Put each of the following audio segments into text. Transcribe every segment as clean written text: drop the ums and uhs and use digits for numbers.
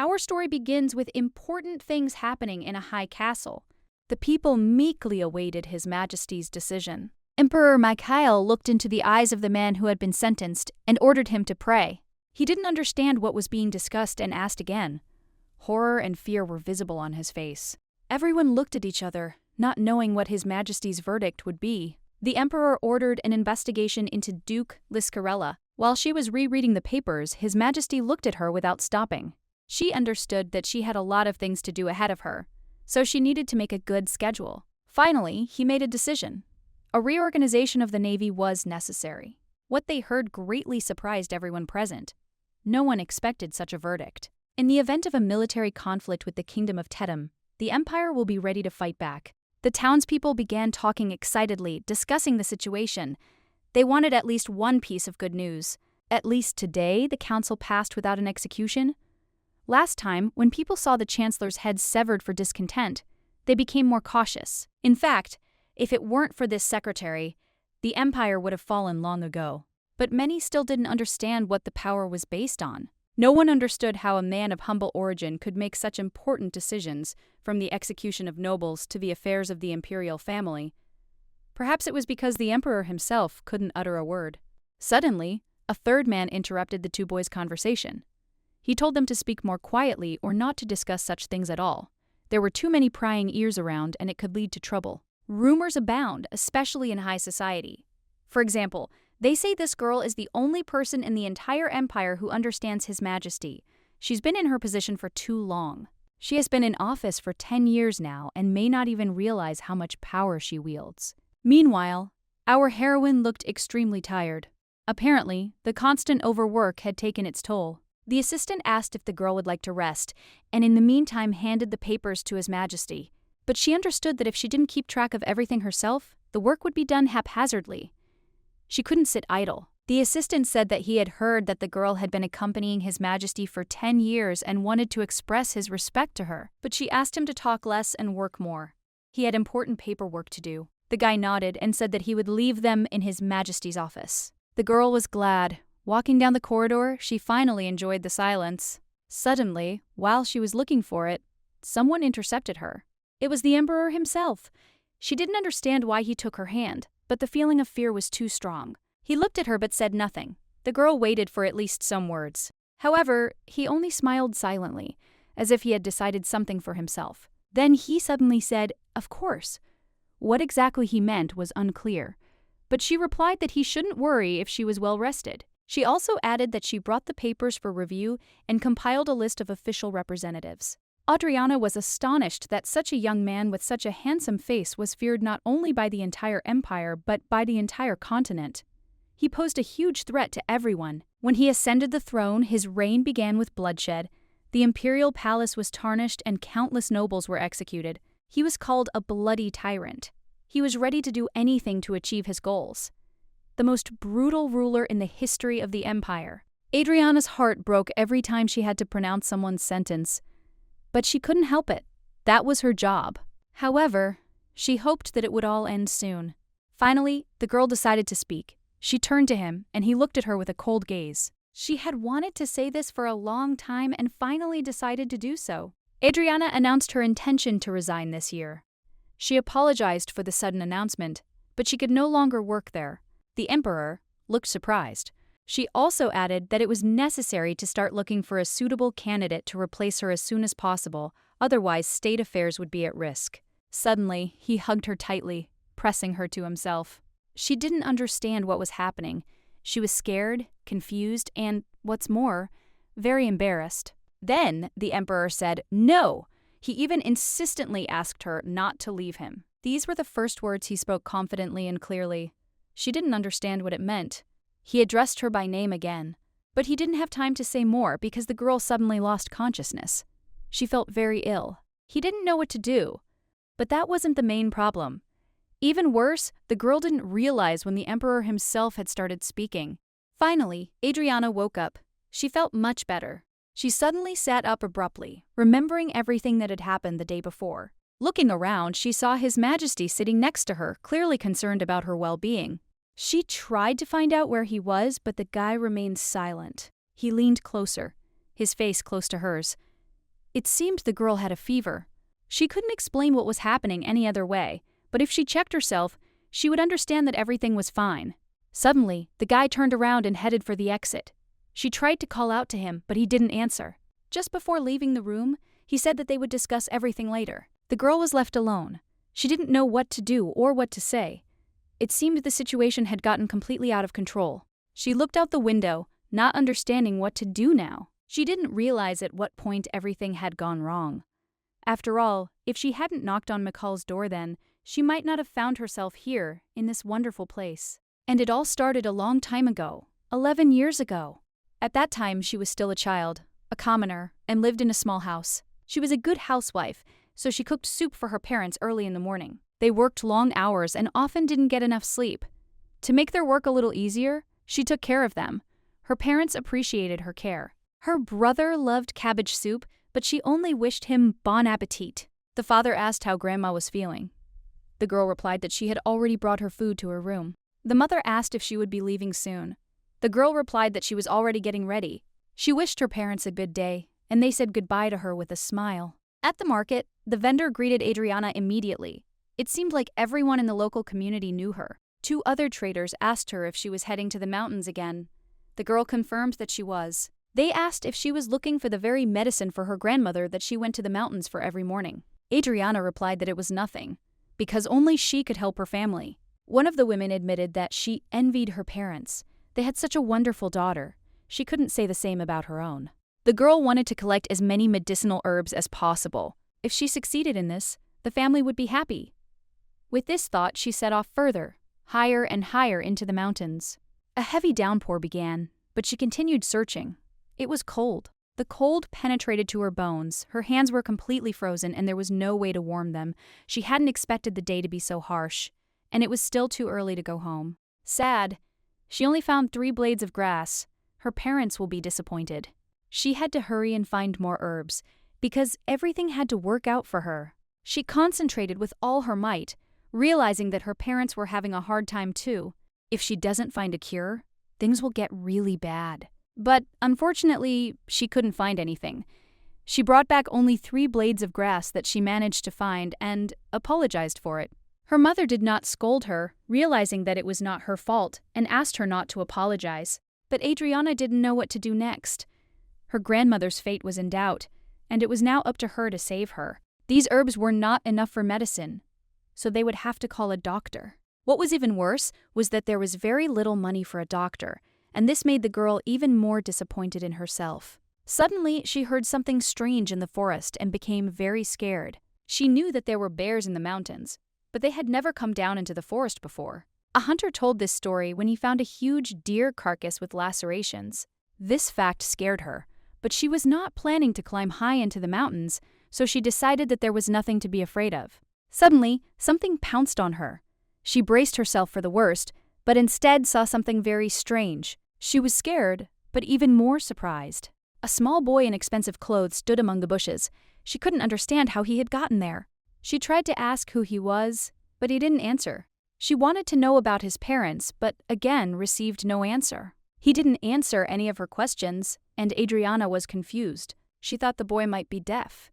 Our story begins with important things happening in a high castle. The people meekly awaited His Majesty's decision. Emperor Mikhail looked into the eyes of the man who had been sentenced and ordered him to pray. He didn't understand what was being discussed and asked again. Horror and fear were visible on his face. Everyone looked at each other, not knowing what His Majesty's verdict would be. The emperor ordered an investigation into Duke Liscarella. While she was rereading the papers, His Majesty looked at her without stopping. She understood that she had a lot of things to do ahead of her, so she needed to make a good schedule. Finally, he made a decision. A reorganization of the navy was necessary. What they heard greatly surprised everyone present. No one expected such a verdict. In the event of a military conflict with the kingdom of Tetum, the empire will be ready to fight back. The townspeople began talking excitedly, discussing the situation. They wanted at least one piece of good news. At least today, the council passed without an execution. Last time, when people saw the chancellor's head severed for discontent, they became more cautious. In fact, if it weren't for this secretary, the empire would have fallen long ago. But many still didn't understand what the power was based on. No one understood how a man of humble origin could make such important decisions, from the execution of nobles to the affairs of the imperial family. Perhaps it was because the emperor himself couldn't utter a word. Suddenly, a third man interrupted the two boys' conversation. He told them to speak more quietly or not to discuss such things at all. There were too many prying ears around, and it could lead to trouble. Rumors abound, especially in high society. For example, they say this girl is the only person in the entire empire who understands His Majesty. She's been in her position for too long. She has been in office for 10 years now and may not even realize how much power she wields. Meanwhile, our heroine looked extremely tired. Apparently, the constant overwork had taken its toll. The assistant asked if the girl would like to rest, and in the meantime handed the papers to His Majesty. But she understood that if she didn't keep track of everything herself, the work would be done haphazardly. She couldn't sit idle. The assistant said that he had heard that the girl had been accompanying His Majesty for 10 years and wanted to express his respect to her, but she asked him to talk less and work more. He had important paperwork to do. The guy nodded and said that he would leave them in His Majesty's office. The girl was glad. Walking down the corridor, she finally enjoyed the silence. Suddenly, while she was looking for it, someone intercepted her. It was the emperor himself. She didn't understand why he took her hand, but the feeling of fear was too strong. He looked at her but said nothing. The girl waited for at least some words. However, he only smiled silently, as if he had decided something for himself. Then he suddenly said, "Of course." What exactly he meant was unclear, but she replied that he shouldn't worry if she was well rested. She also added that she brought the papers for review and compiled a list of official representatives. Adriana was astonished that such a young man with such a handsome face was feared not only by the entire empire but by the entire continent. He posed a huge threat to everyone. When he ascended the throne, his reign began with bloodshed. The imperial palace was tarnished and countless nobles were executed. He was called a bloody tyrant. He was ready to do anything to achieve his goals. The most brutal ruler in the history of the empire. Adriana's heart broke every time she had to pronounce someone's sentence. But she couldn't help it. That was her job. However, she hoped that it would all end soon. Finally, the girl decided to speak. She turned to him, and he looked at her with a cold gaze. She had wanted to say this for a long time and finally decided to do so. Adriana announced her intention to resign this year. She apologized for the sudden announcement, but she could no longer work there. The emperor looked surprised. She also added that it was necessary to start looking for a suitable candidate to replace her as soon as possible, otherwise state affairs would be at risk. Suddenly, he hugged her tightly, pressing her to himself. She didn't understand what was happening. She was scared, confused, and, what's more, very embarrassed. Then the emperor said no. He even insistently asked her not to leave him. These were the first words he spoke confidently and clearly. She didn't understand what it meant. He addressed her by name again, but he didn't have time to say more because the girl suddenly lost consciousness. She felt very ill. He didn't know what to do, but that wasn't the main problem. Even worse, the girl didn't realize when the emperor himself had started speaking. Finally, Adriana woke up. She felt much better. She suddenly sat up abruptly, remembering everything that had happened the day before. Looking around, she saw His Majesty sitting next to her, clearly concerned about her well-being. She tried to find out where he was, but the guy remained silent. He leaned closer, his face close to hers. It seemed the girl had a fever. She couldn't explain what was happening any other way, but if she checked herself, she would understand that everything was fine. Suddenly, the guy turned around and headed for the exit. She tried to call out to him, but he didn't answer. Just before leaving the room, he said that they would discuss everything later. The girl was left alone. She didn't know what to do or what to say. It seemed the situation had gotten completely out of control. She looked out the window, not understanding what to do now. She didn't realize at what point everything had gone wrong. After all, if she hadn't knocked on McCall's door then, she might not have found herself here, in this wonderful place. And it all started a long time ago, 11 years ago. At that time, she was still a child, a commoner, and lived in a small house. She was a good housewife, so she cooked soup for her parents early in the morning. They worked long hours and often didn't get enough sleep. To make their work a little easier, she took care of them. Her parents appreciated her care. Her brother loved cabbage soup, but she only wished him bon appetit. The father asked how Grandma was feeling. The girl replied that she had already brought her food to her room. The mother asked if she would be leaving soon. The girl replied that she was already getting ready. She wished her parents a good day, and they said goodbye to her with a smile. At the market, the vendor greeted Adriana immediately. It seemed like everyone in the local community knew her. 2 other traders asked her if she was heading to the mountains again. The girl confirmed that she was. They asked if she was looking for the very medicine for her grandmother that she went to the mountains for every morning. Adriana replied that it was nothing, because only she could help her family. One of the women admitted that she envied her parents. They had such a wonderful daughter. She couldn't say the same about her own. The girl wanted to collect as many medicinal herbs as possible. If she succeeded in this, the family would be happy. With this thought, she set off further, higher and higher into the mountains. A heavy downpour began, but she continued searching. It was cold. The cold penetrated to her bones. Her hands were completely frozen and there was no way to warm them. She hadn't expected the day to be so harsh, and it was still too early to go home. Sad. She only found 3 blades of grass. Her parents will be disappointed. She had to hurry and find more herbs, because everything had to work out for her. She concentrated with all her might, realizing that her parents were having a hard time too. If she doesn't find a cure, things will get really bad. But unfortunately, she couldn't find anything. She brought back only 3 blades of grass that she managed to find and apologized for it. Her mother did not scold her, realizing that it was not her fault, and asked her not to apologize. But Adriana didn't know what to do next. Her grandmother's fate was in doubt, and it was now up to her to save her. These herbs were not enough for medicine, so they would have to call a doctor. What was even worse was that there was very little money for a doctor, and this made the girl even more disappointed in herself. Suddenly, she heard something strange in the forest and became very scared. She knew that there were bears in the mountains, but they had never come down into the forest before. A hunter told this story when he found a huge deer carcass with lacerations. This fact scared her, but she was not planning to climb high into the mountains, so she decided that there was nothing to be afraid of. Suddenly, something pounced on her. She braced herself for the worst, but instead saw something very strange. She was scared, but even more surprised. A small boy in expensive clothes stood among the bushes. She couldn't understand how he had gotten there. She tried to ask who he was, but he didn't answer. She wanted to know about his parents, but again received no answer. He didn't answer any of her questions, and Adriana was confused. She thought the boy might be deaf.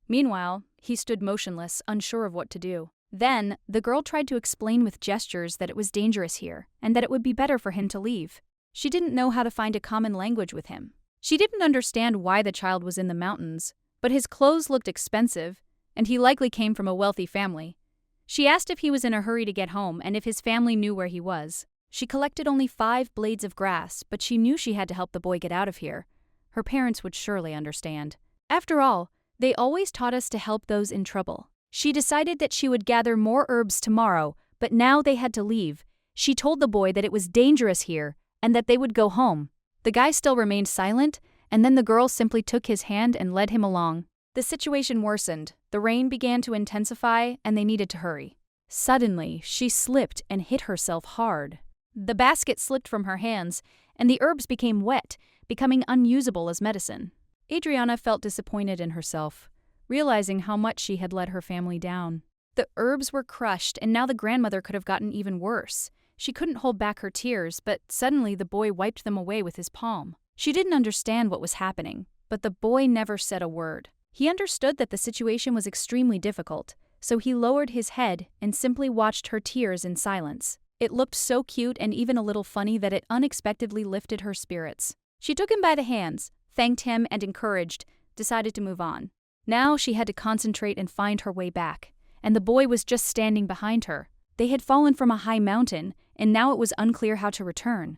Meanwhile, he stood motionless, unsure of what to do. Then, the girl tried to explain with gestures that it was dangerous here, and that it would be better for him to leave. She didn't know how to find a common language with him. She didn't understand why the child was in the mountains, but his clothes looked expensive, and he likely came from a wealthy family. She asked if he was in a hurry to get home and if his family knew where he was. She collected only 5 blades of grass, but she knew she had to help the boy get out of here. Her parents would surely understand. After all, they always taught us to help those in trouble. She decided that she would gather more herbs tomorrow, but now they had to leave. She told the boy that it was dangerous here and that they would go home. The guy still remained silent, and then the girl simply took his hand and led him along. The situation worsened. The rain began to intensify, and they needed to hurry. Suddenly, she slipped and hit herself hard. The basket slipped from her hands, and the herbs became wet, becoming unusable as medicine. Adriana felt disappointed in herself, realizing how much she had let her family down. The herbs were crushed, and now the grandmother could have gotten even worse. She couldn't hold back her tears, but suddenly the boy wiped them away with his palm. She didn't understand what was happening, but the boy never said a word. He understood that the situation was extremely difficult, so he lowered his head and simply watched her tears in silence. It looked so cute and even a little funny that it unexpectedly lifted her spirits. She took him by the hands, thanked him, and encouraged, decided to move on. Now she had to concentrate and find her way back, and the boy was just standing behind her. They had fallen from a high mountain, and now it was unclear how to return.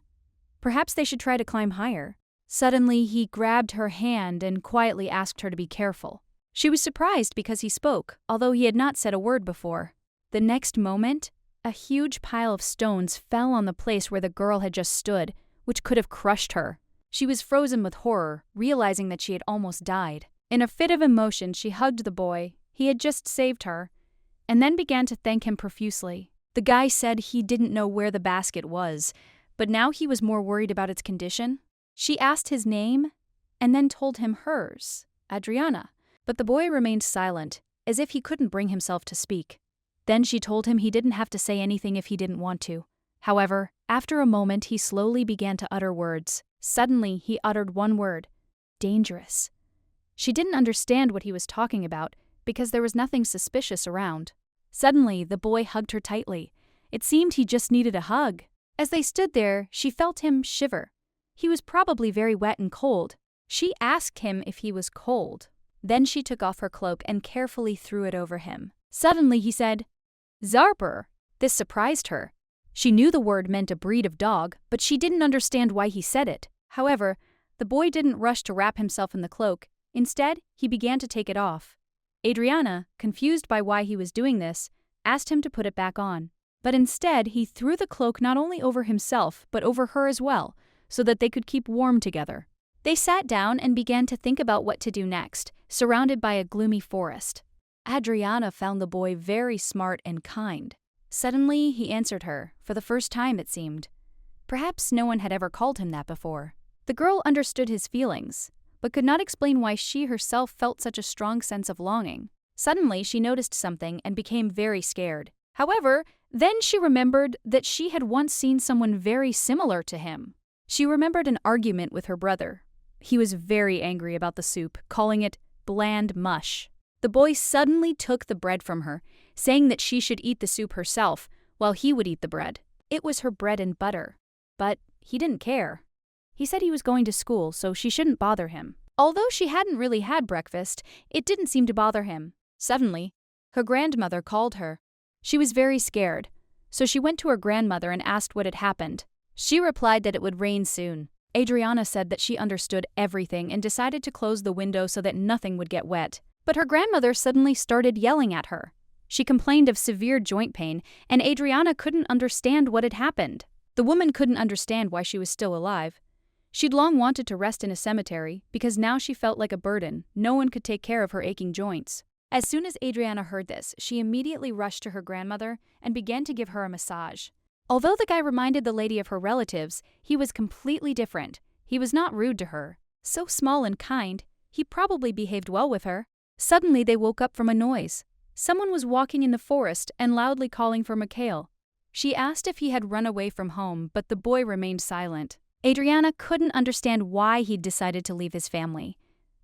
Perhaps they should try to climb higher. Suddenly, he grabbed her hand and quietly asked her to be careful. She was surprised because he spoke, although he had not said a word before. The next moment, a huge pile of stones fell on the place where the girl had just stood, which could have crushed her. She was frozen with horror, realizing that she had almost died. In a fit of emotion, she hugged the boy. He had just saved her, and then began to thank him profusely. The guy said he didn't know where the basket was, but now he was more worried about its condition. She asked his name, and then told him hers, Adriana, but the boy remained silent, as if he couldn't bring himself to speak. Then she told him he didn't have to say anything if he didn't want to. However, after a moment he slowly began to utter words. Suddenly he uttered one word, dangerous. She didn't understand what he was talking about, because there was nothing suspicious around. Suddenly, the boy hugged her tightly. It seemed he just needed a hug. As they stood there, she felt him shiver. He was probably very wet and cold. She asked him if he was cold. Then she took off her cloak and carefully threw it over him. Suddenly he said, Zarper. This surprised her. She knew the word meant a breed of dog, but she didn't understand why he said it. However, the boy didn't rush to wrap himself in the cloak. Instead, he began to take it off. Adriana, confused by why he was doing this, asked him to put it back on. But instead, he threw the cloak not only over himself, but over her as well, so that they could keep warm together. They sat down and began to think about what to do next, surrounded by a gloomy forest. Adriana found the boy very smart and kind. Suddenly, he answered her, for the first time it seemed. Perhaps no one had ever called him that before. The girl understood his feelings, but could not explain why she herself felt such a strong sense of longing. Suddenly, she noticed something and became very scared. However, then she remembered that she had once seen someone very similar to him. She remembered an argument with her brother. He was very angry about the soup, calling it bland mush. The boy suddenly took the bread from her, saying that she should eat the soup herself, while he would eat the bread. It was her bread and butter. But he didn't care. He said he was going to school, so she shouldn't bother him. Although she hadn't really had breakfast, it didn't seem to bother him. Suddenly, her grandmother called her. She was very scared, so she went to her grandmother and asked what had happened. She replied that it would rain soon. Adriana said that she understood everything and decided to close the window so that nothing would get wet. But her grandmother suddenly started yelling at her. She complained of severe joint pain, and Adriana couldn't understand what had happened. The woman couldn't understand why she was still alive. She'd long wanted to rest in a cemetery, because now she felt like a burden. No one could take care of her aching joints. As soon as Adriana heard this, she immediately rushed to her grandmother and began to give her a massage. Although the guy reminded the lady of her relatives, he was completely different. He was not rude to her. So small and kind, he probably behaved well with her. Suddenly they woke up from a noise. Someone was walking in the forest and loudly calling for Mikhail. She asked if he had run away from home, but the boy remained silent. Adriana couldn't understand why he'd decided to leave his family.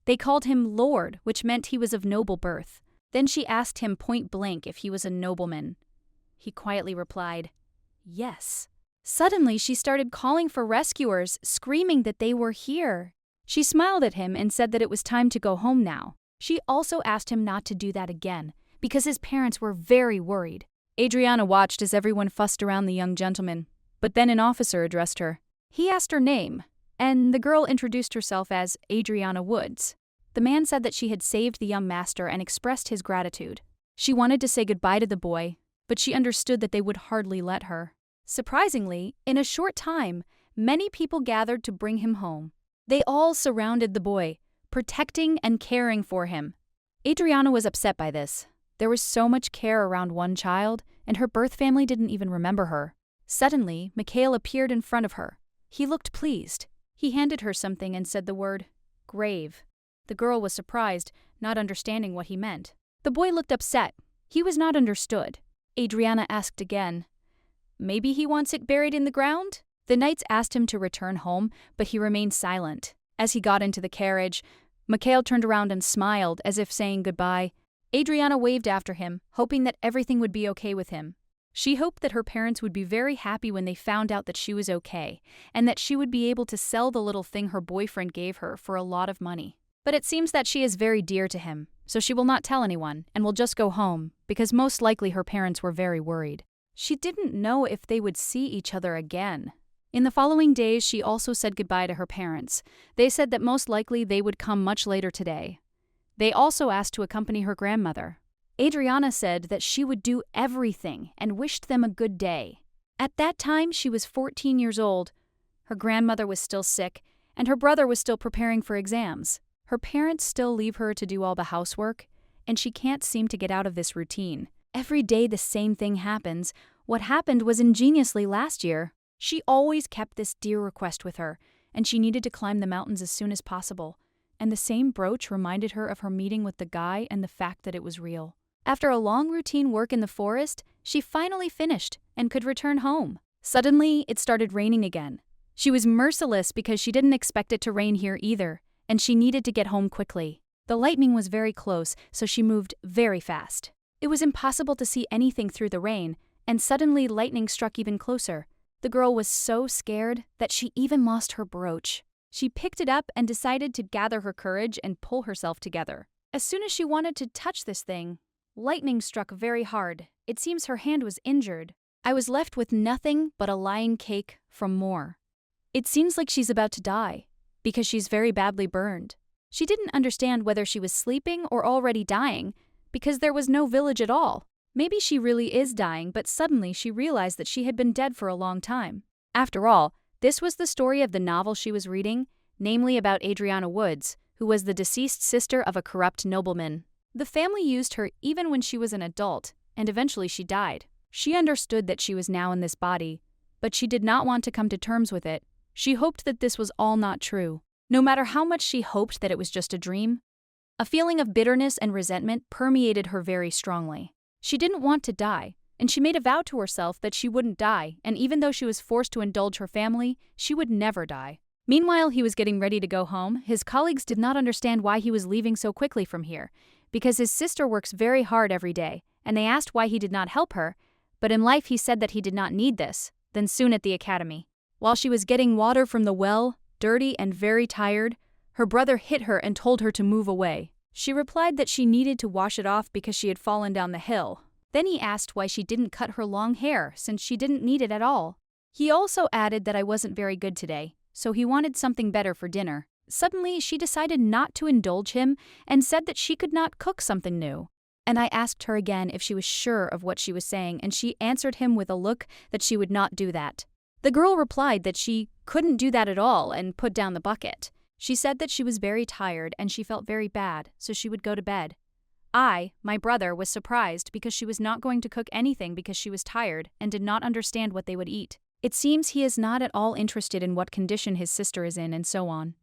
They called him Lord, which meant he was of noble birth. Then she asked him point blank if he was a nobleman. He quietly replied, yes. Suddenly she started calling for rescuers, screaming that they were here. She smiled at him and said that it was time to go home now. She also asked him not to do that again, because his parents were very worried. Adriana watched as everyone fussed around the young gentleman, but then an officer addressed her. He asked her name, and the girl introduced herself as Adriana Woods. The man said that she had saved the young master and expressed his gratitude. She wanted to say goodbye to the boy, but she understood that they would hardly let her. Surprisingly, in a short time, many people gathered to bring him home. They all surrounded the boy, protecting and caring for him. Adriana was upset by this. There was so much care around one child, and her birth family didn't even remember her. Suddenly, Mikhail appeared in front of her. He looked pleased. He handed her something and said the word, grave. The girl was surprised, not understanding what he meant. The boy looked upset. He was not understood. Adriana asked again, maybe he wants it buried in the ground? The knights asked him to return home, but he remained silent. As he got into the carriage, Mikhail turned around and smiled, as if saying goodbye. Adriana waved after him, hoping that everything would be okay with him. She hoped that her parents would be very happy when they found out that she was okay, and that she would be able to sell the little thing her boyfriend gave her for a lot of money. But it seems that she is very dear to him, so she will not tell anyone and will just go home, because most likely her parents were very worried. She didn't know if they would see each other again. In the following days, she also said goodbye to her parents. They said that most likely they would come much later today. They also asked to accompany her grandmother. Adriana said that she would do everything and wished them a good day. At that time, she was 14 years old. Her grandmother was still sick, and her brother was still preparing for exams. Her parents still leave her to do all the housework, and she can't seem to get out of this routine. Every day the same thing happens. What happened was ingeniously last year. She always kept this dear request with her, and she needed to climb the mountains as soon as possible. And the same brooch reminded her of her meeting with the guy and the fact that it was real. After a long routine work in the forest, she finally finished and could return home. Suddenly, it started raining again. She was merciless because she didn't expect it to rain here either, and she needed to get home quickly. The lightning was very close, so she moved very fast. It was impossible to see anything through the rain, and suddenly lightning struck even closer. The girl was so scared that she even lost her brooch. She picked it up and decided to gather her courage and pull herself together. As soon as she wanted to touch this thing, lightning struck very hard. It seems her hand was injured. I was left with nothing but a lying cake from more. It seems like she's about to die, because she's very badly burned. She didn't understand whether she was sleeping or already dying, because there was no village at all. Maybe she really is dying, but suddenly she realized that she had been dead for a long time. After all, this was the story of the novel she was reading, namely about Adriana Woods, who was the deceased sister of a corrupt nobleman. The family used her even when she was an adult, and eventually she died. She understood that she was now in this body, but she did not want to come to terms with it. She hoped that this was all not true. No matter how much she hoped that it was just a dream, a feeling of bitterness and resentment permeated her very strongly. She didn't want to die, and she made a vow to herself that she wouldn't die, and even though she was forced to indulge her family, she would never die. Meanwhile, he was getting ready to go home. His colleagues did not understand why he was leaving so quickly from here, because his sister works very hard every day, and they asked why he did not help her, but in life he said that he did not need this. Then soon at the academy, while she was getting water from the well, dirty and very tired, her brother hit her and told her to move away. She replied that she needed to wash it off because she had fallen down the hill. Then he asked why she didn't cut her long hair since she didn't need it at all. He also added that I wasn't very good today, so he wanted something better for dinner. Suddenly, she decided not to indulge him and said that she could not cook something new. And I asked her again if she was sure of what she was saying, and she answered him with a look that she would not do that. The girl replied that she couldn't do that at all and put down the bucket. She said that she was very tired and she felt very bad, so she would go to bed. My brother, was surprised because she was not going to cook anything because she was tired and did not understand what they would eat. It seems he is not at all interested in what condition his sister is in and so on.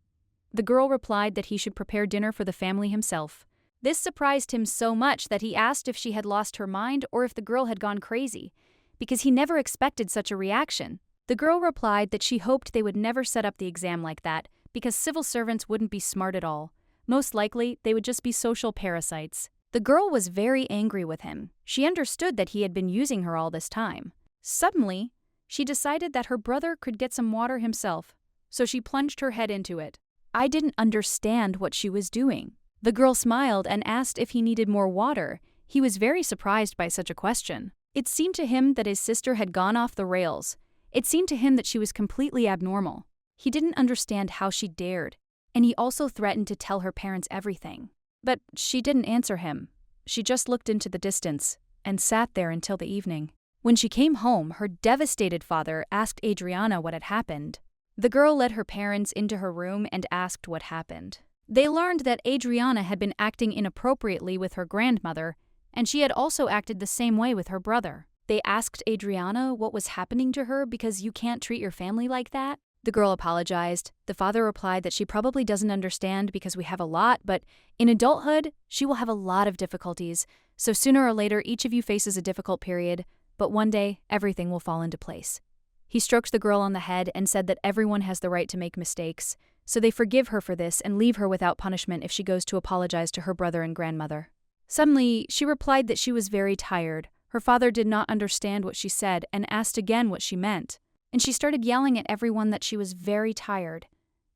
The girl replied that he should prepare dinner for the family himself. This surprised him so much that he asked if she had lost her mind or if the girl had gone crazy, because he never expected such a reaction. The girl replied that she hoped they would never set up the exam like that, because civil servants wouldn't be smart at all. Most likely, they would just be social parasites. The girl was very angry with him. She understood that he had been using her all this time. Suddenly, she decided that her brother could get some water himself, so she plunged her head into it. I didn't understand what she was doing. The girl smiled and asked if he needed more water. He was very surprised by such a question. It seemed to him that his sister had gone off the rails. It seemed to him that she was completely abnormal. He didn't understand how she dared, and he also threatened to tell her parents everything. But she didn't answer him. She just looked into the distance and sat there until the evening. When she came home, her devastated father asked Adriana what had happened. The girl led her parents into her room and asked what happened. They learned that Adriana had been acting inappropriately with her grandmother, and she had also acted the same way with her brother. They asked Adriana what was happening to her because you can't treat your family like that. The girl apologized. The father replied that she probably doesn't understand because we have a lot, but in adulthood, she will have a lot of difficulties, so sooner or later each of you faces a difficult period, but one day everything will fall into place. He stroked the girl on the head and said that everyone has the right to make mistakes, so they forgive her for this and leave her without punishment if she goes to apologize to her brother and grandmother. Suddenly, she replied that she was very tired. Her father did not understand what she said and asked again what she meant, and she started yelling at everyone that she was very tired.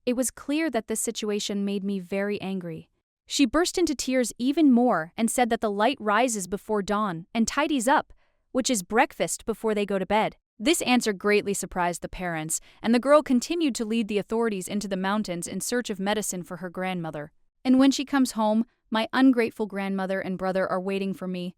It was clear that this situation made me very angry. She burst into tears even more and said that the light rises before dawn and tidies up, which is breakfast before they go to bed. This answer greatly surprised the parents, and the girl continued to lead the authorities into the mountains in search of medicine for her grandmother. And when she comes home, my ungrateful grandmother and brother are waiting for me.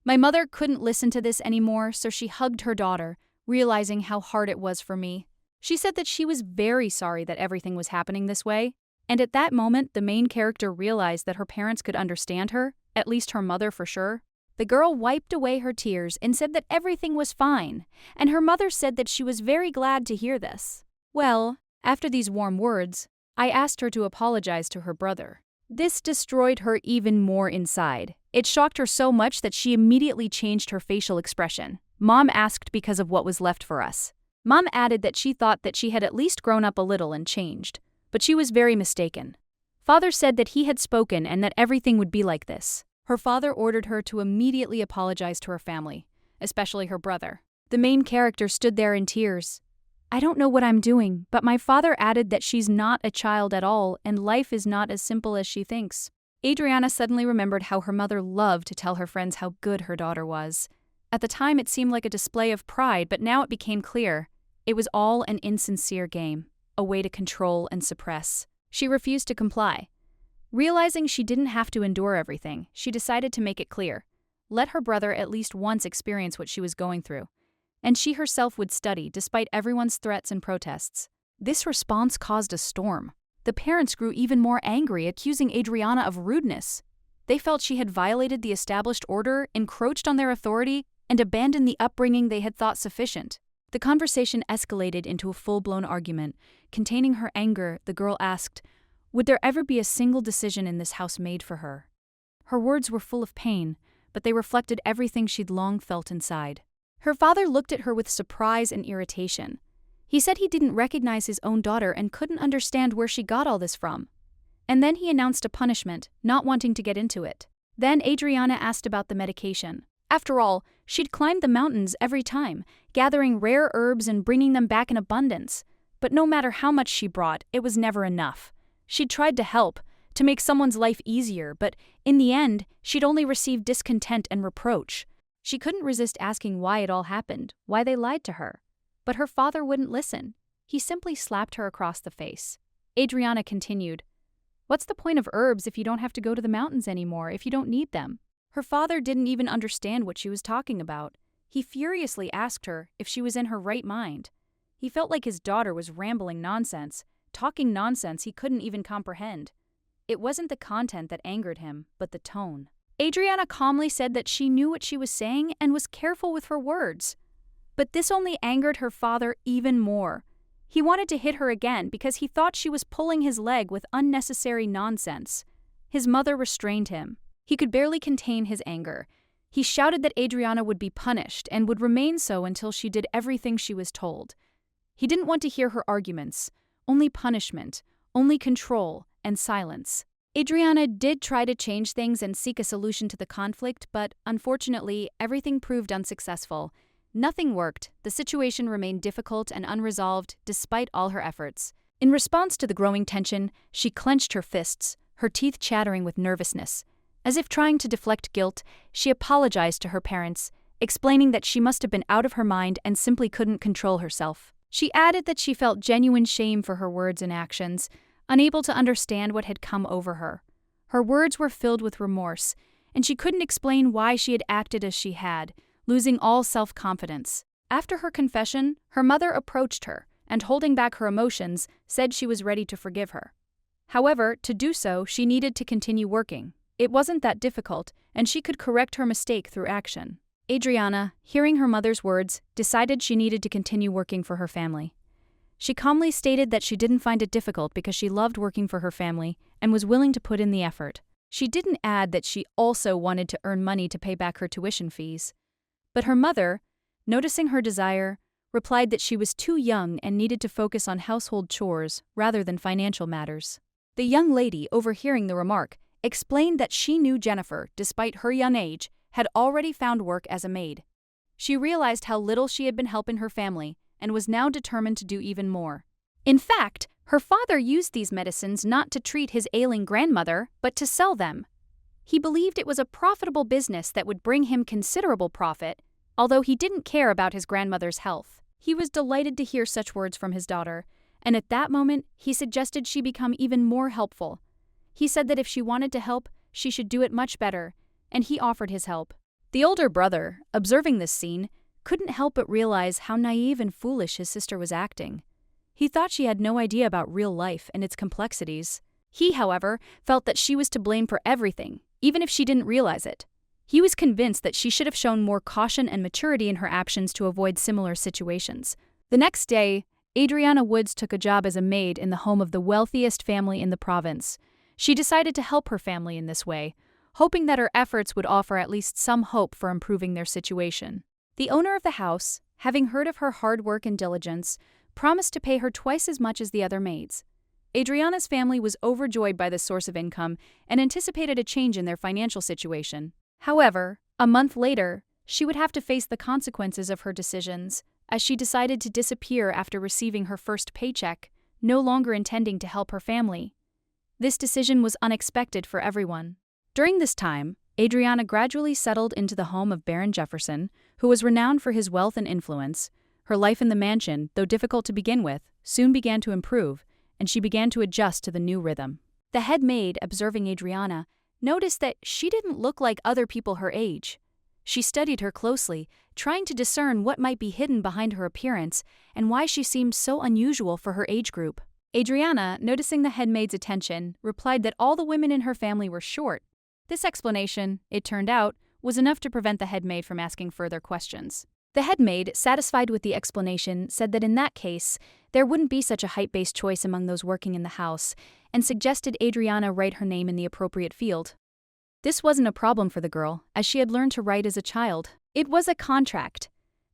My mother couldn't listen to this anymore, so she hugged her daughter, realizing how hard it was for me. She said that she was very sorry that everything was happening this way, and at that moment the main character realized that her parents could understand her, at least her mother for sure. The girl wiped away her tears and said that everything was fine, and her mother said that she was very glad to hear this. Well, after these warm words, I asked her to apologize to her brother. This destroyed her even more inside. It shocked her so much that she immediately changed her facial expression. Mom asked because of what was left for us. Mom added that she thought that she had at least grown up a little and changed, but she was very mistaken. Father said that he had spoken and that everything would be like this. Her father ordered her to immediately apologize to her family, especially her brother. The main character stood there in tears. I don't know what I'm doing, but my father added that she's not a child at all and life is not as simple as she thinks. Adriana suddenly remembered how her mother loved to tell her friends how good her daughter was. At the time it seemed like a display of pride, but now it became clear. It was all an insincere game, a way to control and suppress. She refused to comply. Realizing she didn't have to endure everything, she decided to make it clear. Let her brother at least once experience what she was going through. And she herself would study, despite everyone's threats and protests. This response caused a storm. The parents grew even more angry, accusing Adriana of rudeness. They felt she had violated the established order, encroached on their authority, and abandoned the upbringing they had thought sufficient. The conversation escalated into a full-blown argument. Containing her anger, the girl asked, would there ever be a single decision in this house made for her? Her words were full of pain, but they reflected everything she'd long felt inside. Her father looked at her with surprise and irritation. He said he didn't recognize his own daughter and couldn't understand where she got all this from. And then he announced a punishment, not wanting to get into it. Then Adriana asked about the medication. After all, she'd climbed the mountains every time, gathering rare herbs and bringing them back in abundance. But no matter how much she brought, it was never enough. She'd tried to help, to make someone's life easier, but in the end, she'd only received discontent and reproach. She couldn't resist asking why it all happened, why they lied to her. But her father wouldn't listen. He simply slapped her across the face. Adriana continued, what's the point of herbs if you don't have to go to the mountains anymore, if you don't need them? Her father didn't even understand what she was talking about. He furiously asked her if she was in her right mind. He felt like his daughter was rambling nonsense, talking nonsense he couldn't even comprehend. It wasn't the content that angered him, but the tone. Adriana calmly said that she knew what she was saying and was careful with her words. But this only angered her father even more. He wanted to hit her again because he thought she was pulling his leg with unnecessary nonsense. His mother restrained him. He could barely contain his anger. He shouted that Adriana would be punished and would remain so until she did everything she was told. He didn't want to hear her arguments. Only punishment, only control, and silence. Adriana did try to change things and seek a solution to the conflict, but unfortunately, everything proved unsuccessful. Nothing worked. The situation remained difficult and unresolved despite all her efforts. In response to the growing tension, she clenched her fists, her teeth chattering with nervousness. As if trying to deflect guilt, she apologized to her parents, explaining that she must have been out of her mind and simply couldn't control herself. She added that she felt genuine shame for her words and actions, unable to understand what had come over her. Her words were filled with remorse, and she couldn't explain why she had acted as she had, losing all self-confidence. After her confession, her mother approached her, and holding back her emotions, said she was ready to forgive her. However, to do so, she needed to continue working. It wasn't that difficult, and she could correct her mistake through action. Adriana, hearing her mother's words, decided she needed to continue working for her family. She calmly stated that she didn't find it difficult because she loved working for her family and was willing to put in the effort. She didn't add that she also wanted to earn money to pay back her tuition fees. But her mother, noticing her desire, replied that she was too young and needed to focus on household chores rather than financial matters. The young lady, overhearing the remark, explained that she knew Jennifer, despite her young age, had already found work as a maid. She realized how little she had been helping her family and was now determined to do even more. In fact, her father used these medicines not to treat his ailing grandmother, but to sell them. He believed it was a profitable business that would bring him considerable profit, although he didn't care about his grandmother's health. He was delighted to hear such words from his daughter, and at that moment, he suggested she become even more helpful. He said that if she wanted to help, she should do it much better, and he offered his help. The older brother, observing this scene, couldn't help but realize how naive and foolish his sister was acting. He thought she had no idea about real life and its complexities. He, however, felt that she was to blame for everything, even if she didn't realize it. He was convinced that she should have shown more caution and maturity in her actions to avoid similar situations. The next day, Adriana Woods took a job as a maid in the home of the wealthiest family in the province. She decided to help her family in this way, hoping that her efforts would offer at least some hope for improving their situation. The owner of the house, having heard of her hard work and diligence, promised to pay her twice as much as the other maids. Adriana's family was overjoyed by this source of income and anticipated a change in their financial situation. However, a month later, she would have to face the consequences of her decisions, as she decided to disappear after receiving her first paycheck, no longer intending to help her family. This decision was unexpected for everyone. During this time, Adriana gradually settled into the home of Baron Jefferson, who was renowned for his wealth and influence. Her life in the mansion, though difficult to begin with, soon began to improve, and she began to adjust to the new rhythm. The head maid, observing Adriana, noticed that she didn't look like other people her age. She studied her closely, trying to discern what might be hidden behind her appearance and why she seemed so unusual for her age group. Adriana, noticing the head maid's attention, replied that all the women in her family were short. This explanation, it turned out, was enough to prevent the head maid from asking further questions. The head maid, satisfied with the explanation, said that in that case, there wouldn't be such a height-based choice among those working in the house, and suggested Adriana write her name in the appropriate field. This wasn't a problem for the girl, as she had learned to write as a child. It was a contract.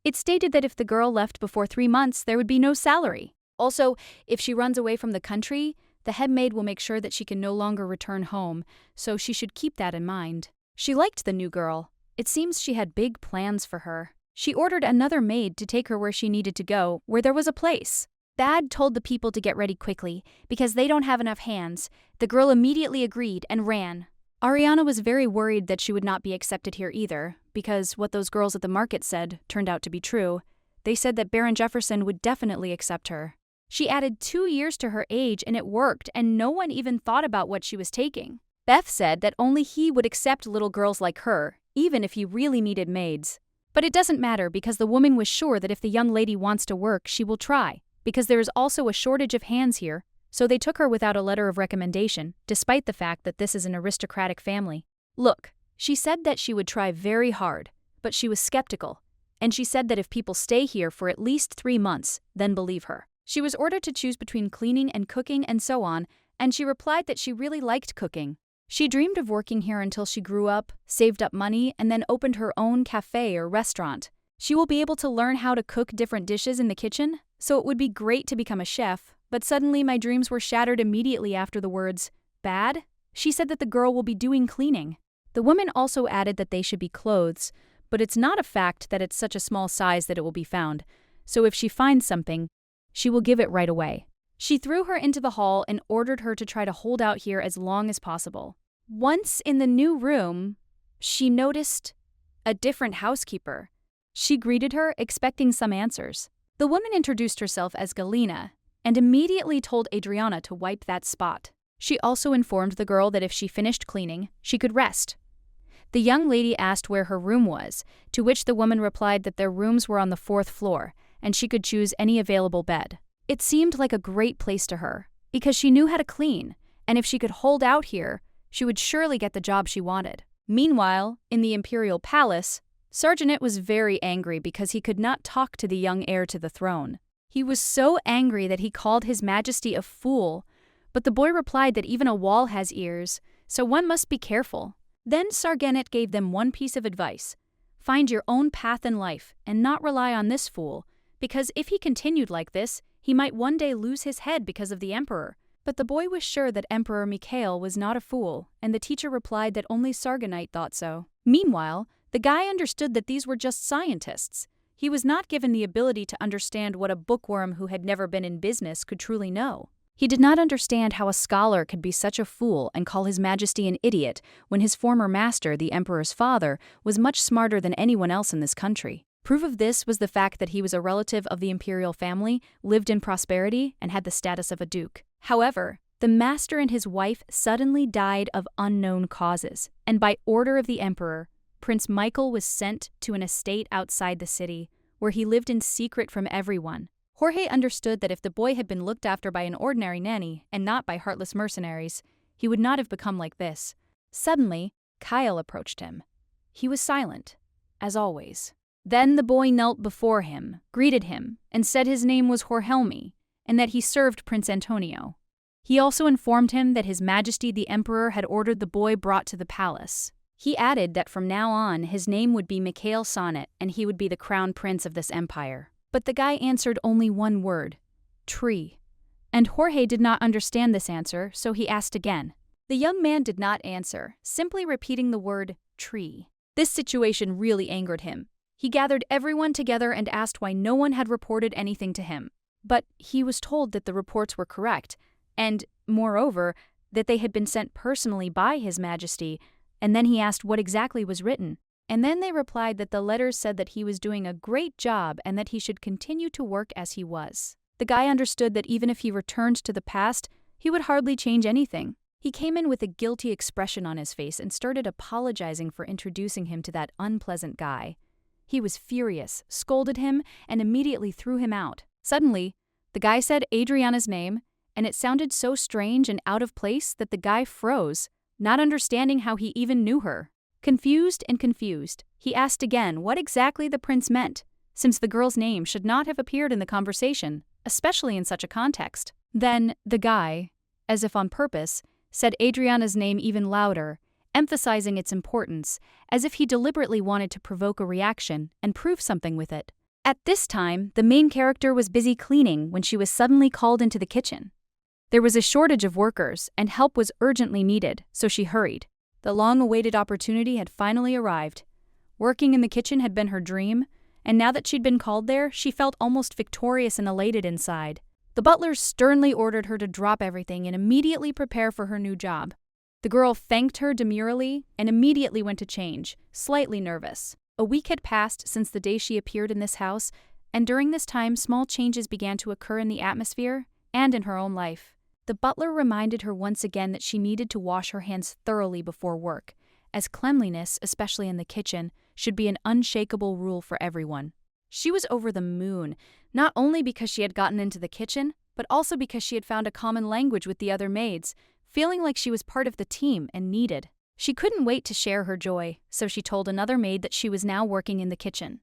It stated that if the girl left before 3 months, there would be no salary. Also, if she runs away from the country, the head maid will make sure that she can no longer return home, so she should keep that in mind. She liked the new girl. It seems she had big plans for her. She ordered another maid to take her where she needed to go, where there was a place. Bad told the people to get ready quickly, because they don't have enough hands. The girl immediately agreed and ran. Ariana was very worried that she would not be accepted here either, because what those girls at the market said turned out to be true. They said that Baron Jefferson would definitely accept her. She added 2 years to her age and it worked, and no one even thought about what she was taking. Beth said that only he would accept little girls like her, even if he really needed maids. But it doesn't matter because the woman was sure that if the young lady wants to work, she will try, because there is also a shortage of hands here, so they took her without a letter of recommendation, despite the fact that this is an aristocratic family. Look, she said that she would try very hard, but she was skeptical, and she said that if people stay here for at least 3 months, then believe her. She was ordered to choose between cleaning and cooking and so on, and she replied that she really liked cooking. She dreamed of working here until she grew up, saved up money, and then opened her own cafe or restaurant. She will be able to learn how to cook different dishes in the kitchen, so it would be great to become a chef, but suddenly my dreams were shattered immediately after the words, "Bad?" She said that the girl will be doing cleaning. The woman also added that they should be clothes, but it's not a fact that it's such a small size that it will be found, so if she finds something, she will give it right away. She threw her into the hall and ordered her to try to hold out here as long as possible. Once in the new room, she noticed a different housekeeper. She greeted her, expecting some answers. The woman introduced herself as Galena and immediately told Adriana to wipe that spot. She also informed the girl that if she finished cleaning, she could rest. The young lady asked where her room was, to which the woman replied that their rooms were on the 4th floor, and she could choose any available bed. It seemed like a great place to her, because she knew how to clean, and if she could hold out here, she would surely get the job she wanted. Meanwhile, in the imperial palace, Sargenet was very angry because he could not talk to the young heir to the throne. He was so angry that he called His Majesty a fool, but the boy replied that even a wall has ears, so one must be careful. Then Sargenet gave them one piece of advice: find your own path in life and not rely on this fool, because if he continued like this, he might one day lose his head because of the emperor. But the boy was sure that Emperor Mikhail was not a fool, and the teacher replied that only Sargonite thought so. Meanwhile, the guy understood that these were just scientists. He was not given the ability to understand what a bookworm who had never been in business could truly know. He did not understand how a scholar could be such a fool and call His Majesty an idiot when his former master, the emperor's father, was much smarter than anyone else in this country. Proof of this was the fact that he was a relative of the imperial family, lived in prosperity, and had the status of a duke. However, the master and his wife suddenly died of unknown causes, and by order of the emperor, Prince Michael was sent to an estate outside the city, where he lived in secret from everyone. Jorge understood that if the boy had been looked after by an ordinary nanny and not by heartless mercenaries, he would not have become like this. Suddenly, Kyle approached him. He was silent, as always. Then the boy knelt before him, greeted him, and said his name was Jorhelmi, and that he served Prince Antonio. He also informed him that His Majesty the Emperor had ordered the boy brought to the palace. He added that from now on his name would be Mikhail Sonnet and he would be the crown prince of this empire. But the guy answered only one word, tree. And Jorge did not understand this answer, so he asked again. The young man did not answer, simply repeating the word tree. This situation really angered him. He gathered everyone together and asked why no one had reported anything to him. But he was told that the reports were correct, and, moreover, that they had been sent personally by His Majesty, and then he asked what exactly was written. And then they replied that the letters said that he was doing a great job and that he should continue to work as he was. The guy understood that even if he returned to the past, he would hardly change anything. He came in with a guilty expression on his face and started apologizing for introducing him to that unpleasant guy. He was furious, scolded him, and immediately threw him out. Suddenly, the guy said Adriana's name, and it sounded so strange and out of place that the guy froze, not understanding how he even knew her. Confused, he asked again what exactly the prince meant, since the girl's name should not have appeared in the conversation, especially in such a context. Then the guy, as if on purpose, said Adriana's name even louder, emphasizing its importance, as if he deliberately wanted to provoke a reaction and prove something with it. At this time, the main character was busy cleaning when she was suddenly called into the kitchen. There was a shortage of workers, and help was urgently needed, so she hurried. The long-awaited opportunity had finally arrived. Working in the kitchen had been her dream, and now that she'd been called there, she felt almost victorious and elated inside. The butler sternly ordered her to drop everything and immediately prepare for her new job. The girl thanked her demurely and immediately went to change, slightly nervous. A week had passed since the day she appeared in this house, and during this time small changes began to occur in the atmosphere and in her own life. The butler reminded her once again that she needed to wash her hands thoroughly before work, as cleanliness, especially in the kitchen, should be an unshakable rule for everyone. She was over the moon, not only because she had gotten into the kitchen, but also because she had found a common language with the other maids, feeling like she was part of the team and needed. She couldn't wait to share her joy, so she told another maid that she was now working in the kitchen.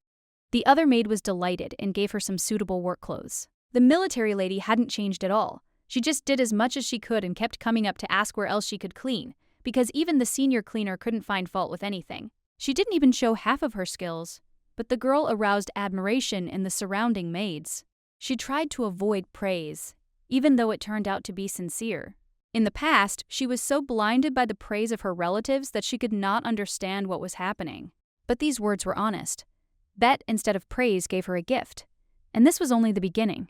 The other maid was delighted and gave her some suitable work clothes. The military lady hadn't changed at all. She just did as much as she could and kept coming up to ask where else she could clean, because even the senior cleaner couldn't find fault with anything. She didn't even show half of her skills, but the girl aroused admiration in the surrounding maids. She tried to avoid praise, even though it turned out to be sincere. In the past, she was so blinded by the praise of her relatives that she could not understand what was happening. But these words were honest. Bet, instead of praise, gave her a gift. And this was only the beginning.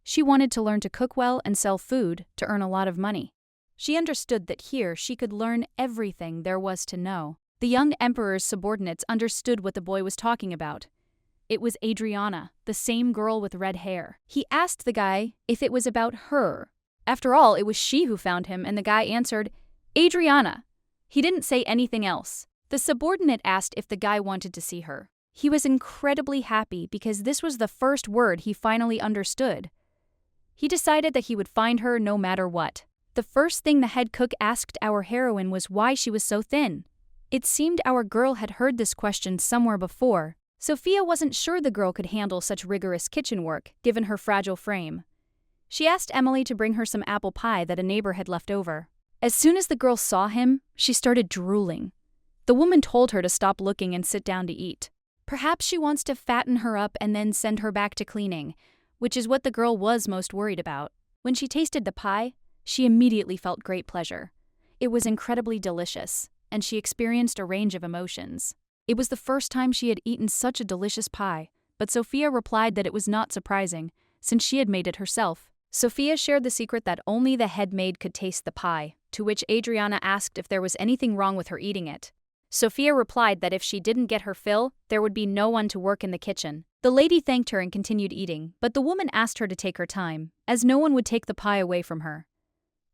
She wanted to learn to cook well and sell food to earn a lot of money. She understood that here she could learn everything there was to know. The young emperor's subordinates understood what the boy was talking about. It was Adriana, the same girl with red hair. He asked the guy if it was about her. After all, it was she who found him, and the guy answered, Adriana. He didn't say anything else. The subordinate asked if the guy wanted to see her. He was incredibly happy because this was the first word he finally understood. He decided that he would find her no matter what. The first thing the head cook asked our heroine was why she was so thin. It seemed our girl had heard this question somewhere before. Sophia wasn't sure the girl could handle such rigorous kitchen work, given her fragile frame. She asked Emily to bring her some apple pie that a neighbor had left over. As soon as the girl saw him, she started drooling. The woman told her to stop looking and sit down to eat. Perhaps she wants to fatten her up and then send her back to cleaning, which is what the girl was most worried about. When she tasted the pie, she immediately felt great pleasure. It was incredibly delicious, and she experienced a range of emotions. It was the first time she had eaten such a delicious pie, but Sophia replied that it was not surprising, since she had made it herself. Sophia shared the secret that only the head maid could taste the pie, to which Adriana asked if there was anything wrong with her eating it. Sophia replied that if she didn't get her fill, there would be no one to work in the kitchen. The lady thanked her and continued eating, but the woman asked her to take her time, as no one would take the pie away from her.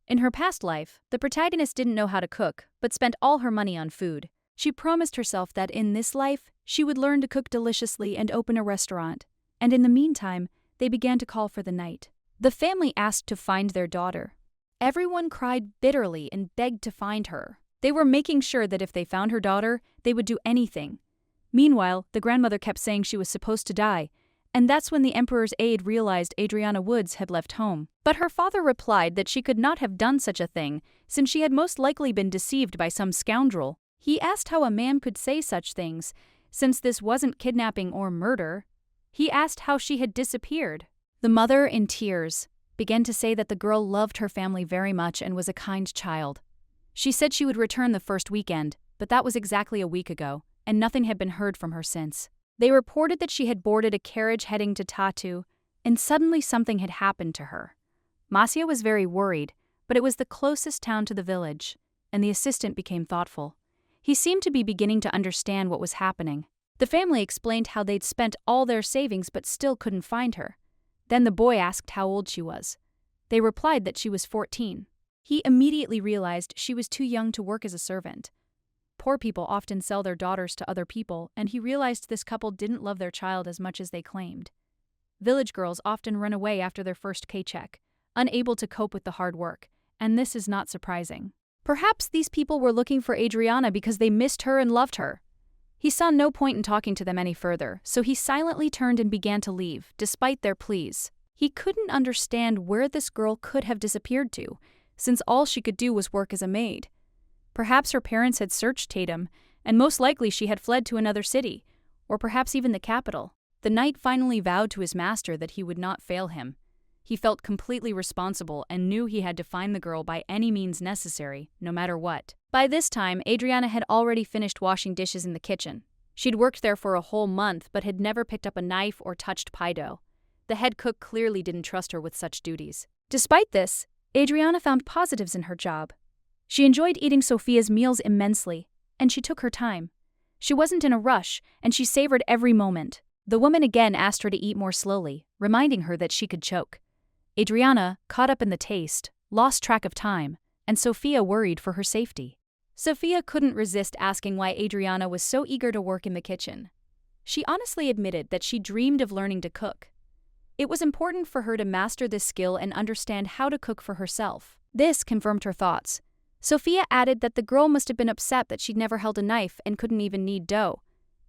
In her past life, the protagonist didn't know how to cook, but spent all her money on food. She promised herself that in this life, she would learn to cook deliciously and open a restaurant, and in the meantime, they began to call for the night. The family asked to find their daughter. Everyone cried bitterly and begged to find her. They were making sure that if they found her daughter, they would do anything. Meanwhile, the grandmother kept saying she was supposed to die, and that's when the Emperor's aide realized Adriana Woods had left home. But her father replied that she could not have done such a thing, since she had most likely been deceived by some scoundrel. He asked how a man could say such things, since this wasn't kidnapping or murder. He asked how she had disappeared. The mother, in tears, began to say that the girl loved her family very much and was a kind child. She said she would return the first weekend, but that was exactly a week ago, and nothing had been heard from her since. They reported that she had boarded a carriage heading to Tatu, and suddenly something had happened to her. Masya was very worried, but it was the closest town to the village, and the assistant became thoughtful. He seemed to be beginning to understand what was happening. The family explained how they'd spent all their savings but still couldn't find her. Then the boy asked how old she was. They replied that she was 14. He immediately realized she was too young to work as a servant. Poor people often sell their daughters to other people, and he realized this couple didn't love their child as much as they claimed. Village girls often run away after their first paycheck, unable to cope with the hard work, and this is not surprising. Perhaps these people were looking for Adriana because they missed her and loved her. He saw no point in talking to them any further, so he silently turned and began to leave, despite their pleas. He couldn't understand where this girl could have disappeared to, since all she could do was work as a maid. Perhaps her parents had searched Tatum, and most likely she had fled to another city, or perhaps even the capital. The knight finally vowed to his master that he would not fail him. He felt completely responsible and knew he had to find the girl by any means necessary, no matter what. By this time, Adriana had already finished washing dishes in the kitchen. She'd worked there for a whole month but had never picked up a knife or touched pie dough. The head cook clearly didn't trust her with such duties. Despite this, Adriana found positives in her job. She enjoyed eating Sophia's meals immensely, and she took her time. She wasn't in a rush, and she savored every moment. The woman again asked her to eat more slowly, reminding her that she could choke. Adriana, caught up in the taste, lost track of time, and Sophia worried for her safety. Sophia couldn't resist asking why Adriana was so eager to work in the kitchen. She honestly admitted that she dreamed of learning to cook. It was important for her to master this skill and understand how to cook for herself. This confirmed her thoughts. Sophia added that the girl must have been upset that she'd never held a knife and couldn't even knead dough.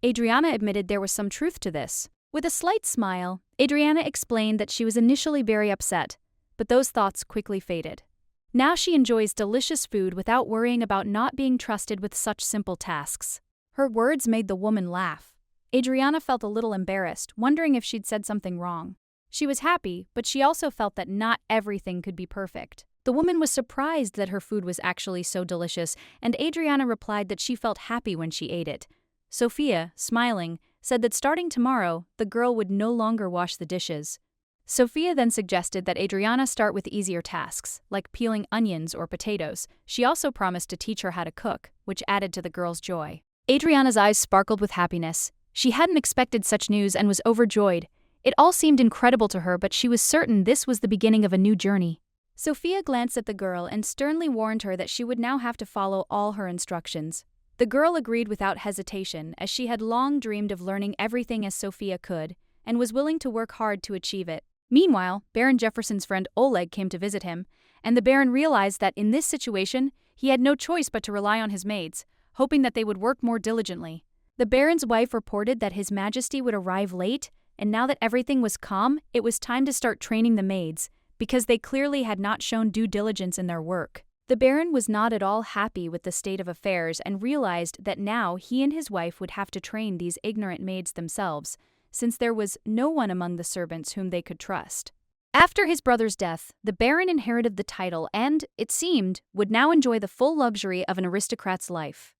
Adriana admitted there was some truth to this. With a slight smile, Adriana explained that she was initially very upset, but those thoughts quickly faded. Now she enjoys delicious food without worrying about not being trusted with such simple tasks. Her words made the woman laugh. Adriana felt a little embarrassed, wondering if she'd said something wrong. She was happy, but she also felt that not everything could be perfect. The woman was surprised that her food was actually so delicious, and Adriana replied that she felt happy when she ate it. Sophia, smiling, said that starting tomorrow, the girl would no longer wash the dishes. Sophia then suggested that Adriana start with easier tasks, like peeling onions or potatoes. She also promised to teach her how to cook, which added to the girl's joy. Adriana's eyes sparkled with happiness. She hadn't expected such news and was overjoyed. It all seemed incredible to her, but she was certain this was the beginning of a new journey. Sophia glanced at the girl and sternly warned her that she would now have to follow all her instructions. The girl agreed without hesitation, as she had long dreamed of learning everything as Sophia could, and was willing to work hard to achieve it. Meanwhile, Baron Jefferson's friend Oleg came to visit him, and the Baron realized that in this situation, he had no choice but to rely on his maids, hoping that they would work more diligently. The Baron's wife reported that His Majesty would arrive late, and now that everything was calm, it was time to start training the maids, because they clearly had not shown due diligence in their work. The Baron was not at all happy with the state of affairs and realized that now he and his wife would have to train these ignorant maids themselves, since there was no one among the servants whom they could trust. After his brother's death, the Baron inherited the title and, it seemed, would now enjoy the full luxury of an aristocrat's life.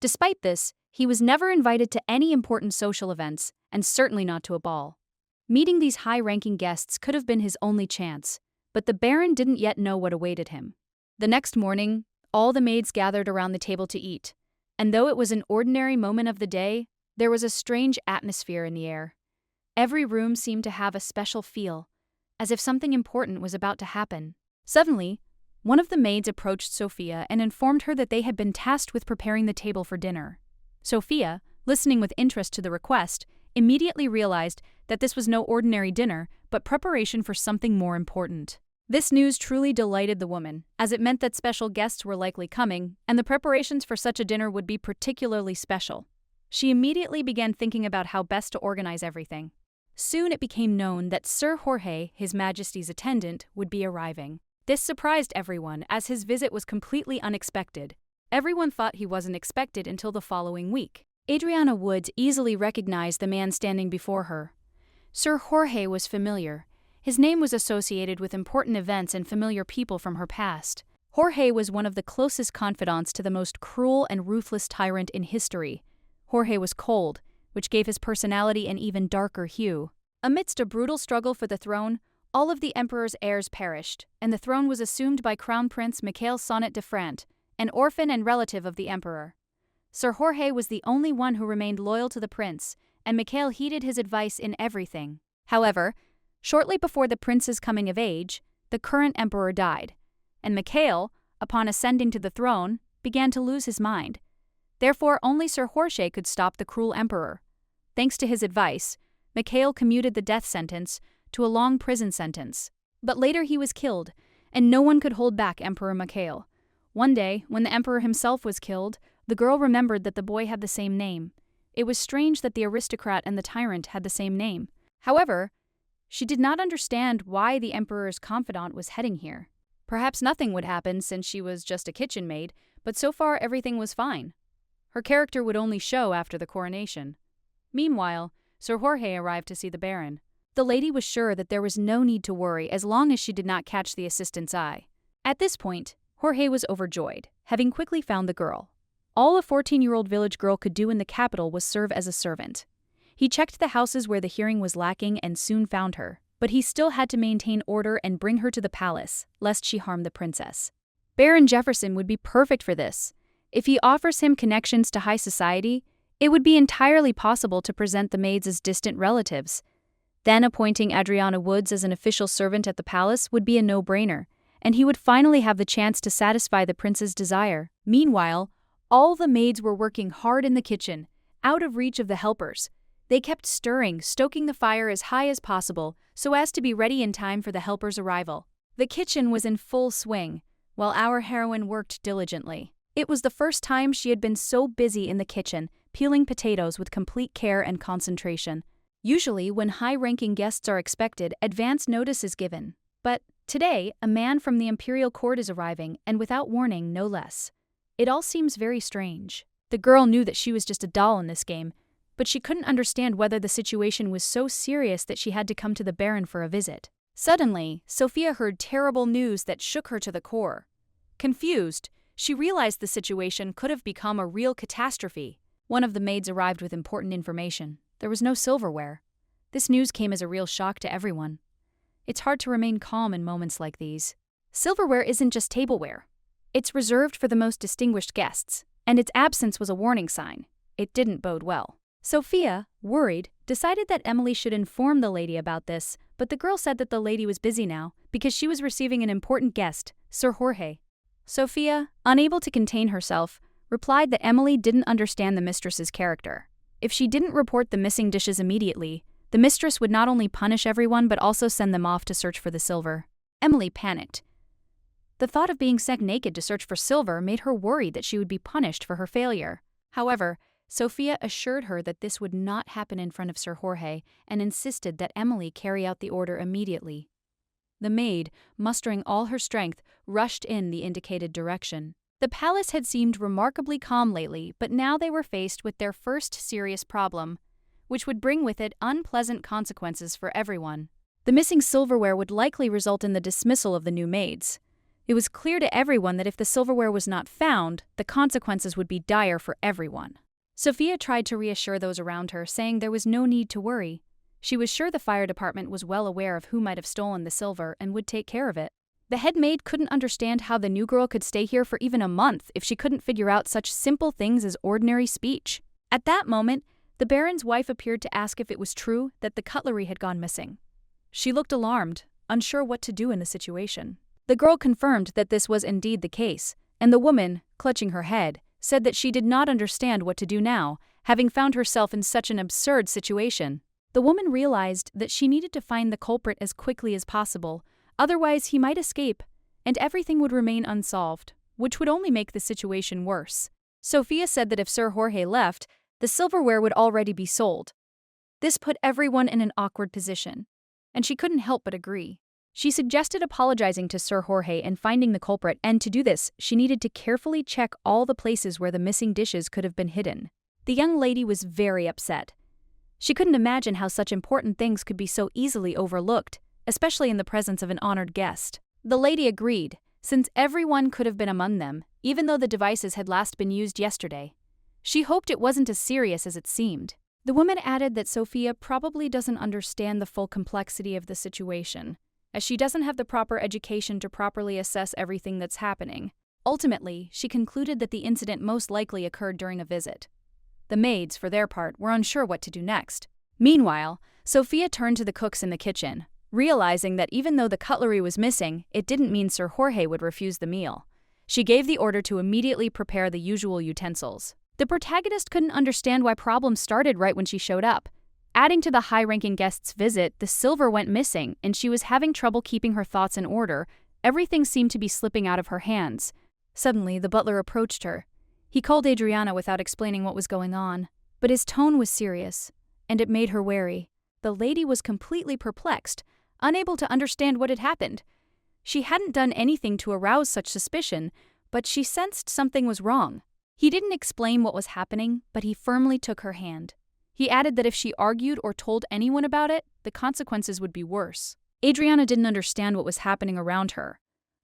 Despite this, he was never invited to any important social events, and certainly not to a ball. Meeting these high-ranking guests could have been his only chance, but the Baron didn't yet know what awaited him. The next morning, all the maids gathered around the table to eat, and though it was an ordinary moment of the day, there was a strange atmosphere in the air. Every room seemed to have a special feel, as if something important was about to happen. Suddenly, one of the maids approached Sophia and informed her that they had been tasked with preparing the table for dinner. Sophia, listening with interest to the request, immediately realized that this was no ordinary dinner, but preparation for something more important. This news truly delighted the woman, as it meant that special guests were likely coming, and the preparations for such a dinner would be particularly special. She immediately began thinking about how best to organize everything. Soon it became known that Sir Jorge, His Majesty's attendant, would be arriving. This surprised everyone, as his visit was completely unexpected. Everyone thought he wasn't expected until the following week. Adriana Woods easily recognized the man standing before her. Sir Jorge was familiar. His name was associated with important events and familiar people from her past. Jorge was one of the closest confidants to the most cruel and ruthless tyrant in history. Jorge was cold, which gave his personality an even darker hue. Amidst a brutal struggle for the throne, all of the emperor's heirs perished, and the throne was assumed by Crown Prince Mikhail Sonnet de France, an orphan and relative of the emperor. Sir Jorge was the only one who remained loyal to the prince, and Mikhail heeded his advice in everything. However, shortly before the prince's coming of age, the current emperor died, and Mikhail, upon ascending to the throne, began to lose his mind. Therefore, only Sir Jorge could stop the cruel emperor. Thanks to his advice, Mikhail commuted the death sentence to a long prison sentence. But later he was killed, and no one could hold back Emperor Mikhail. One day, when the emperor himself was killed, the girl remembered that the boy had the same name. It was strange that the aristocrat and the tyrant had the same name. However, she did not understand why the emperor's confidant was heading here. Perhaps nothing would happen since she was just a kitchen maid, but so far everything was fine. Her character would only show after the coronation. Meanwhile, Sir Jorge arrived to see the Baron. The lady was sure that there was no need to worry as long as she did not catch the assistant's eye. At this point, Jorge was overjoyed, having quickly found the girl. All a 14-year-old village girl could do in the capital was serve as a servant. He checked the houses where the hearing was lacking and soon found her, but he still had to maintain order and bring her to the palace, lest she harm the princess. Baron Jefferson would be perfect for this. If he offers him connections to high society, it would be entirely possible to present the maids as distant relatives. Then appointing Adriana Woods as an official servant at the palace would be a no-brainer, and he would finally have the chance to satisfy the prince's desire. Meanwhile, all the maids were working hard in the kitchen, out of reach of the helpers. They kept stirring, stoking the fire as high as possible, so as to be ready in time for the helpers' arrival. The kitchen was in full swing, while our heroine worked diligently. It was the first time she had been so busy in the kitchen, peeling potatoes with complete care and concentration. Usually, when high-ranking guests are expected, advance notice is given. But today, a man from the imperial court is arriving, and without warning, no less. It all seems very strange. The girl knew that she was just a doll in this game, but she couldn't understand whether the situation was so serious that she had to come to the Baron for a visit. Suddenly, Sophia heard terrible news that shook her to the core. Confused, she realized the situation could have become a real catastrophe. One of the maids arrived with important information. There was no silverware. This news came as a real shock to everyone. It's hard to remain calm in moments like these. Silverware isn't just tableware. It's reserved for the most distinguished guests, and its absence was a warning sign. It didn't bode well. Sophia, worried, decided that Emily should inform the lady about this, but the girl said that the lady was busy now because she was receiving an important guest, Sir Jorge. Sophia, unable to contain herself, replied that Emily didn't understand the mistress's character. If she didn't report the missing dishes immediately, the mistress would not only punish everyone but also send them off to search for the silver. Emily panicked. The thought of being sent naked to search for silver made her worried that she would be punished for her failure. However, Sophia assured her that this would not happen in front of Sir Jorge and insisted that Emily carry out the order immediately. The maid, mustering all her strength, rushed in the indicated direction. The palace had seemed remarkably calm lately, but now they were faced with their first serious problem, which would bring with it unpleasant consequences for everyone. The missing silverware would likely result in the dismissal of the new maids. It was clear to everyone that if the silverware was not found, the consequences would be dire for everyone. Sophia tried to reassure those around her, saying there was no need to worry. She was sure the fire department was well aware of who might have stolen the silver and would take care of it. The head maid couldn't understand how the new girl could stay here for even a month if she couldn't figure out such simple things as ordinary speech. At that moment, the Baron's wife appeared to ask if it was true that the cutlery had gone missing. She looked alarmed, unsure what to do in the situation. The girl confirmed that this was indeed the case, and the woman, clutching her head, said that she did not understand what to do now, having found herself in such an absurd situation. The woman realized that she needed to find the culprit as quickly as possible, otherwise he might escape, and everything would remain unsolved, which would only make the situation worse. Sophia said that if Sir Jorge left, the silverware would already be sold. This put everyone in an awkward position, and she couldn't help but agree. She suggested apologizing to Sir Jorge and finding the culprit, and to do this, she needed to carefully check all the places where the missing dishes could have been hidden. The young lady was very upset. She couldn't imagine how such important things could be so easily overlooked, especially in the presence of an honored guest. The lady agreed, since everyone could have been among them, even though the devices had last been used yesterday. She hoped it wasn't as serious as it seemed. The woman added that Sophia probably doesn't understand the full complexity of the situation, as she doesn't have the proper education to properly assess everything that's happening. Ultimately, she concluded that the incident most likely occurred during a visit. The maids, for their part, were unsure what to do next. Meanwhile, Sophia turned to the cooks in the kitchen, realizing that even though the cutlery was missing, it didn't mean Sir Jorge would refuse the meal. She gave the order to immediately prepare the usual utensils. The protagonist couldn't understand why problems started right when she showed up. Adding to the high-ranking guest's visit, the silver went missing, and she was having trouble keeping her thoughts in order. Everything seemed to be slipping out of her hands. Suddenly, the butler approached her. He called Adriana without explaining what was going on, but his tone was serious, and it made her wary. The lady was completely perplexed, unable to understand what had happened. She hadn't done anything to arouse such suspicion, but she sensed something was wrong. He didn't explain what was happening, but he firmly took her hand. He added that if she argued or told anyone about it, the consequences would be worse. Adriana didn't understand what was happening around her,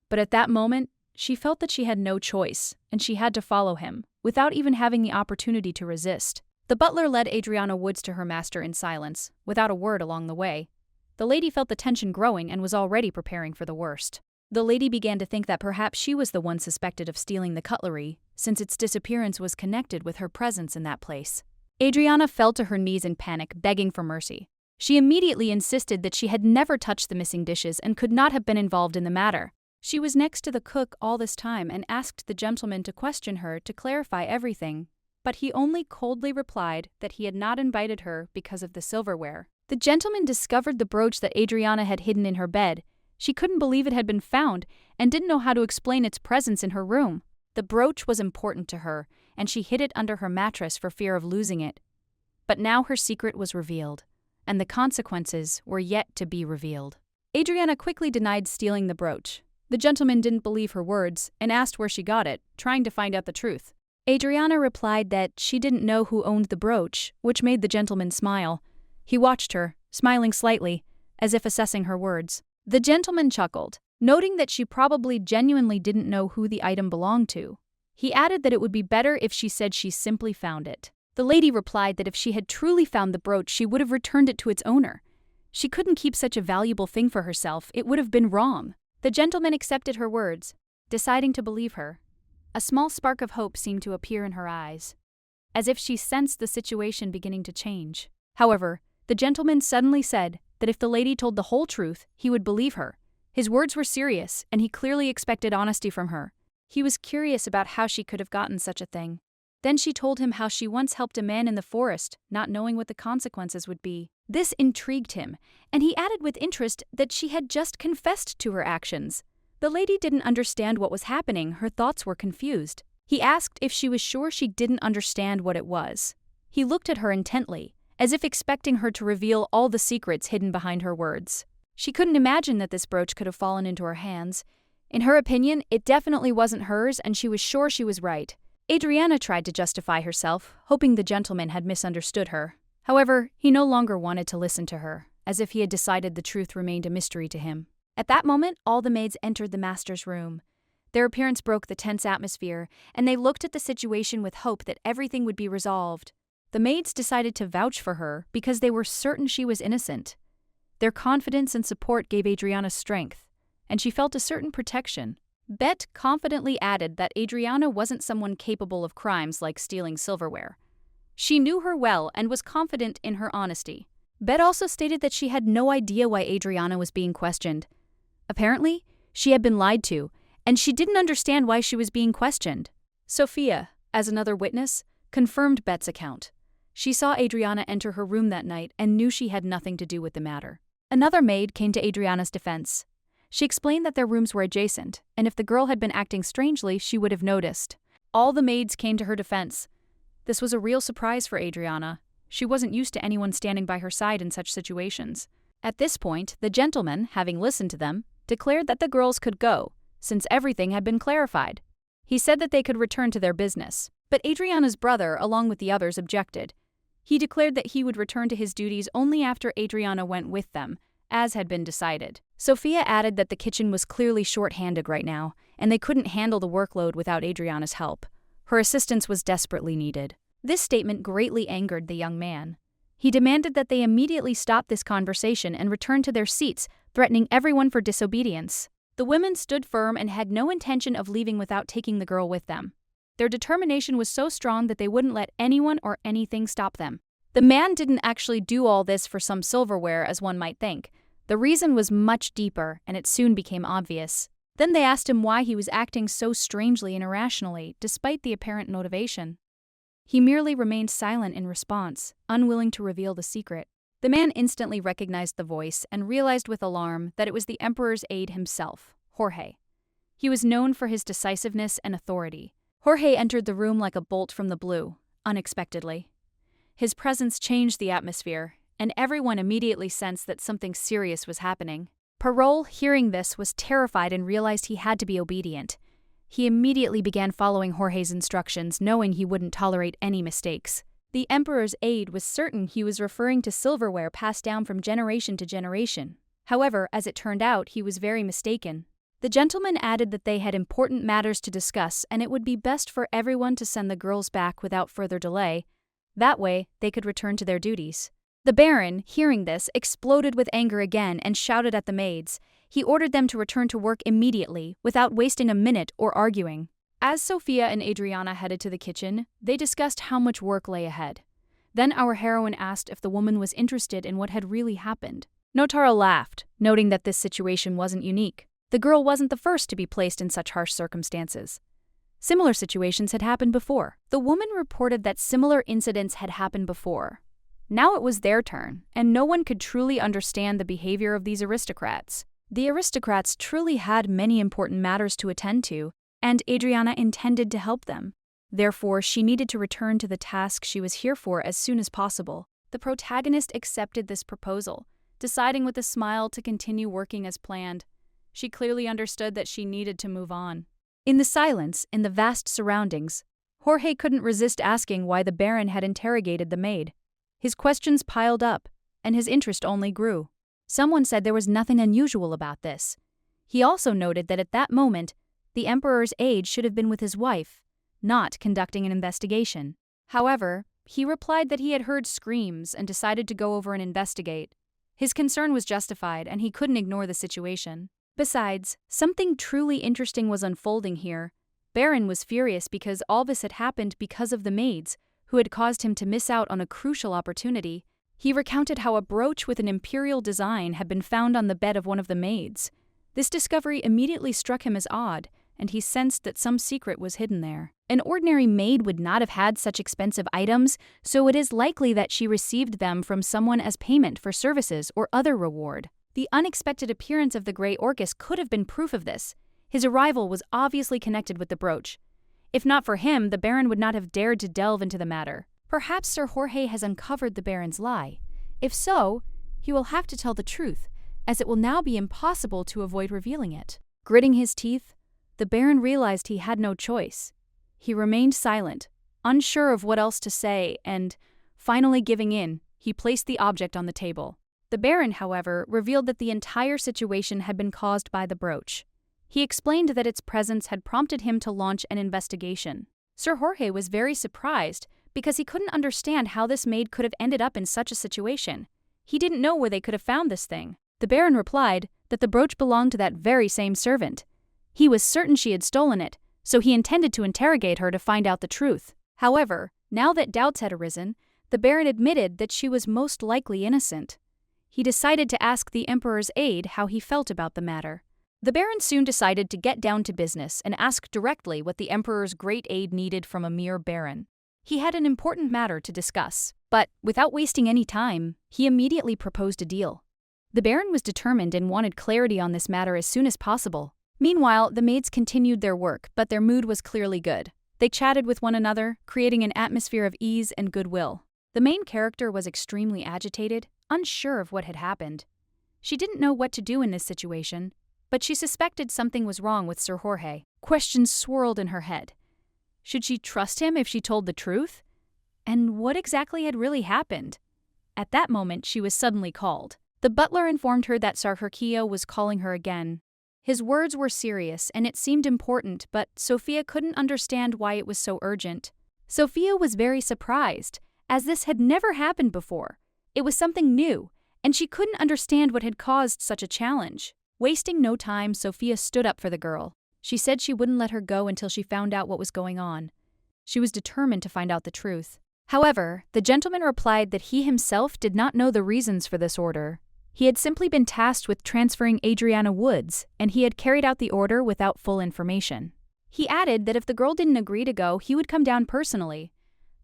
but at that moment, she felt that she had no choice, and she had to follow him, without even having the opportunity to resist. The butler led Adriana Woods to her master in silence, without a word along the way. The lady felt the tension growing and was already preparing for the worst. The lady began to think that perhaps she was the one suspected of stealing the cutlery, since its disappearance was connected with her presence in that place. Adriana fell to her knees in panic, begging for mercy. She immediately insisted that she had never touched the missing dishes and could not have been involved in the matter. She was next to the cook all this time and asked the gentleman to question her to clarify everything, but he only coldly replied that he had not invited her because of the silverware. The gentleman discovered the brooch that Adriana had hidden in her bed. She couldn't believe it had been found and didn't know how to explain its presence in her room. The brooch was important to her, and she hid it under her mattress for fear of losing it. But now her secret was revealed, and the consequences were yet to be revealed. Adriana quickly denied stealing the brooch. The gentleman didn't believe her words and asked where she got it, trying to find out the truth. Adriana replied that she didn't know who owned the brooch, which made the gentleman smile. He watched her, smiling slightly, as if assessing her words. The gentleman chuckled, noting that she probably genuinely didn't know who the item belonged to. He added that it would be better if she said she simply found it. The lady replied that if she had truly found the brooch, she would have returned it to its owner. She couldn't keep such a valuable thing for herself. It would have been wrong. The gentleman accepted her words, deciding to believe her. A small spark of hope seemed to appear in her eyes, as if she sensed the situation beginning to change. However, the gentleman suddenly said that if the lady told the whole truth, he would believe her. His words were serious, and he clearly expected honesty from her. He was curious about how she could have gotten such a thing. Then she told him how she once helped a man in the forest, not knowing what the consequences would be. This intrigued him, and he added with interest that she had just confessed to her actions. The lady didn't understand what was happening. Her thoughts were confused. He asked if she was sure she didn't understand what it was. He looked at her intently, as if expecting her to reveal all the secrets hidden behind her words. She couldn't imagine that this brooch could have fallen into her hands. In her opinion, it definitely wasn't hers, and she was sure she was right. Adriana tried to justify herself, hoping the gentleman had misunderstood her. However, he no longer wanted to listen to her, as if he had decided the truth remained a mystery to him. At that moment, all the maids entered the master's room. Their appearance broke the tense atmosphere, and they looked at the situation with hope that everything would be resolved. The maids decided to vouch for her because they were certain she was innocent. Their confidence and support gave Adriana strength, and she felt a certain protection. Bet confidently added that Adriana wasn't someone capable of crimes like stealing silverware. She knew her well and was confident in her honesty. Bet also stated that she had no idea why Adriana was being questioned. Apparently, she had been lied to, and she didn't understand why she was being questioned. Sophia, as another witness, confirmed Bet's account. She saw Adriana enter her room that night and knew she had nothing to do with the matter. Another maid came to Adriana's defense. She explained that their rooms were adjacent, and if the girl had been acting strangely, she would have noticed. All the maids came to her defense. This was a real surprise for Adriana. She wasn't used to anyone standing by her side in such situations. At this point, the gentleman, having listened to them, declared that the girls could go, since everything had been clarified. He said that they could return to their business, but Adriana's brother, along with the others, objected. He declared that he would return to his duties only after Adriana went with them, as had been decided. Sophia added that the kitchen was clearly short-handed right now, and they couldn't handle the workload without Adriana's help. Her assistance was desperately needed. This statement greatly angered the young man. He demanded that they immediately stop this conversation and return to their seats, threatening everyone for disobedience. The women stood firm and had no intention of leaving without taking the girl with them. Their determination was so strong that they wouldn't let anyone or anything stop them. The man didn't actually do all this for some silverware, as one might think. The reason was much deeper, and it soon became obvious. Then they asked him why he was acting so strangely and irrationally, despite the apparent motivation. He merely remained silent in response, unwilling to reveal the secret. The man instantly recognized the voice and realized with alarm that it was the Emperor's aide himself, Jorge. He was known for his decisiveness and authority. Jorge entered the room like a bolt from the blue, unexpectedly. His presence changed the atmosphere, and everyone immediately sensed that something serious was happening. Parole, hearing this, was terrified and realized he had to be obedient. He immediately began following Jorge's instructions, knowing he wouldn't tolerate any mistakes. The Emperor's aide was certain he was referring to silverware passed down from generation to generation. However, as it turned out, he was very mistaken. The gentleman added that they had important matters to discuss and it would be best for everyone to send the girls back without further delay. That way, they could return to their duties. The Baron, hearing this, exploded with anger again and shouted at the maids. He ordered them to return to work immediately, without wasting a minute or arguing. As Sophia and Adriana headed to the kitchen, they discussed how much work lay ahead. Then our heroine asked if the woman was interested in what had really happened. Notara laughed, noting that this situation wasn't unique. The girl wasn't the first to be placed in such harsh circumstances. Similar situations had happened before. The woman reported that similar incidents had happened before. Now it was their turn, and no one could truly understand the behavior of these aristocrats. The aristocrats truly had many important matters to attend to, and Adriana intended to help them. Therefore, she needed to return to the task she was here for as soon as possible. The protagonist accepted this proposal, deciding with a smile to continue working as planned. She clearly understood that she needed to move on. In the silence, in the vast surroundings, Jorge couldn't resist asking why the Baron had interrogated the maid. His questions piled up, and his interest only grew. Someone said there was nothing unusual about this. He also noted that at that moment, the Emperor's aide should have been with his wife, not conducting an investigation. However, he replied that he had heard screams and decided to go over and investigate. His concern was justified, and he couldn't ignore the situation. Besides, something truly interesting was unfolding here. Baron was furious because all this had happened because of the maids, who had caused him to miss out on a crucial opportunity. He recounted how a brooch with an imperial design had been found on the bed of one of the maids. This discovery immediately struck him as odd, and he sensed that some secret was hidden there. An ordinary maid would not have had such expensive items, so it is likely that she received them from someone as payment for services or other reward. The unexpected appearance of the Grey Orcus could have been proof of this. His arrival was obviously connected with the brooch. If not for him, the Baron would not have dared to delve into the matter. Perhaps Sir Jorge has uncovered the Baron's lie. If so, he will have to tell the truth, as it will now be impossible to avoid revealing it. Gritting his teeth, the Baron realized he had no choice. He remained silent, unsure of what else to say, and, finally giving in, he placed the object on the table. The Baron, however, revealed that the entire situation had been caused by the brooch. He explained that its presence had prompted him to launch an investigation. Sir Jorge was very surprised because he couldn't understand how this maid could have ended up in such a situation. He didn't know where they could have found this thing. The Baron replied that the brooch belonged to that very same servant. He was certain she had stolen it, so he intended to interrogate her to find out the truth. However, now that doubts had arisen, the Baron admitted that she was most likely innocent. He decided to ask the Emperor's aide how he felt about the matter. The Baron soon decided to get down to business and ask directly what the Emperor's great aide needed from a mere Baron. He had an important matter to discuss, but without wasting any time, he immediately proposed a deal. The Baron was determined and wanted clarity on this matter as soon as possible. Meanwhile, the maids continued their work, but their mood was clearly good. They chatted with one another, creating an atmosphere of ease and goodwill. The main character was extremely agitated, unsure of what had happened. She didn't know what to do in this situation, but she suspected something was wrong with Sir Jorge. Questions swirled in her head. Should she trust him if she told the truth? And what exactly had really happened? At that moment, she was suddenly called. The butler informed her that Sir Hercule was calling her again. His words were serious, and it seemed important, but Sophia couldn't understand why it was so urgent. Sophia was very surprised, as this had never happened before. It was something new, and she couldn't understand what had caused such a challenge. Wasting no time, Sophia stood up for the girl. She said she wouldn't let her go until she found out what was going on. She was determined to find out the truth. However, the gentleman replied that he himself did not know the reasons for this order. He had simply been tasked with transferring Adriana Woods, and he had carried out the order without full information. He added that if the girl didn't agree to go, he would come down personally.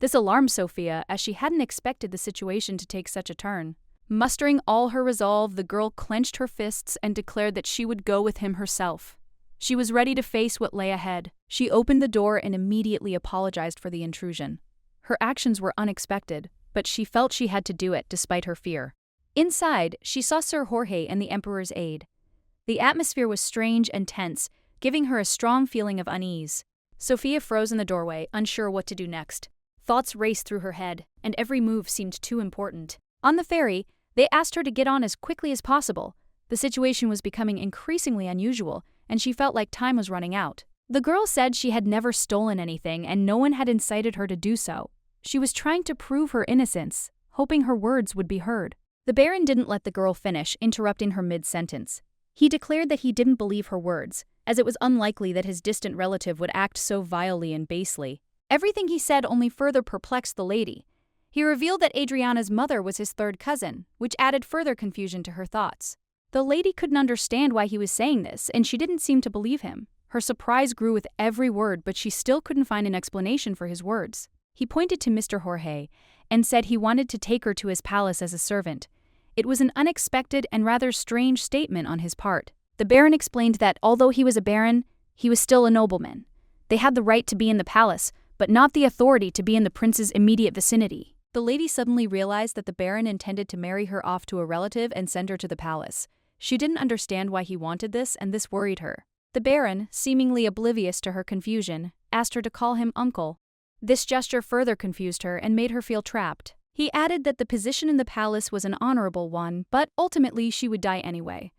This alarmed Sophia, as she hadn't expected the situation to take such a turn. Mustering all her resolve, the girl clenched her fists and declared that she would go with him herself. She was ready to face what lay ahead. She opened the door and immediately apologized for the intrusion. Her actions were unexpected, but she felt she had to do it despite her fear. Inside, she saw Sir Jorge and the Emperor's aide. The atmosphere was strange and tense, giving her a strong feeling of unease. Sophia froze in the doorway, unsure what to do next. Thoughts raced through her head, and every move seemed too important. On the ferry, they asked her to get on as quickly as possible. The situation was becoming increasingly unusual, and she felt like time was running out. The girl said she had never stolen anything, and no one had incited her to do so. She was trying to prove her innocence, hoping her words would be heard. The Baron didn't let the girl finish, interrupting her mid-sentence. He declared that he didn't believe her words, as it was unlikely that his distant relative would act so vilely and basely. Everything he said only further perplexed the lady. He revealed that Adriana's mother was his third cousin, which added further confusion to her thoughts. The lady couldn't understand why he was saying this, and she didn't seem to believe him. Her surprise grew with every word, but she still couldn't find an explanation for his words. He pointed to Mr. Jorge and said he wanted to take her to his palace as a servant. It was an unexpected and rather strange statement on his part. The Baron explained that although he was a baron, he was still a nobleman. They had the right to be in the palace, but not the authority to be in the prince's immediate vicinity. The lady suddenly realized that the Baron intended to marry her off to a relative and send her to the palace. She didn't understand why he wanted this, and this worried her. The Baron, seemingly oblivious to her confusion, asked her to call him uncle. This gesture further confused her and made her feel trapped. He added that the position in the palace was an honorable one, but ultimately she would die anyway.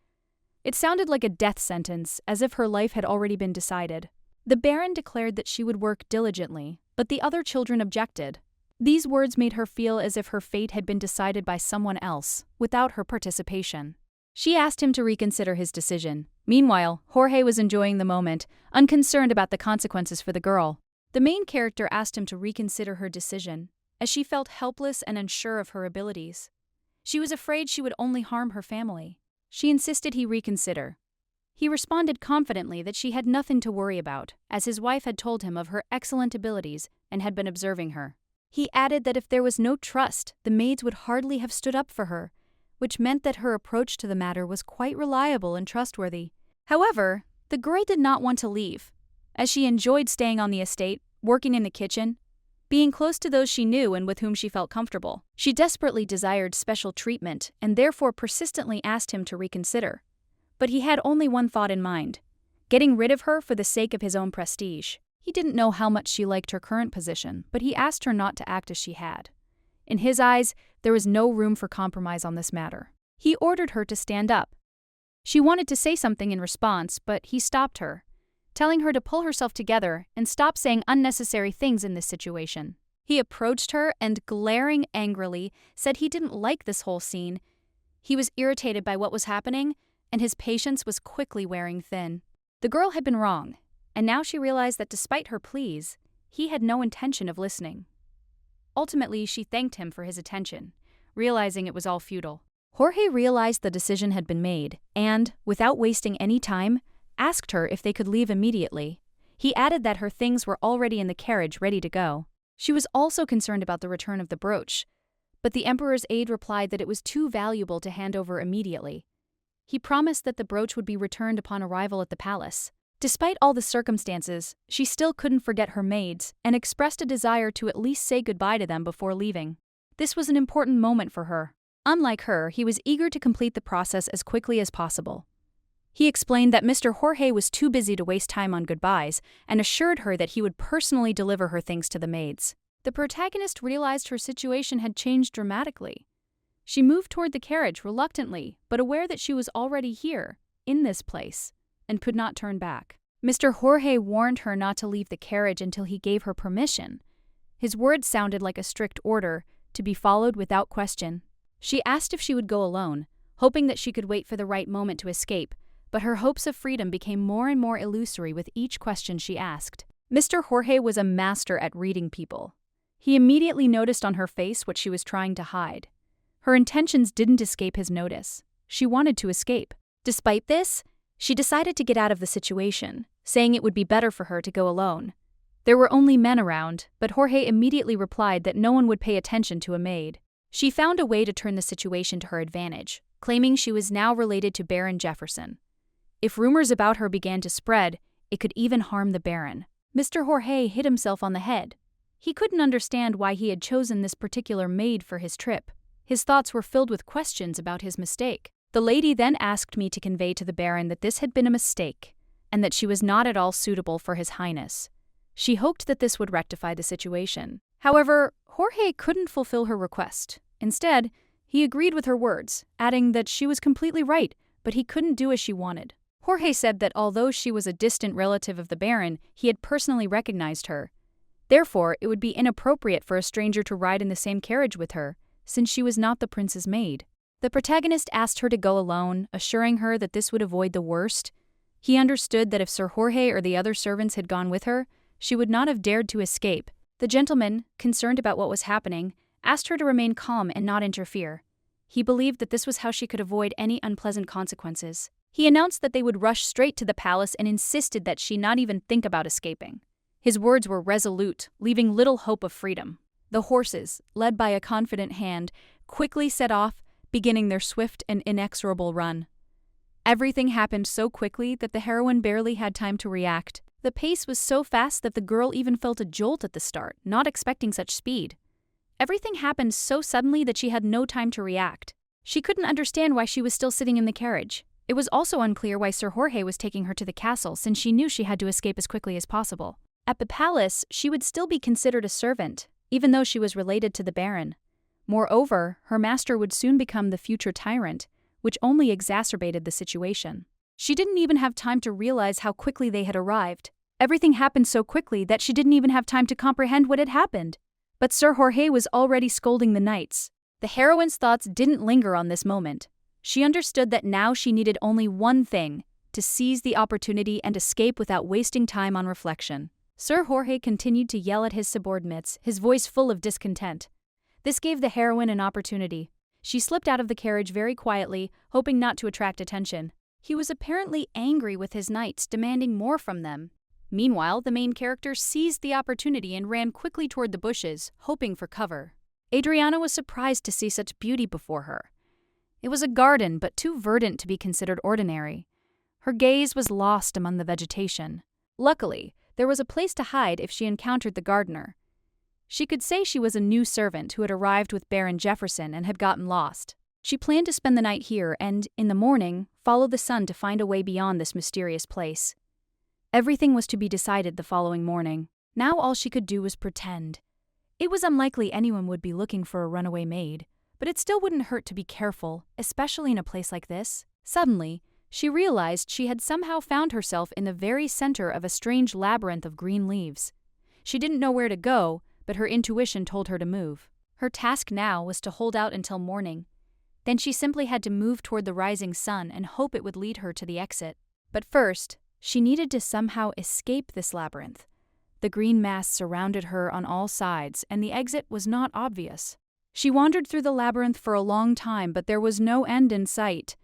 It sounded like a death sentence, as if her life had already been decided. The Baron declared that she would work diligently, but the other children objected. These words made her feel as if her fate had been decided by someone else, without her participation. She asked him to reconsider his decision. Meanwhile, Jorge was enjoying the moment, unconcerned about the consequences for the girl. The main character asked him to reconsider her decision, as she felt helpless and unsure of her abilities. She was afraid she would only harm her family. She insisted he reconsider. He responded confidently that she had nothing to worry about, as his wife had told him of her excellent abilities and had been observing her. He added that if there was no trust, the maids would hardly have stood up for her, which meant that her approach to the matter was quite reliable and trustworthy. However, the girl did not want to leave, as she enjoyed staying on the estate, working in the kitchen. being close to those she knew and with whom she felt comfortable. She desperately desired special treatment and therefore persistently asked him to reconsider. But he had only one thought in mind: getting rid of her for the sake of his own prestige. He didn't know how much she liked her current position, but he asked her not to act as she had. In his eyes, there was no room for compromise on this matter. He ordered her to stand up. She wanted to say something in response, but he stopped her, telling her to pull herself together and stop saying unnecessary things in this situation. He approached her and, glaring angrily, said he didn't like this whole scene. He was irritated by what was happening, and his patience was quickly wearing thin. The girl had been wrong, and now she realized that despite her pleas, he had no intention of listening. Ultimately, she thanked him for his attention, realizing it was all futile. Jorge realized the decision had been made and, without wasting any time, asked her if they could leave immediately. He added that her things were already in the carriage ready to go. She was also concerned about the return of the brooch, but the Emperor's aide replied that it was too valuable to hand over immediately. He promised that the brooch would be returned upon arrival at the palace. Despite all the circumstances, she still couldn't forget her maids and expressed a desire to at least say goodbye to them before leaving. This was an important moment for her. Unlike her, he was eager to complete the process as quickly as possible. He explained that Mr. Jorge was too busy to waste time on goodbyes and assured her that he would personally deliver her things to the maids. The protagonist realized her situation had changed dramatically. She moved toward the carriage reluctantly, but aware that she was already here, in this place, and could not turn back. Mr. Jorge warned her not to leave the carriage until he gave her permission. His words sounded like a strict order, to be followed without question. She asked if she would go alone, hoping that she could wait for the right moment to escape, but her hopes of freedom became more and more illusory with each question she asked. Mr. Jorge was a master at reading people. He immediately noticed on her face what she was trying to hide. Her intentions didn't escape his notice. She wanted to escape. Despite this, she decided to get out of the situation, saying it would be better for her to go alone. There were only men around, but Jorge immediately replied that no one would pay attention to a maid. She found a way to turn the situation to her advantage, claiming she was now related to Baron Jefferson. If rumors about her began to spread, it could even harm the Baron. Mr. Jorge hit himself on the head. He couldn't understand why he had chosen this particular maid for his trip. His thoughts were filled with questions about his mistake. The lady then asked me to convey to the Baron that this had been a mistake, and that she was not at all suitable for His Highness. She hoped that this would rectify the situation. However, Jorge couldn't fulfill her request. Instead, he agreed with her words, adding that she was completely right, but he couldn't do as she wanted. Jorge said that although she was a distant relative of the Baron, he had personally recognized her. Therefore, it would be inappropriate for a stranger to ride in the same carriage with her, since she was not the prince's maid. The protagonist asked her to go alone, assuring her that this would avoid the worst. He understood that if Sir Jorge or the other servants had gone with her, she would not have dared to escape. The gentleman, concerned about what was happening, asked her to remain calm and not interfere. He believed that this was how she could avoid any unpleasant consequences. He announced that they would rush straight to the palace and insisted that she not even think about escaping. His words were resolute, leaving little hope of freedom. The horses, led by a confident hand, quickly set off, beginning their swift and inexorable run. Everything happened so quickly that the heroine barely had time to react. The pace was so fast that the girl even felt a jolt at the start, not expecting such speed. Everything happened so suddenly that she had no time to react. She couldn't understand why she was still sitting in the carriage. It was also unclear why Sir Jorge was taking her to the castle, since she knew she had to escape as quickly as possible. At the palace, she would still be considered a servant, even though she was related to the Baron. Moreover, her master would soon become the future Tyrant, which only exacerbated the situation. She didn't even have time to realize how quickly they had arrived. Everything happened so quickly that she didn't even have time to comprehend what had happened. But Sir Jorge was already scolding the knights. The heroine's thoughts didn't linger on this moment. She understood that now she needed only one thing: to seize the opportunity and escape without wasting time on reflection. Sir Jorge continued to yell at his subordinates, his voice full of discontent. This gave the heroine an opportunity. She slipped out of the carriage very quietly, hoping not to attract attention. He was apparently angry with his knights, demanding more from them. Meanwhile, the main character seized the opportunity and ran quickly toward the bushes, hoping for cover. Adriana was surprised to see such beauty before her. It was a garden, but too verdant to be considered ordinary. Her gaze was lost among the vegetation. Luckily, there was a place to hide if she encountered the gardener. She could say she was a new servant who had arrived with Baron Jefferson and had gotten lost. She planned to spend the night here and, in the morning, follow the sun to find a way beyond this mysterious place. Everything was to be decided the following morning. Now all she could do was pretend. It was unlikely anyone would be looking for a runaway maid, but it still wouldn't hurt to be careful, especially in a place like this. Suddenly, she realized she had somehow found herself in the very center of a strange labyrinth of green leaves. She didn't know where to go, but her intuition told her to move. Her task now was to hold out until morning. Then she simply had to move toward the rising sun and hope it would lead her to the exit. But first, she needed to somehow escape this labyrinth. The green mass surrounded her on all sides, and the exit was not obvious. She wandered through the labyrinth for a long time, but there was no end in sight.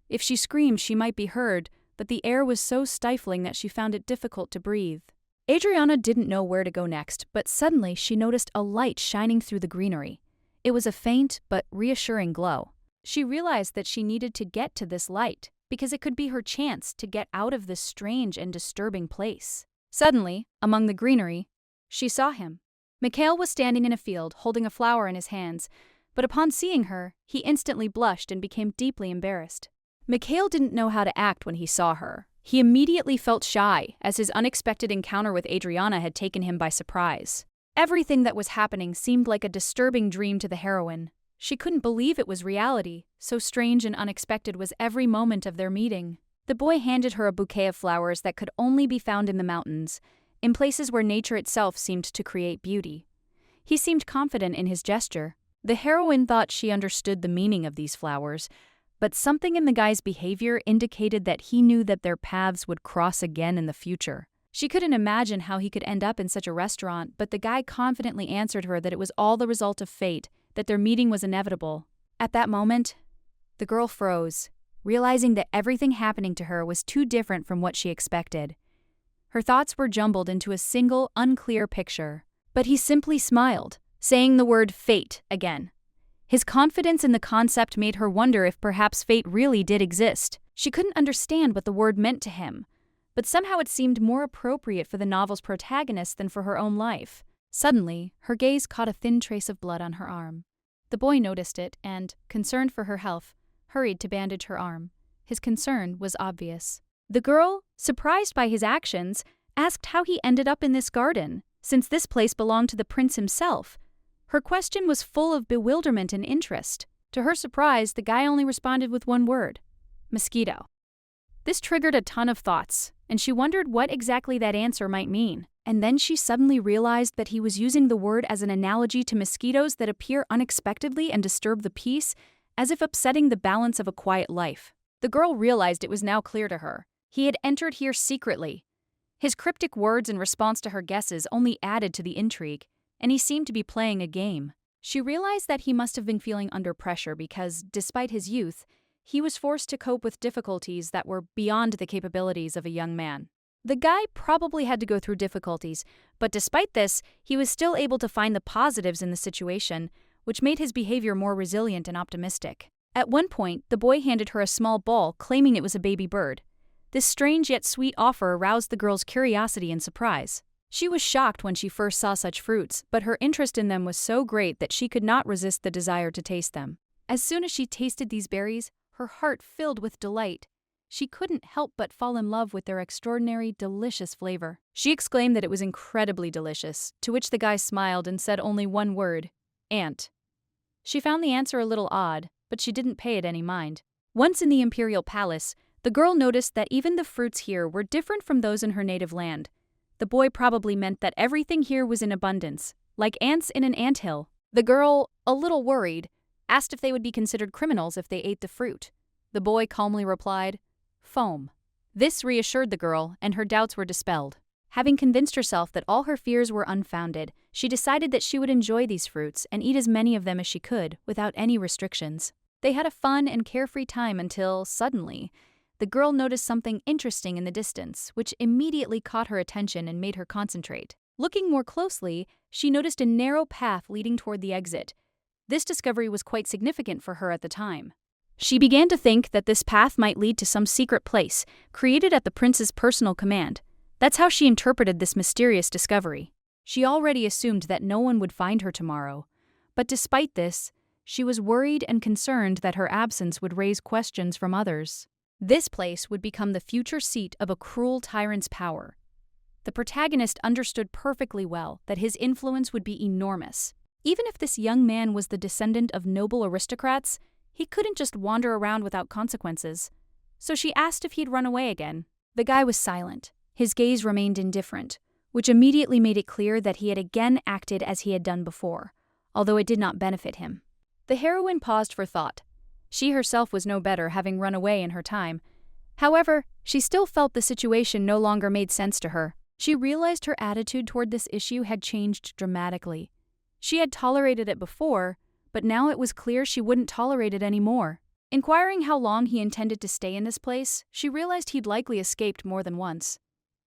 If she screamed, she might be heard, but the air was so stifling that she found it difficult to breathe. Adriana didn't know where to go next, but suddenly she noticed a light shining through the greenery. It was a faint but reassuring glow. She realized that she needed to get to this light, because it could be her chance to get out of this strange and disturbing place. Suddenly, among the greenery, she saw him. Mikhail was standing in a field, holding a flower in his hands, but upon seeing her, he instantly blushed and became deeply embarrassed. Mikhail didn't know how to act when he saw her. He immediately felt shy, as his unexpected encounter with Adriana had taken him by surprise. Everything that was happening seemed like a disturbing dream to the heroine. She couldn't believe it was reality, so strange and unexpected was every moment of their meeting. The boy handed her a bouquet of flowers that could only be found in the mountains, in places where nature itself seemed to create beauty. He seemed confident in his gesture. The heroine thought she understood the meaning of these flowers, but something in the guy's behavior indicated that he knew that their paths would cross again in the future. She couldn't imagine how he could end up in such a restaurant, but the guy confidently answered her that it was all the result of fate, that their meeting was inevitable. At that moment, the girl froze, realizing that everything happening to her was too different from what she expected. Her thoughts were jumbled into a single, unclear picture. But he simply smiled, saying the word fate again. His confidence in the concept made her wonder if perhaps fate really did exist. She couldn't understand what the word meant to him, but somehow it seemed more appropriate for the novel's protagonist than for her own life. Suddenly, her gaze caught a thin trace of blood on her arm. The boy noticed it and, concerned for her health, hurried to bandage her arm. His concern was obvious. The girl, surprised by his actions, asked how he ended up in this garden, since this place belonged to the prince himself. Her question was full of bewilderment and interest. To her surprise, the guy only responded with one word: mosquito. This triggered a ton of thoughts, and she wondered what exactly that answer might mean. And then she suddenly realized that he was using the word as an analogy to mosquitoes that appear unexpectedly and disturb the peace, as if upsetting the balance of a quiet life. The girl realized it was now clear to her. He had entered here secretly. His cryptic words in response to her guesses only added to the intrigue, and he seemed to be playing a game. She realized that he must have been feeling under pressure because, despite his youth, he was forced to cope with difficulties that were beyond the capabilities of a young man. The guy probably had to go through difficulties, but despite this, he was still able to find the positives in the situation, which made his behavior more resilient and optimistic. At one point, the boy handed her a small ball, claiming it was a baby bird. This strange yet sweet offer aroused the girl's curiosity and surprise. She was shocked when she first saw such fruits, but her interest in them was so great that she could not resist the desire to taste them. As soon as she tasted these berries, her heart filled with delight. She couldn't help but fall in love with their extraordinary, delicious flavor. She exclaimed that it was incredibly delicious, to which the guy smiled and said only one word: ant. She found the answer a little odd, but she didn't pay it any mind. Once in the imperial palace, the girl noticed that even the fruits here were different from those in her native land. The boy probably meant that everything here was in abundance, like ants in an anthill. The girl, a little worried, asked if they would be considered criminals if they ate the fruit. The boy calmly replied, "Foam." This reassured the girl, and her doubts were dispelled. Having convinced herself that all her fears were unfounded, she decided that she would enjoy these fruits and eat as many of them as she could, without any restrictions. They had a fun and carefree time until, suddenly, the girl noticed something interesting in the distance, which immediately caught her attention and made her concentrate. Looking more closely, she noticed a narrow path leading toward the exit. This discovery was quite significant for her at the time. She began to think that this path might lead to some secret place, created at the prince's personal command. That's how she interpreted this mysterious discovery. She already assumed that no one would find her tomorrow. But despite this, she was worried and concerned that her absence would raise questions from others. This place would become the future seat of a cruel tyrant's power. The protagonist understood perfectly well that his influence would be enormous. Even if this young man was the descendant of noble aristocrats, he couldn't just wander around without consequences. So she asked if he'd run away again. The guy was silent. His gaze remained indifferent, which immediately made it clear that he had again acted as he had done before, although it did not benefit him. The heroine paused for thought. She herself was no better, having run away in her time. However, she still felt the situation no longer made sense to her. She realized her attitude toward this issue had changed dramatically. She had tolerated it before, but now it was clear she wouldn't tolerate it anymore. Inquiring how long he intended to stay in this place, she realized he'd likely escaped more than once.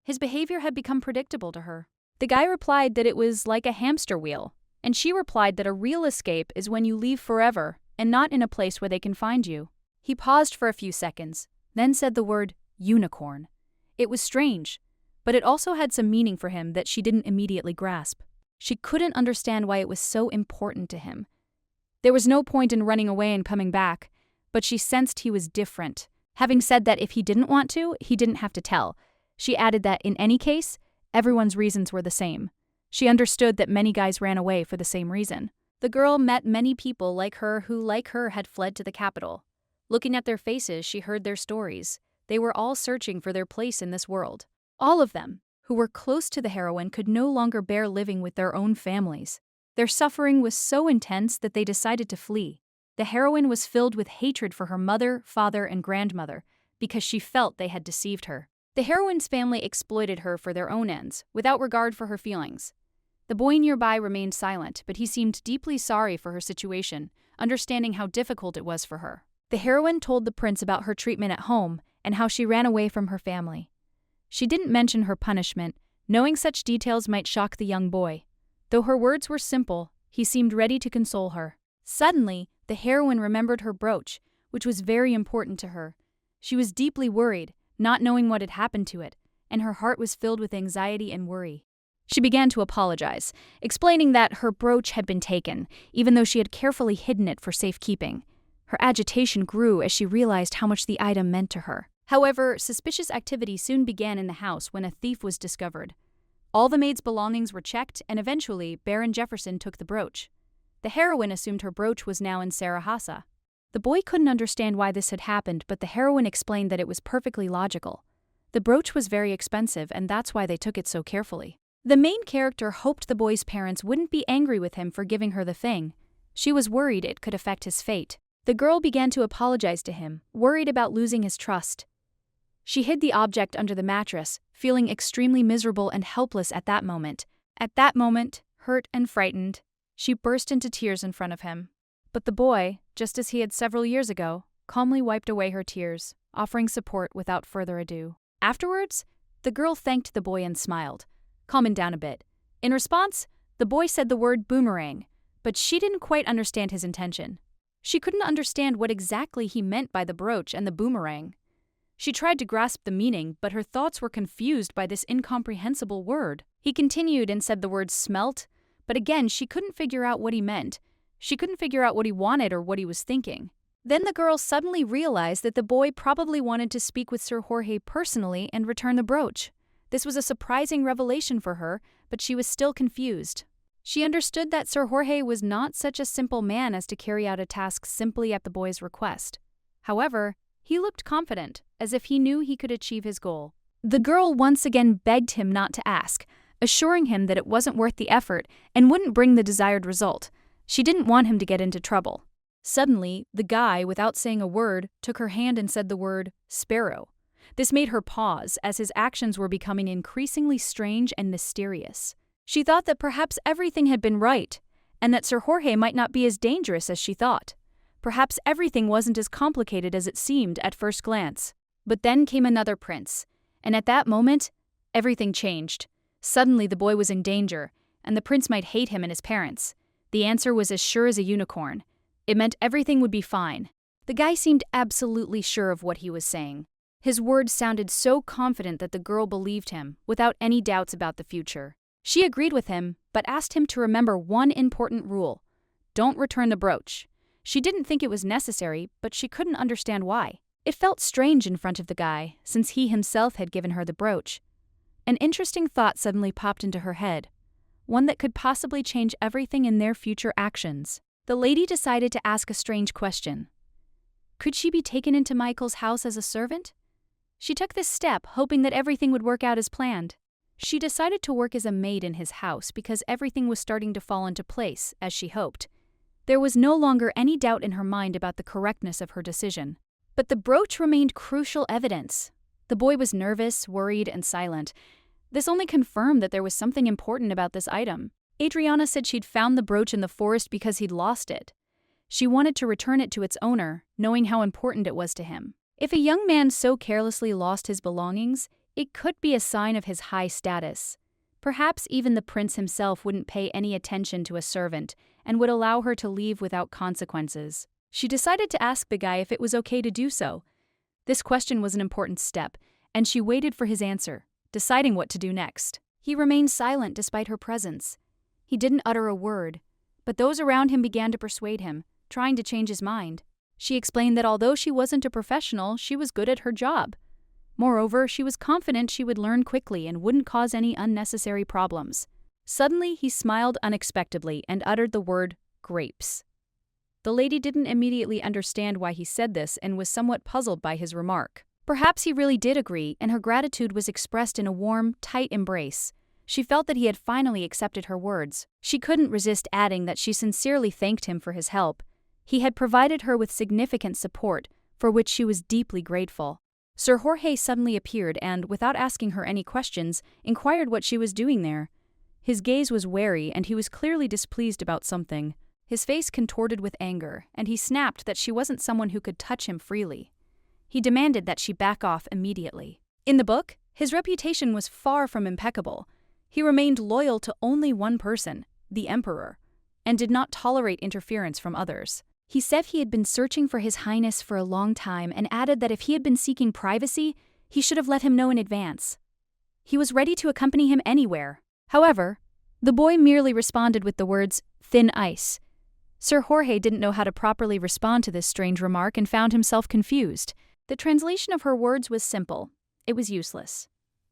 His behavior had become predictable to her. The guy replied that it was like a hamster wheel, and she replied that a real escape is when you leave forever and not in a place where they can find you. He paused for a few seconds, then said the word unicorn. It was strange, but it also had some meaning for him that she didn't immediately grasp. She couldn't understand why it was so important to him. There was no point in running away and coming back, but she sensed he was different. Having said that if he didn't want to, he didn't have to tell. She added that in any case, everyone's reasons were the same. She understood that many guys ran away for the same reason. The girl met many people like her who, like her, had fled to the capital. Looking at their faces, she heard their stories. They were all searching for their place in this world. All of them, who were close to the heroine, could no longer bear living with their own families. Their suffering was so intense that they decided to flee. The heroine was filled with hatred for her mother, father, and grandmother because she felt they had deceived her. The heroine's family exploited her for their own ends, without regard for her feelings. The boy nearby remained silent, but he seemed deeply sorry for her situation, understanding how difficult it was for her. The heroine told the prince about her treatment at home and how she ran away from her family. She didn't mention her punishment, knowing such details might shock the young boy. Though her words were simple, he seemed ready to console her. Suddenly, the heroine remembered her brooch, which was very important to her. She was deeply worried, not knowing what had happened to it, and her heart was filled with anxiety and worry. She began to apologize, explaining that her brooch had been taken, even though she had carefully hidden it for safekeeping. Her agitation grew as she realized how much the item meant to her. However, suspicious activity soon began in the house when a thief was discovered. All the maid's belongings were checked, and eventually, Baron Jefferson took the brooch. The heroine assumed her brooch was now in Sarahasa. The boy couldn't understand why this had happened, but the heroine explained that it was perfectly logical. The brooch was very expensive, and that's why they took it so carefully. The main character hoped the boy's parents wouldn't be angry with him for giving her the thing. She was worried it could affect his fate. The girl began to apologize to him, worried about losing his trust. She hid the object under the mattress, feeling extremely miserable and helpless at that moment. At that moment, hurt and frightened, she burst into tears in front of him. But the boy, just as he had several years ago, calmly wiped away her tears, offering support without further ado. Afterwards, the girl thanked the boy and smiled, calming down a bit. In response, the boy said the word boomerang, but she didn't quite understand his intention. She couldn't understand what exactly he meant by the brooch and the boomerang. She tried to grasp the meaning, but her thoughts were confused by this incomprehensible word. He continued and said the word smelt, but again she couldn't figure out what he meant. She couldn't figure out what he wanted or what he was thinking. Then the girl suddenly realized that the boy probably wanted to speak with Sir Jorge personally and return the brooch. This was a surprising revelation for her, but she was still confused. She understood that Sir Jorge was not such a simple man as to carry out a task simply at the boy's request. However, he looked confident, as if he knew he could achieve his goal. The girl once again begged him not to ask, assuring him that it wasn't worth the effort and wouldn't bring the desired result. She didn't want him to get into trouble. Suddenly, the guy, without saying a word, took her hand and said the word sparrow. This made her pause, as his actions were becoming increasingly strange and mysterious. She thought that perhaps everything had been right, and that Sir Jorge might not be as dangerous as she thought. Perhaps everything wasn't as complicated as it seemed at first glance. But then came another prince, and at that moment, everything changed. Suddenly the boy was in danger, and the prince might hate him and his parents. The answer was as sure as a unicorn. It meant everything would be fine. The guy seemed absolutely sure of what he was saying. His words sounded so confident that the girl believed him, without any doubts about the future. She agreed with him, but asked him to remember one important rule: don't return the brooch. She didn't think it was necessary, but she couldn't understand why. It felt strange in front of the guy, since he himself had given her the brooch. An interesting thought suddenly popped into her head, one that could possibly change everything in their future actions. The lady decided to ask a strange question. Could she be taken into Michael's house as a servant? She took this step, hoping that everything would work out as planned. She decided to work as a maid in his house because everything was starting to fall into place, as she hoped. There was no longer any doubt in her mind about the correctness of her decision. But the brooch remained crucial evidence. The boy was nervous, worried, and silent. This only confirmed that there was something important about this item. Adriana said she'd found the brooch in the forest because he'd lost it. She wanted to return it to its owner, knowing how important it was to him. If a young man so carelessly lost his belongings, it could be a sign of his high status. Perhaps even the prince himself wouldn't pay any attention to a servant and would allow her to leave without consequences. She decided to ask the guy if it was okay to do so. This question was an important step, and she waited for his answer, deciding what to do next. He remained silent despite her presence. He didn't utter a word, but those around him began to persuade him, trying to change his mind. She explained that although she wasn't a professional, she was good at her job. Moreover, she was confident she would learn quickly and wouldn't cause any unnecessary problems. Suddenly, he smiled unexpectedly and uttered the word, grapes. The lady didn't immediately understand why he said this and was somewhat puzzled by his remark. Perhaps he really did agree, and her gratitude was expressed in a warm, tight embrace. She felt that he had finally accepted her words. She couldn't resist adding that she sincerely thanked him for his help. He had provided her with significant support, for which she was deeply grateful. Sir Jorge suddenly appeared and, without asking her any questions, inquired what she was doing there. His gaze was wary, and he was clearly displeased about something. His face contorted with anger, and he snapped that she wasn't someone who could touch him freely. He demanded that she back off immediately. In the book, his reputation was far from impeccable. He remained loyal to only one person, the Emperor, and did not tolerate interference from others. He said he had been searching for His Highness for a long time and added that if he had been seeking privacy, he should have let him know in advance. He was ready to accompany him anywhere. However, the boy merely responded with the words, thin ice. Sir Jorge didn't know how to properly respond to this strange remark and found himself confused. The translation of her words was simple. It was useless.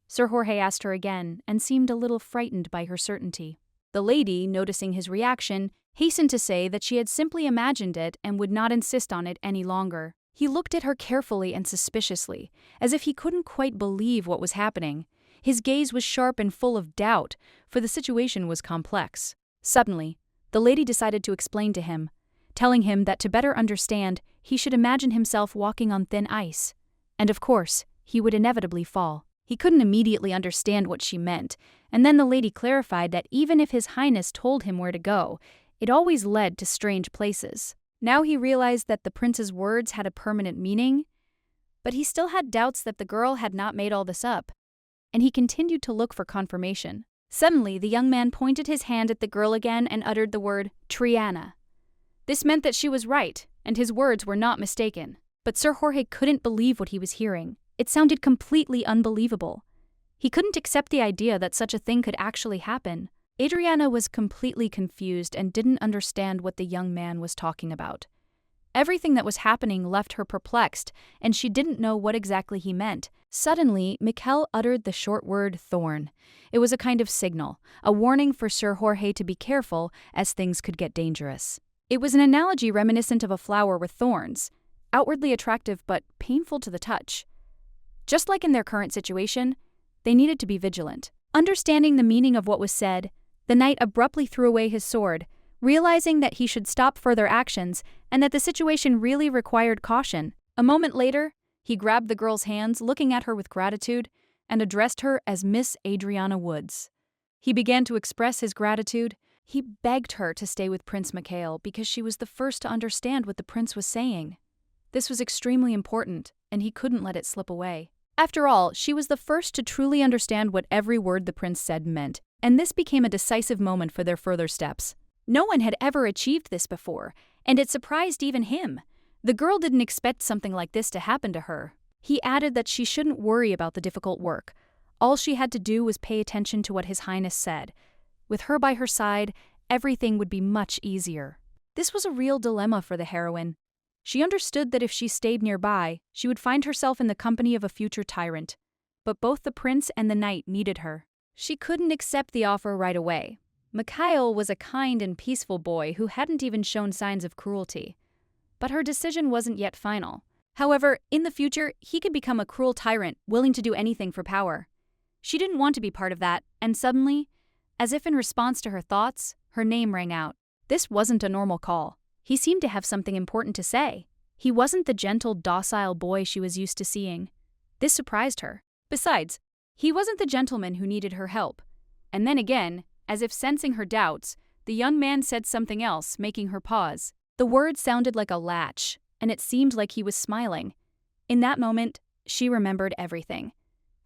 Sir Jorge asked her again and seemed a little frightened by her certainty. The lady, noticing his reaction, hastened to say that she had simply imagined it and would not insist on it any longer. He looked at her carefully and suspiciously, as if he couldn't quite believe what was happening. His gaze was sharp and full of doubt, for the situation was complex. Suddenly, the lady decided to explain to him, telling him that to better understand, he should imagine himself walking on thin ice. And of course, he would inevitably fall. He couldn't immediately understand what she meant, and then the lady clarified that even if His Highness told him where to go, it always led to strange places. Now he realized that the prince's words had a permanent meaning, but he still had doubts that the girl had not made all this up, and he continued to look for confirmation. Suddenly, the young man pointed his hand at the girl again and uttered the word, Triana. This meant that she was right, and his words were not mistaken. But Sir Jorge couldn't believe what he was hearing. It sounded completely unbelievable. He couldn't accept the idea that such a thing could actually happen. Adriana was completely confused and didn't understand what the young man was talking about. Everything that was happening left her perplexed, and she didn't know what exactly he meant. Suddenly, Mikel uttered the short word thorn. It was a kind of signal, a warning for Sir Jorge to be careful, as things could get dangerous. It was an analogy reminiscent of a flower with thorns, outwardly attractive but painful to the touch. Just like in their current situation, they needed to be vigilant. Understanding the meaning of what was said, the knight abruptly threw away his sword, realizing that he should stop further actions and that the situation really required caution. A moment later, he grabbed the girl's hands, looking at her with gratitude, and addressed her as Miss Adriana Woods. He began to express his gratitude. He begged her to stay with Prince Mikhail because she was the first to understand what the prince was saying. This was extremely important, and he couldn't let it slip away. After all, she was the first to truly understand what every word the prince said meant, and this became a decisive moment for their further steps. No one had ever achieved this before, and it surprised even him. The girl didn't expect something like this to happen to her. He added that she shouldn't worry about the difficult work. All she had to do was pay attention to what His Highness said. With her by her side, everything would be much easier. This was a real dilemma for the heroine. She understood that if she stayed nearby, she would find herself in the company of a future tyrant. But both the prince and the knight needed her. She couldn't accept the offer right away. Mikhail was a kind and peaceful boy who hadn't even shown signs of cruelty. But her decision wasn't yet final. However, in the future, he could become a cruel tyrant, willing to do anything for power. She didn't want to be part of that, and suddenly, as if in response to her thoughts, her name rang out. This wasn't a normal call. He seemed to have something important to say. He wasn't the gentle, docile boy she was used to seeing. This surprised her. Besides, he wasn't the gentleman who needed her help. And then again, as if sensing her doubts, the young man said something else, making her pause. The word sounded like a latch, and it seemed like he was smiling. In that moment, she remembered everything.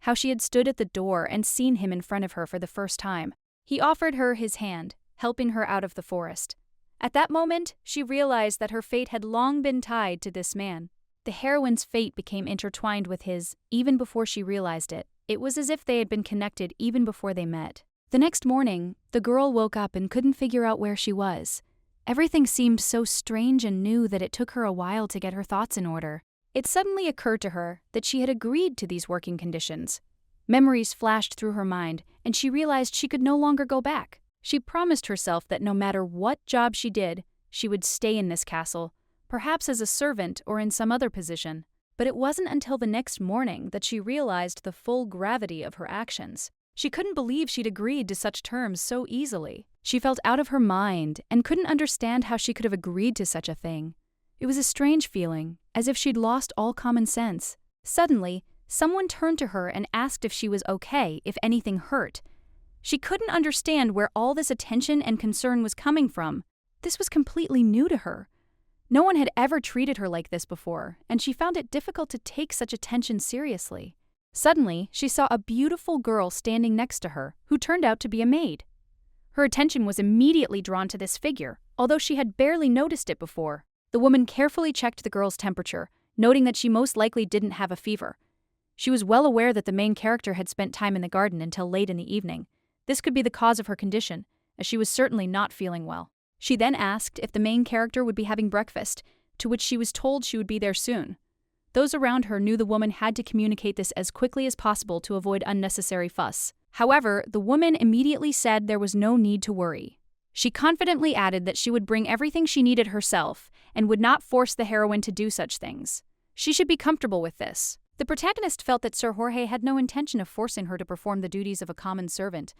How she had stood at the door and seen him in front of her for the first time. He offered her his hand, helping her out of the forest. At that moment, she realized that her fate had long been tied to this man. The heroine's fate became intertwined with his, even before she realized it. It was as if they had been connected even before they met. The next morning, the girl woke up and couldn't figure out where she was. Everything seemed so strange and new that it took her a while to get her thoughts in order. It suddenly occurred to her that she had agreed to these working conditions. Memories flashed through her mind, and she realized she could no longer go back. She promised herself that no matter what job she did, she would stay in this castle, perhaps as a servant or in some other position. But it wasn't until the next morning that she realized the full gravity of her actions. She couldn't believe she'd agreed to such terms so easily. She felt out of her mind and couldn't understand how she could have agreed to such a thing. It was a strange feeling, as if she'd lost all common sense. Suddenly, someone turned to her and asked if she was okay, if anything hurt. She couldn't understand where all this attention and concern was coming from. This was completely new to her. No one had ever treated her like this before, and she found it difficult to take such attention seriously. Suddenly, she saw a beautiful girl standing next to her, who turned out to be a maid. Her attention was immediately drawn to this figure, although she had barely noticed it before. The woman carefully checked the girl's temperature, noting that she most likely didn't have a fever. She was well aware that the main character had spent time in the garden until late in the evening. This could be the cause of her condition, as she was certainly not feeling well. She then asked if the main character would be having breakfast, to which she was told she would be there soon. Those around her knew the woman had to communicate this as quickly as possible to avoid unnecessary fuss. However, the woman immediately said there was no need to worry. She confidently added that she would bring everything she needed herself and would not force the heroine to do such things. She should be comfortable with this. The protagonist felt that Sir Jorge had no intention of forcing her to perform the duties of a common servant.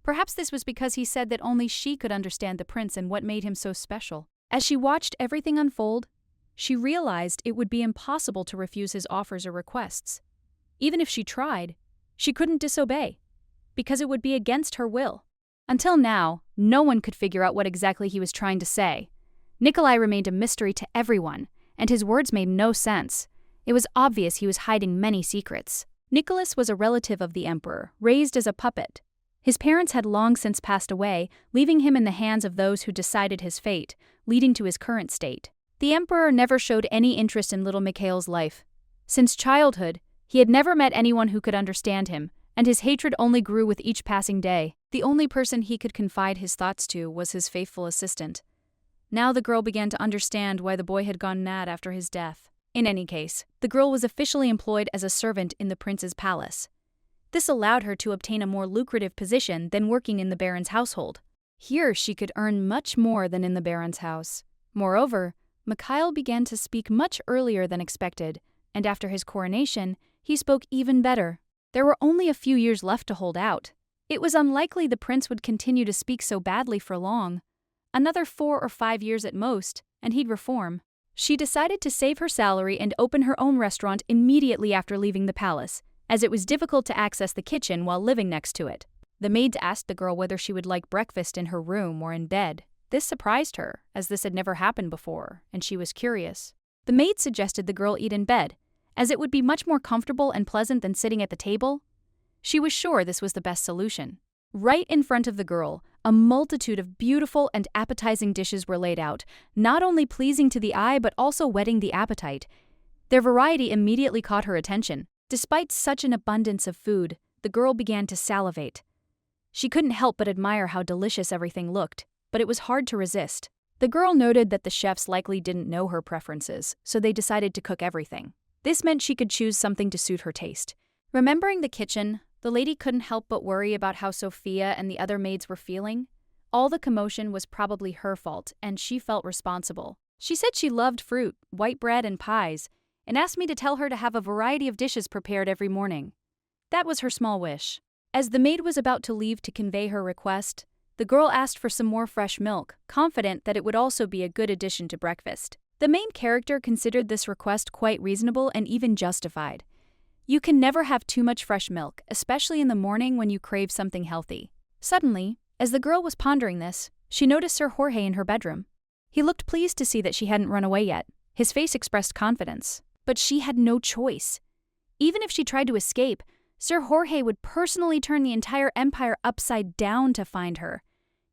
Perhaps this was because he said that only she could understand the prince and what made him so special. As she watched everything unfold, she realized it would be impossible to refuse his offers or requests. Even if she tried, she couldn't disobey, because it would be against her will. Until now, no one could figure out what exactly he was trying to say. Nikolai remained a mystery to everyone, and his words made no sense. It was obvious he was hiding many secrets. Nicholas was a relative of the emperor, raised as a puppet. His parents had long since passed away, leaving him in the hands of those who decided his fate, leading to his current state. The emperor never showed any interest in little Mikhail's life. Since childhood, he had never met anyone who could understand him, and his hatred only grew with each passing day. The only person he could confide his thoughts to was his faithful assistant. Now the girl began to understand why the boy had gone mad after his death. In any case, the girl was officially employed as a servant in the prince's palace. This allowed her to obtain a more lucrative position than working in the baron's household. Here she could earn much more than in the baron's house. Moreover, Mikhail began to speak much earlier than expected, and after his coronation, he spoke even better. There were only a few years left to hold out. It was unlikely the prince would continue to speak so badly for long. Another 4 or 5 years at most, and he'd reform. She decided to save her salary and open her own restaurant immediately after leaving the palace, as it was difficult to access the kitchen while living next to it. The maids asked the girl whether she would like breakfast in her room or in bed. This surprised her, as this had never happened before, and she was curious. The maid suggested the girl eat in bed, as it would be much more comfortable and pleasant than sitting at the table. She was sure this was the best solution. Right in front of the girl, a multitude of beautiful and appetizing dishes were laid out, not only pleasing to the eye but also whetting the appetite. Their variety immediately caught her attention. Despite such an abundance of food, the girl began to salivate. She couldn't help but admire how delicious everything looked, but it was hard to resist. The girl noted that the chefs likely didn't know her preferences, so they decided to cook everything. This meant she could choose something to suit her taste. Remembering the kitchen, the lady couldn't help but worry about how Sophia and the other maids were feeling. All the commotion was probably her fault, and she felt responsible. She said she loved fruit, white bread, and pies, and asked me to tell her to have a variety of dishes prepared every morning. That was her small wish. As the maid was about to leave to convey her request, the girl asked for some more fresh milk, confident that it would also be a good addition to breakfast. The main character considered this request quite reasonable and even justified. You can never have too much fresh milk, especially in the morning when you crave something healthy. Suddenly, as the girl was pondering this, she noticed Sir Jorge in her bedroom. He looked pleased to see that she hadn't run away yet. His face expressed confidence. But she had no choice. Even if she tried to escape, Sir Jorge would personally turn the entire empire upside down to find her.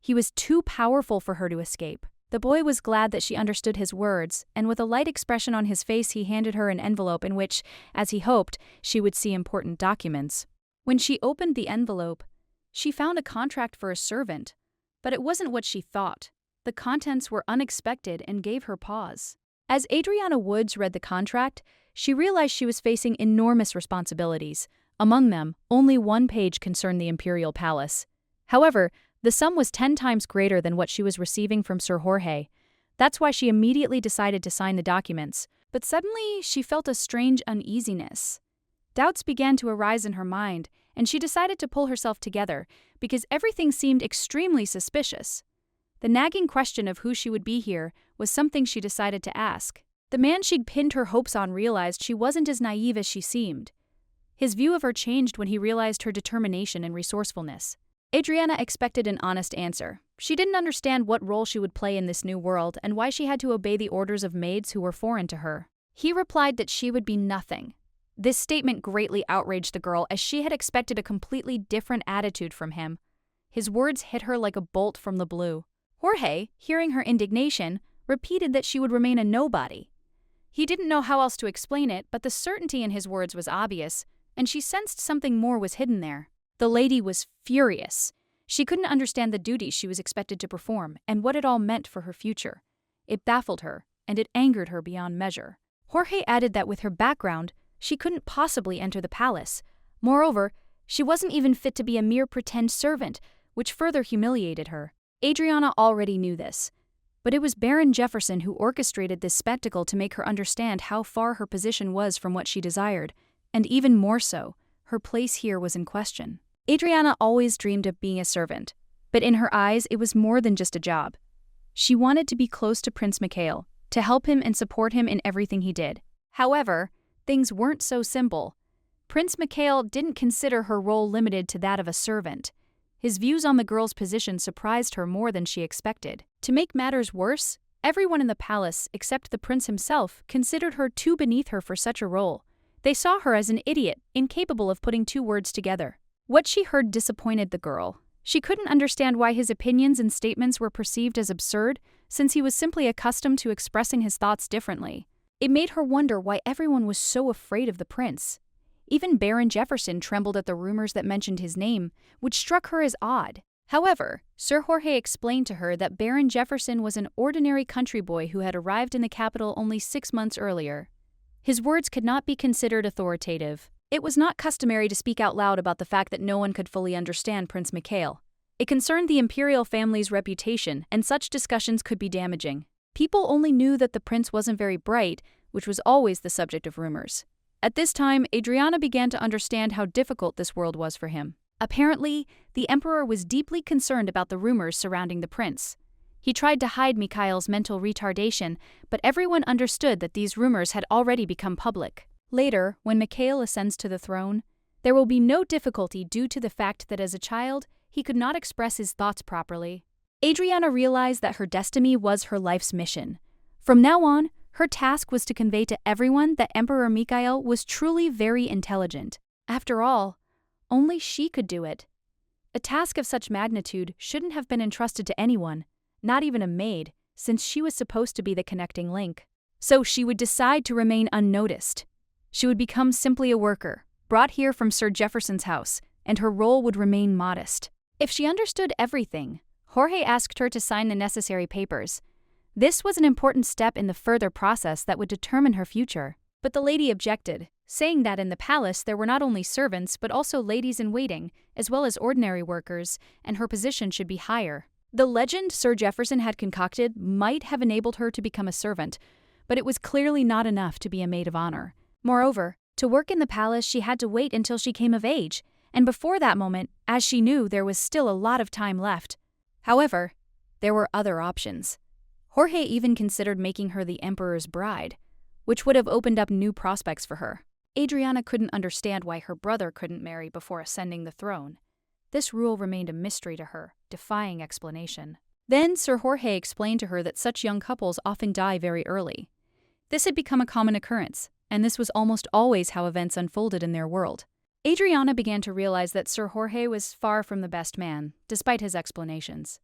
He was too powerful for her to escape. The boy was glad that she understood his words, and with a light expression on his face he handed her an envelope in which, as he hoped, she would see important documents. When she opened the envelope, she found a contract for a servant, but it wasn't what she thought. The contents were unexpected and gave her pause. As Adriana Woods read the contract, she realized she was facing enormous responsibilities. Among them, only one page concerned the imperial palace. However, the sum was 10 times greater than what she was receiving from Sir Jorge. That's why she immediately decided to sign the documents. But suddenly, she felt a strange uneasiness. Doubts began to arise in her mind, and she decided to pull herself together because everything seemed extremely suspicious. The nagging question of who she would be here was something she decided to ask. The man she'd pinned her hopes on realized she wasn't as naive as she seemed. His view of her changed when he realized her determination and resourcefulness. Adriana expected an honest answer. She didn't understand what role she would play in this new world and why she had to obey the orders of maids who were foreign to her. He replied that she would be nothing. This statement greatly outraged the girl, as she had expected a completely different attitude from him. His words hit her like a bolt from the blue. Jorge, hearing her indignation, repeated that she would remain a nobody. He didn't know how else to explain it, but the certainty in his words was obvious, and she sensed something more was hidden there. The lady was furious. She couldn't understand the duties she was expected to perform and what it all meant for her future. It baffled her, and it angered her beyond measure. Jorge added that with her background, she couldn't possibly enter the palace. Moreover, she wasn't even fit to be a mere pretend servant, which further humiliated her. Adriana already knew this, but it was Baron Jefferson who orchestrated this spectacle to make her understand how far her position was from what she desired, and even more so, her place here was in question. Adriana always dreamed of being a servant, but in her eyes it was more than just a job. She wanted to be close to Prince Mikhail, to help him and support him in everything he did. However, things weren't so simple. Prince Mikhail didn't consider her role limited to that of a servant. His views on the girl's position surprised her more than she expected. To make matters worse, everyone in the palace, except the prince himself, considered her too beneath her for such a role. They saw her as an idiot, incapable of putting two words together. What she heard disappointed the girl. She couldn't understand why his opinions and statements were perceived as absurd, since he was simply accustomed to expressing his thoughts differently. It made her wonder why everyone was so afraid of the prince. Even Baron Jefferson trembled at the rumors that mentioned his name, which struck her as odd. However, Sir Jorge explained to her that Baron Jefferson was an ordinary country boy who had arrived in the capital only 6 months earlier. His words could not be considered authoritative. It was not customary to speak out loud about the fact that no one could fully understand Prince Mikhail. It concerned the imperial family's reputation, and such discussions could be damaging. People only knew that the prince wasn't very bright, which was always the subject of rumors. At this time, Adriana began to understand how difficult this world was for him. Apparently, the emperor was deeply concerned about the rumors surrounding the prince. He tried to hide Mikhail's mental retardation, but everyone understood that these rumors had already become public. Later, when Mikhail ascends to the throne, there will be no difficulty due to the fact that as a child, he could not express his thoughts properly. Adriana realized that her destiny was her life's mission. From now on, her task was to convey to everyone that Emperor Mikhail was truly very intelligent. After all, only she could do it. A task of such magnitude shouldn't have been entrusted to anyone, not even a maid, since she was supposed to be the connecting link. So she would decide to remain unnoticed. She would become simply a worker, brought here from Sir Jefferson's house, and her role would remain modest. If she understood everything, Jorge asked her to sign the necessary papers. This was an important step in the further process that would determine her future. But the lady objected, saying that in the palace there were not only servants but also ladies-in-waiting, as well as ordinary workers, and her position should be higher. The legend Sir Jefferson had concocted might have enabled her to become a servant, but it was clearly not enough to be a maid of honor. Moreover, to work in the palace she had to wait until she came of age, and before that moment, as she knew, there was still a lot of time left. However, there were other options. Jorge even considered making her the emperor's bride, which would have opened up new prospects for her. Adriana couldn't understand why her brother couldn't marry before ascending the throne. This rule remained a mystery to her, defying explanation. Then Sir Jorge explained to her that such young couples often die very early. This had become a common occurrence, and this was almost always how events unfolded in their world. Adriana began to realize that Sir Jorge was far from the best man, despite his explanations.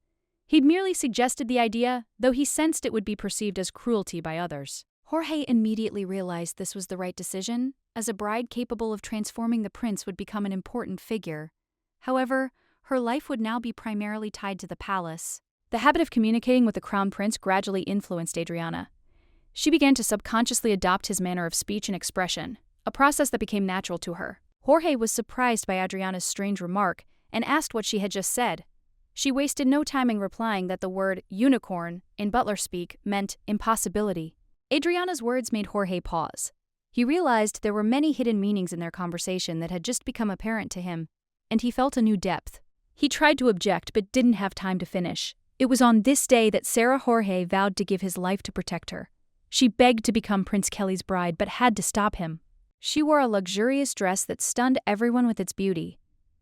He'd merely suggested the idea, though he sensed it would be perceived as cruelty by others. Jorge immediately realized this was the right decision, as a bride capable of transforming the prince would become an important figure. However, her life would now be primarily tied to the palace. The habit of communicating with the crown prince gradually influenced Adriana. She began to subconsciously adopt his manner of speech and expression, a process that became natural to her. Jorge was surprised by Adriana's strange remark and asked what she had just said. She wasted no time in replying that the word unicorn in butler speak meant impossibility. Adriana's words made Jorge pause. He realized there were many hidden meanings in their conversation that had just become apparent to him, and he felt a new depth. He tried to object but didn't have time to finish. It was on this day that Sarah Jorge vowed to give his life to protect her. She begged to become Prince Kelly's bride but had to stop him. She wore a luxurious dress that stunned everyone with its beauty.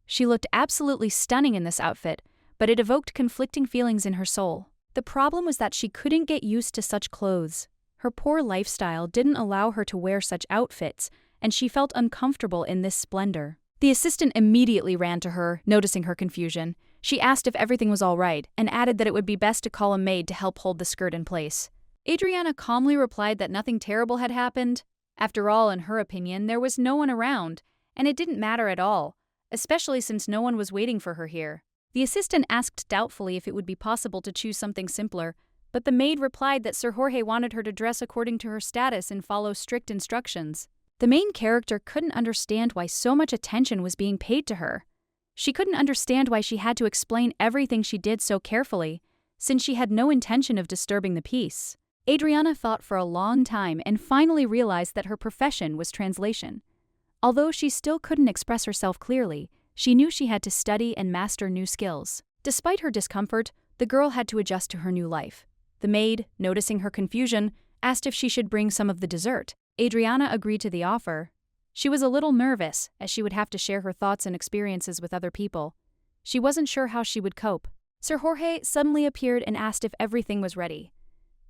She looked absolutely stunning in this outfit, but it evoked conflicting feelings in her soul. The problem was that she couldn't get used to such clothes. Her poor lifestyle didn't allow her to wear such outfits, and she felt uncomfortable in this splendor. The assistant immediately ran to her, noticing her confusion. She asked if everything was all right, and added that it would be best to call a maid to help hold the skirt in place. Adriana calmly replied that nothing terrible had happened. After all, in her opinion, there was no one around, and it didn't matter at all, especially since no one was waiting for her here. The assistant asked doubtfully if it would be possible to choose something simpler, but the maid replied that Sir Jorge wanted her to dress according to her status and follow strict instructions. The main character couldn't understand why so much attention was being paid to her. She couldn't understand why she had to explain everything she did so carefully, since she had no intention of disturbing the peace. Adriana thought for a long time and finally realized that her profession was translation. Although she still couldn't express herself clearly, she knew she had to study and master new skills. Despite her discomfort, the girl had to adjust to her new life. The maid, noticing her confusion, asked if she should bring some of the dessert. Adriana agreed to the offer. She was a little nervous, as she would have to share her thoughts and experiences with other people. She wasn't sure how she would cope. Sir Jorge suddenly appeared and asked if everything was ready.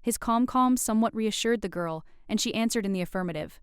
His calm somewhat reassured the girl, and she answered in the affirmative.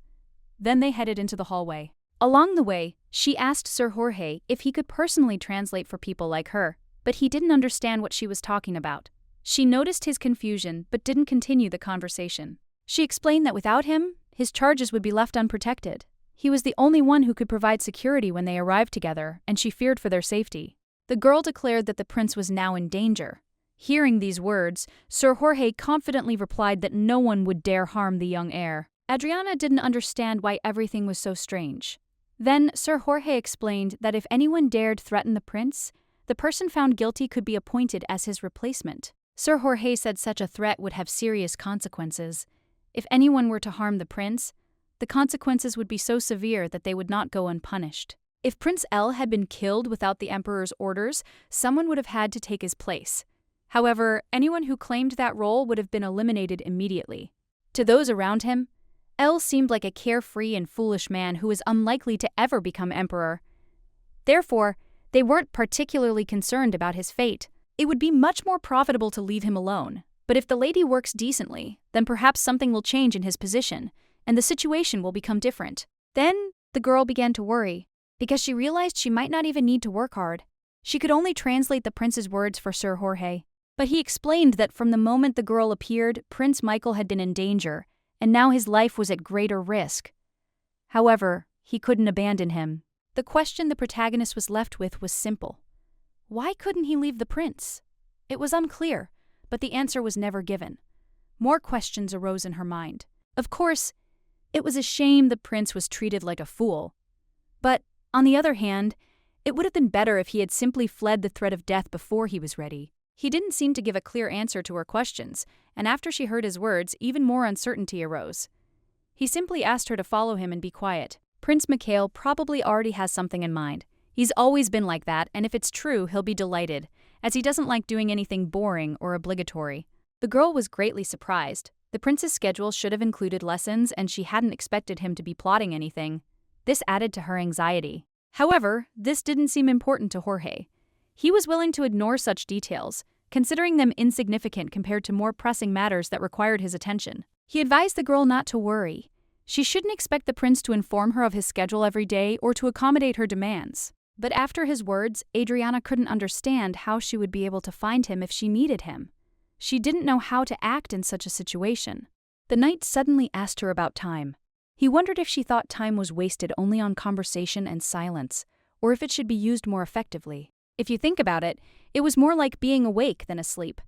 Then they headed into the hallway. Along the way, she asked Sir Jorge if he could personally translate for people like her, but he didn't understand what she was talking about. She noticed his confusion but didn't continue the conversation. She explained that without him, his charges would be left unprotected. He was the only one who could provide security when they arrived together, and she feared for their safety. The girl declared that the prince was now in danger. Hearing these words, Sir Jorge confidently replied that no one would dare harm the young heir. Adriana didn't understand why everything was so strange. Then Sir Jorge explained that if anyone dared threaten the prince, the person found guilty could be appointed as his replacement. Sir Jorge said such a threat would have serious consequences. If anyone were to harm the prince, the consequences would be so severe that they would not go unpunished. If Prince L had been killed without the emperor's orders, someone would have had to take his place. However, anyone who claimed that role would have been eliminated immediately. To those around him, L seemed like a carefree and foolish man who was unlikely to ever become emperor. Therefore, they weren't particularly concerned about his fate. It would be much more profitable to leave him alone. But if the lady works decently, then perhaps something will change in his position, and the situation will become different. Then, the girl began to worry, because she realized she might not even need to work hard. She could only translate the prince's words for Sir Jorge. But he explained that from the moment the girl appeared, Prince Michael had been in danger, and now his life was at greater risk. However, he couldn't abandon him. The question the protagonist was left with was simple. Why couldn't he leave the prince? It was unclear, but the answer was never given. More questions arose in her mind. Of course, it was a shame the prince was treated like a fool. But, on the other hand, it would have been better if he had simply fled the threat of death before he was ready. He didn't seem to give a clear answer to her questions, and after she heard his words, even more uncertainty arose. He simply asked her to follow him and be quiet. Prince Mikhail probably already has something in mind. He's always been like that, and if it's true, he'll be delighted, as he doesn't like doing anything boring or obligatory. The girl was greatly surprised. The prince's schedule should have included lessons, and she hadn't expected him to be plotting anything. This added to her anxiety. However, this didn't seem important to Jorge. He was willing to ignore such details, considering them insignificant compared to more pressing matters that required his attention. He advised the girl not to worry. She shouldn't expect the prince to inform her of his schedule every day or to accommodate her demands. But after his words, Adriana couldn't understand how she would be able to find him if she needed him. She didn't know how to act in such a situation. The knight suddenly asked her about time. He wondered if she thought time was wasted only on conversation and silence, or if it should be used more effectively. If you think about it, it was more like being awake than asleep.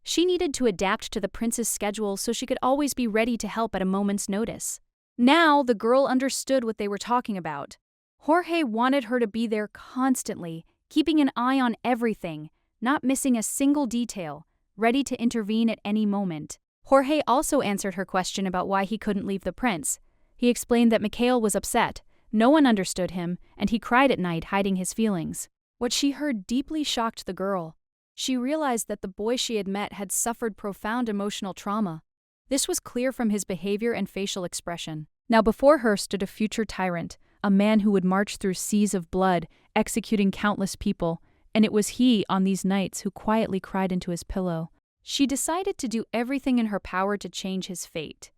She needed to adapt to the prince's schedule so she could always be ready to help at a moment's notice. Now the girl understood what they were talking about. Jorge wanted her to be there constantly, keeping an eye on everything, not missing a single detail, ready to intervene at any moment. Jorge also answered her question about why he couldn't leave the prince. He explained that Mikhail was upset, no one understood him, and he cried at night, hiding his feelings. What she heard deeply shocked the girl. She realized that the boy she had met had suffered profound emotional trauma. This was clear from his behavior and facial expression. Now before her stood a future tyrant, a man who would march through seas of blood, executing countless people, and it was he, on these nights, who quietly cried into his pillow. She decided to do everything in her power to change his fate.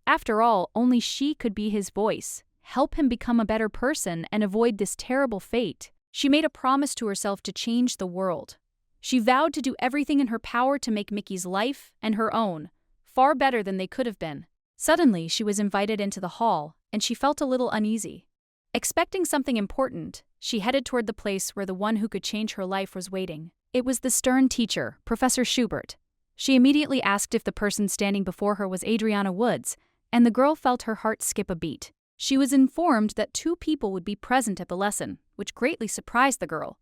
After all, only she could be his voice, help him become a better person, and avoid this terrible fate. She made a promise to herself to change the world. She vowed to do everything in her power to make Mickey's life, and her own, far better than they could have been. Suddenly, she was invited into the hall, and she felt a little uneasy. Expecting something important, she headed toward the place where the one who could change her life was waiting. It was the stern teacher, Professor Schubert. She immediately asked if the person standing before her was Adriana Woods, and the girl felt her heart skip a beat. She was informed that 2 people would be present at the lesson, which greatly surprised the girl.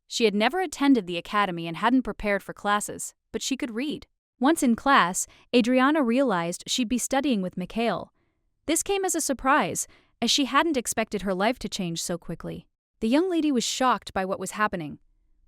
She had never attended the academy and hadn't prepared for classes, but she could read. Once in class, Adriana realized she'd be studying with Mikhail. This came as a surprise, as she hadn't expected her life to change so quickly. The young lady was shocked by what was happening.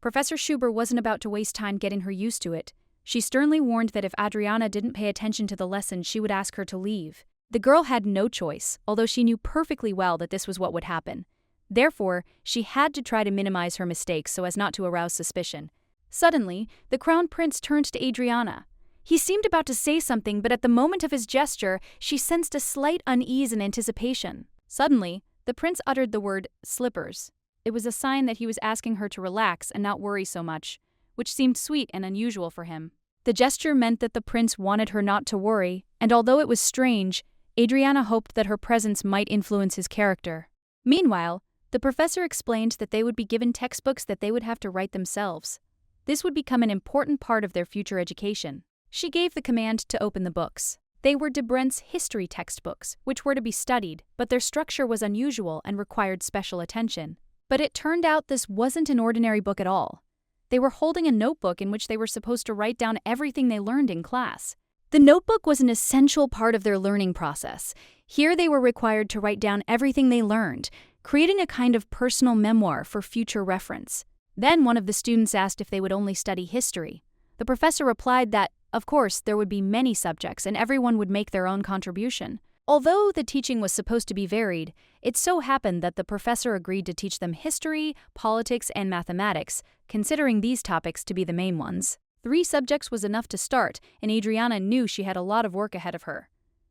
Professor Schubert wasn't about to waste time getting her used to it. She sternly warned that if Adriana didn't pay attention to the lesson, she would ask her to leave. The girl had no choice, although she knew perfectly well that this was what would happen. Therefore, she had to try to minimize her mistakes so as not to arouse suspicion. Suddenly, the crown prince turned to Adriana. He seemed about to say something, but at the moment of his gesture, she sensed a slight unease and anticipation. Suddenly, the prince uttered the word slippers. It was a sign that he was asking her to relax and not worry so much, which seemed sweet and unusual for him. The gesture meant that the prince wanted her not to worry, and although it was strange, Adriana hoped that her presence might influence his character. Meanwhile, the professor explained that they would be given textbooks that they would have to write themselves. This would become an important part of their future education. She gave the command to open the books. They were de Brent's history textbooks, which were to be studied, but their structure was unusual and required special attention. But it turned out this wasn't an ordinary book at all. They were holding a notebook in which they were supposed to write down everything they learned in class. The notebook was an essential part of their learning process. Here they were required to write down everything they learned, creating a kind of personal memoir for future reference. Then one of the students asked if they would only study history. The professor replied that, of course, there would be many subjects and everyone would make their own contribution. Although the teaching was supposed to be varied, it so happened that the professor agreed to teach them history, politics, and mathematics, considering these topics to be the main ones. 3 subjects was enough to start, and Adriana knew she had a lot of work ahead of her.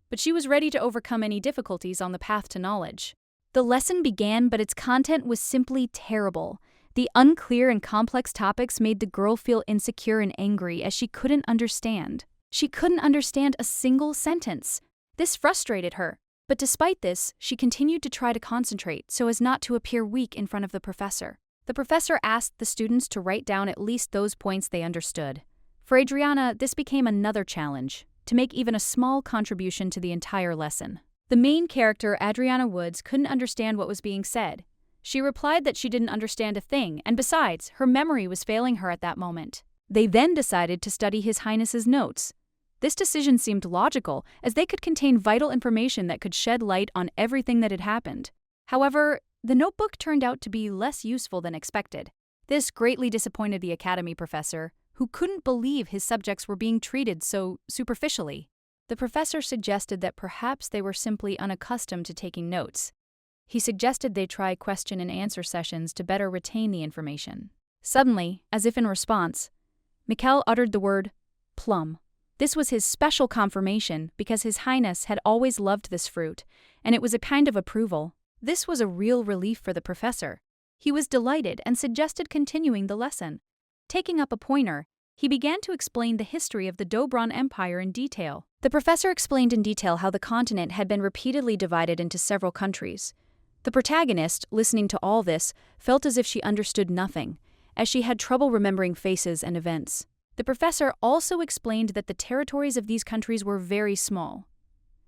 But she was ready to overcome any difficulties on the path to knowledge. The lesson began, but its content was simply terrible. The unclear and complex topics made the girl feel insecure and angry as she couldn't understand. She couldn't understand a single sentence. This frustrated her. But despite this, she continued to try to concentrate so as not to appear weak in front of the professor. The professor asked the students to write down at least those points they understood. For Adriana, this became another challenge, to make even a small contribution to the entire lesson. The main character, Adriana Woods, couldn't understand what was being said. She replied that she didn't understand a thing, and besides, her memory was failing her at that moment. They then decided to study His Highness's notes. This decision seemed logical, as they could contain vital information that could shed light on everything that had happened. However, the notebook turned out to be less useful than expected. This greatly disappointed the academy professor, who couldn't believe his subjects were being treated so superficially. The professor suggested that perhaps they were simply unaccustomed to taking notes. He suggested they try question and answer sessions to better retain the information. Suddenly, as if in response, Mikhail uttered the word plum. This was his special confirmation because His Highness had always loved this fruit, and it was a kind of approval. This was a real relief for the professor. He was delighted and suggested continuing the lesson. Taking up a pointer, he began to explain the history of the Dobron Empire in detail. The professor explained in detail how the continent had been repeatedly divided into several countries. The protagonist, listening to all this, felt as if she understood nothing, as she had trouble remembering faces and events. The professor also explained that the territories of these countries were very small.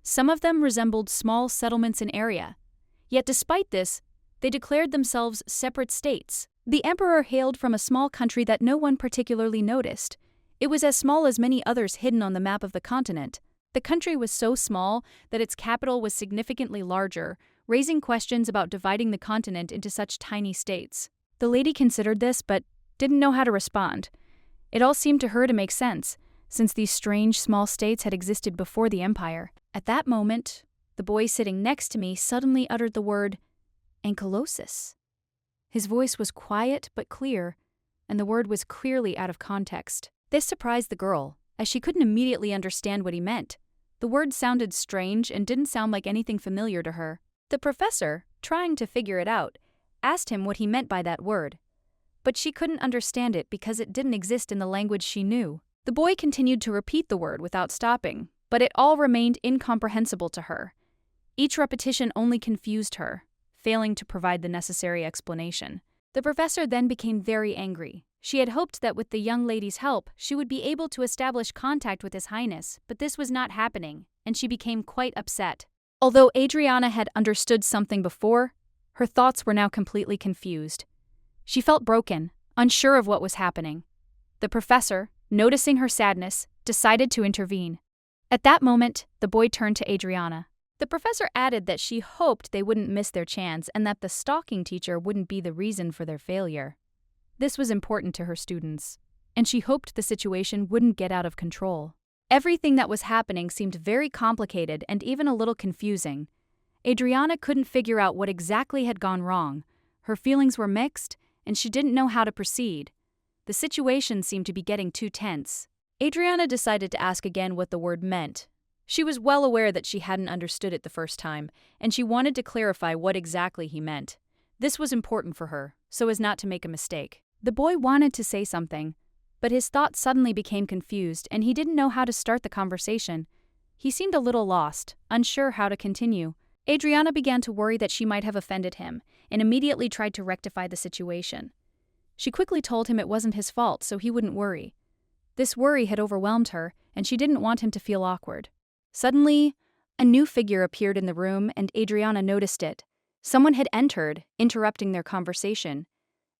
Some of them resembled small settlements in area. Yet despite this, they declared themselves separate states. The emperor hailed from a small country that no one particularly noticed. It was as small as many others hidden on the map of the continent. The country was so small that its capital was significantly larger, raising questions about dividing the continent into such tiny states. The lady considered this, but didn't know how to respond. It all seemed to her to make sense, since these strange small states had existed before the empire. At that moment, the boy sitting next to me suddenly uttered the word ankylosis. His voice was quiet but clear, and the word was clearly out of context. This surprised the girl, as she couldn't immediately understand what he meant. The word sounded strange and didn't sound like anything familiar to her. The professor, trying to figure it out, asked him what he meant by that word. But she couldn't understand it because it didn't exist in the language she knew. The boy continued to repeat the word without stopping, but it all remained incomprehensible to her. Each repetition only confused her, failing to provide the necessary explanation. The professor then became very angry. She had hoped that with the young lady's help, she would be able to establish contact with His Highness, but this was not happening, and she became quite upset. Although Adriana had understood something before, her thoughts were now completely confused. She felt broken, unsure of what was happening. The professor, noticing her sadness, decided to intervene. At that moment, the boy turned to Adriana. The professor added that she hoped they wouldn't miss their chance and that the stalking teacher wouldn't be the reason for their failure. This was important to her students, and she hoped the situation wouldn't get out of control. Everything that was happening seemed very complicated and even a little confusing. Adriana couldn't figure out what exactly had gone wrong. Her feelings were mixed, and she didn't know how to proceed. The situation seemed to be getting too tense. Adriana decided to ask again what the word meant. She was well aware that she hadn't understood it the first time, and she wanted to clarify what exactly he meant. This was important for her, so as not to make a mistake. The boy wanted to say something, but his thoughts suddenly became confused, and he didn't know how to start the conversation. He seemed a little lost, unsure how to continue. Adriana began to worry that she might have offended him, and immediately tried to rectify the situation. She quickly told him it wasn't his fault, so he wouldn't worry. This worry had overwhelmed her, and she didn't want him to feel awkward. Suddenly, a new figure appeared in the room, and Adriana noticed it. Someone had entered, interrupting their conversation.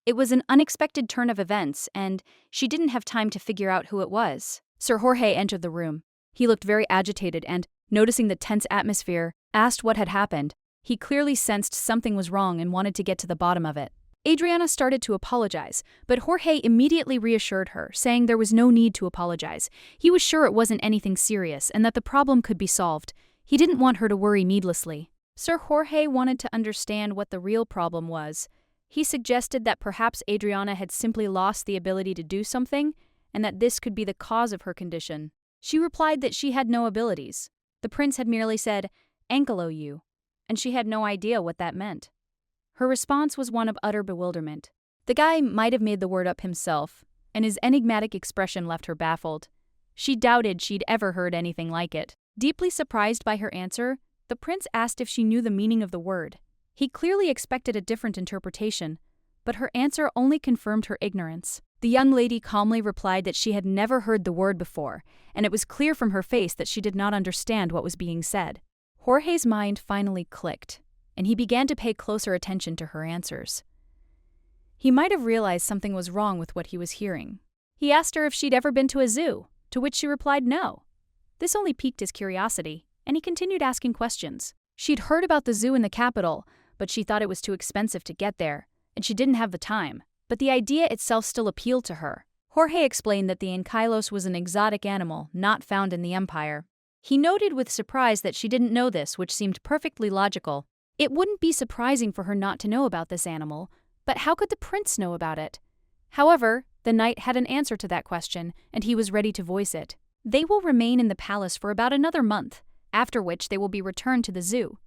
It was an unexpected turn of events, and she didn't have time to figure out who it was. Sir Jorge entered the room. He looked very agitated and, noticing the tense atmosphere, asked what had happened. He clearly sensed something was wrong and wanted to get to the bottom of it. Adriana started to apologize, but Jorge immediately reassured her, saying there was no need to apologize. He was sure it wasn't anything serious and that the problem could be solved. He didn't want her to worry needlessly. Sir Jorge wanted to understand what the real problem was. He suggested that perhaps Adriana had simply lost the ability to do something, and that this could be the cause of her condition. She replied that she had no abilities. The prince had merely said, "Ankelo you," and she had no idea what that meant. Her response was one of utter bewilderment. The guy might have made the word up himself, and his enigmatic expression left her baffled. She doubted she'd ever heard anything like it. Deeply surprised by her answer, the prince asked if she knew the meaning of the word. He clearly expected a different interpretation, but her answer only confirmed her ignorance. The young lady calmly replied that she had never heard the word before, and it was clear from her face that she did not understand what was being said. Jorge's mind finally clicked, and he began to pay closer attention to her answers. He might have realized something was wrong with what he was hearing. He asked her if she'd ever been to a zoo, to which she replied no. This only piqued his curiosity, and he continued asking questions. She'd heard about the zoo in the capital, but she thought it was too expensive to get there, and she didn't have the time. But the idea itself still appealed to her. Jorge explained that the ankylos was an exotic animal not found in the empire. He noted with surprise that she didn't know this, which seemed perfectly logical. It wouldn't be surprising for her not to know about this animal, but how could the prince know about it? However, the knight had an answer to that question, and he was ready to voice it. They will remain in the palace for about another month, after which they will be returned to the zoo.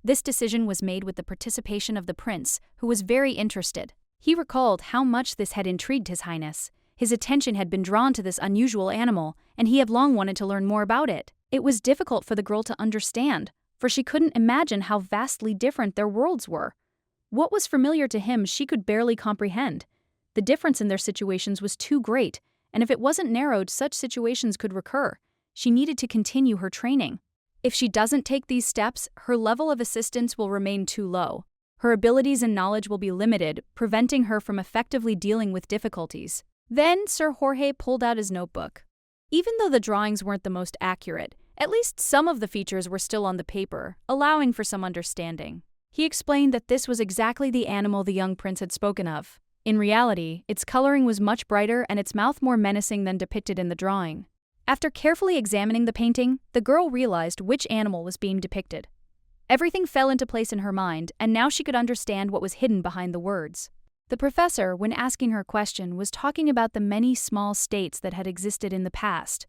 This decision was made with the participation of the prince, who was very interested. He recalled how much this had intrigued His Highness. His attention had been drawn to this unusual animal, and he had long wanted to learn more about it. It was difficult for the girl to understand, for she couldn't imagine how vastly different their worlds were. What was familiar to him she could barely comprehend. The difference in their situations was too great, and if it wasn't narrowed, such situations could recur. She needed to continue her training. If she doesn't take these steps, her level of assistance will remain too low. Her abilities and knowledge will be limited, preventing her from effectively dealing with difficulties. Then Sir Jorge pulled out his notebook. Even though the drawings weren't the most accurate, at least some of the features were still on the paper, allowing for some understanding. He explained that this was exactly the animal the young prince had spoken of. In reality, its coloring was much brighter and its mouth more menacing than depicted in the drawing. After carefully examining the painting, the girl realized which animal was being depicted. Everything fell into place in her mind, and now she could understand what was hidden behind the words. The professor, when asking her question, was talking about the many small states that had existed in the past.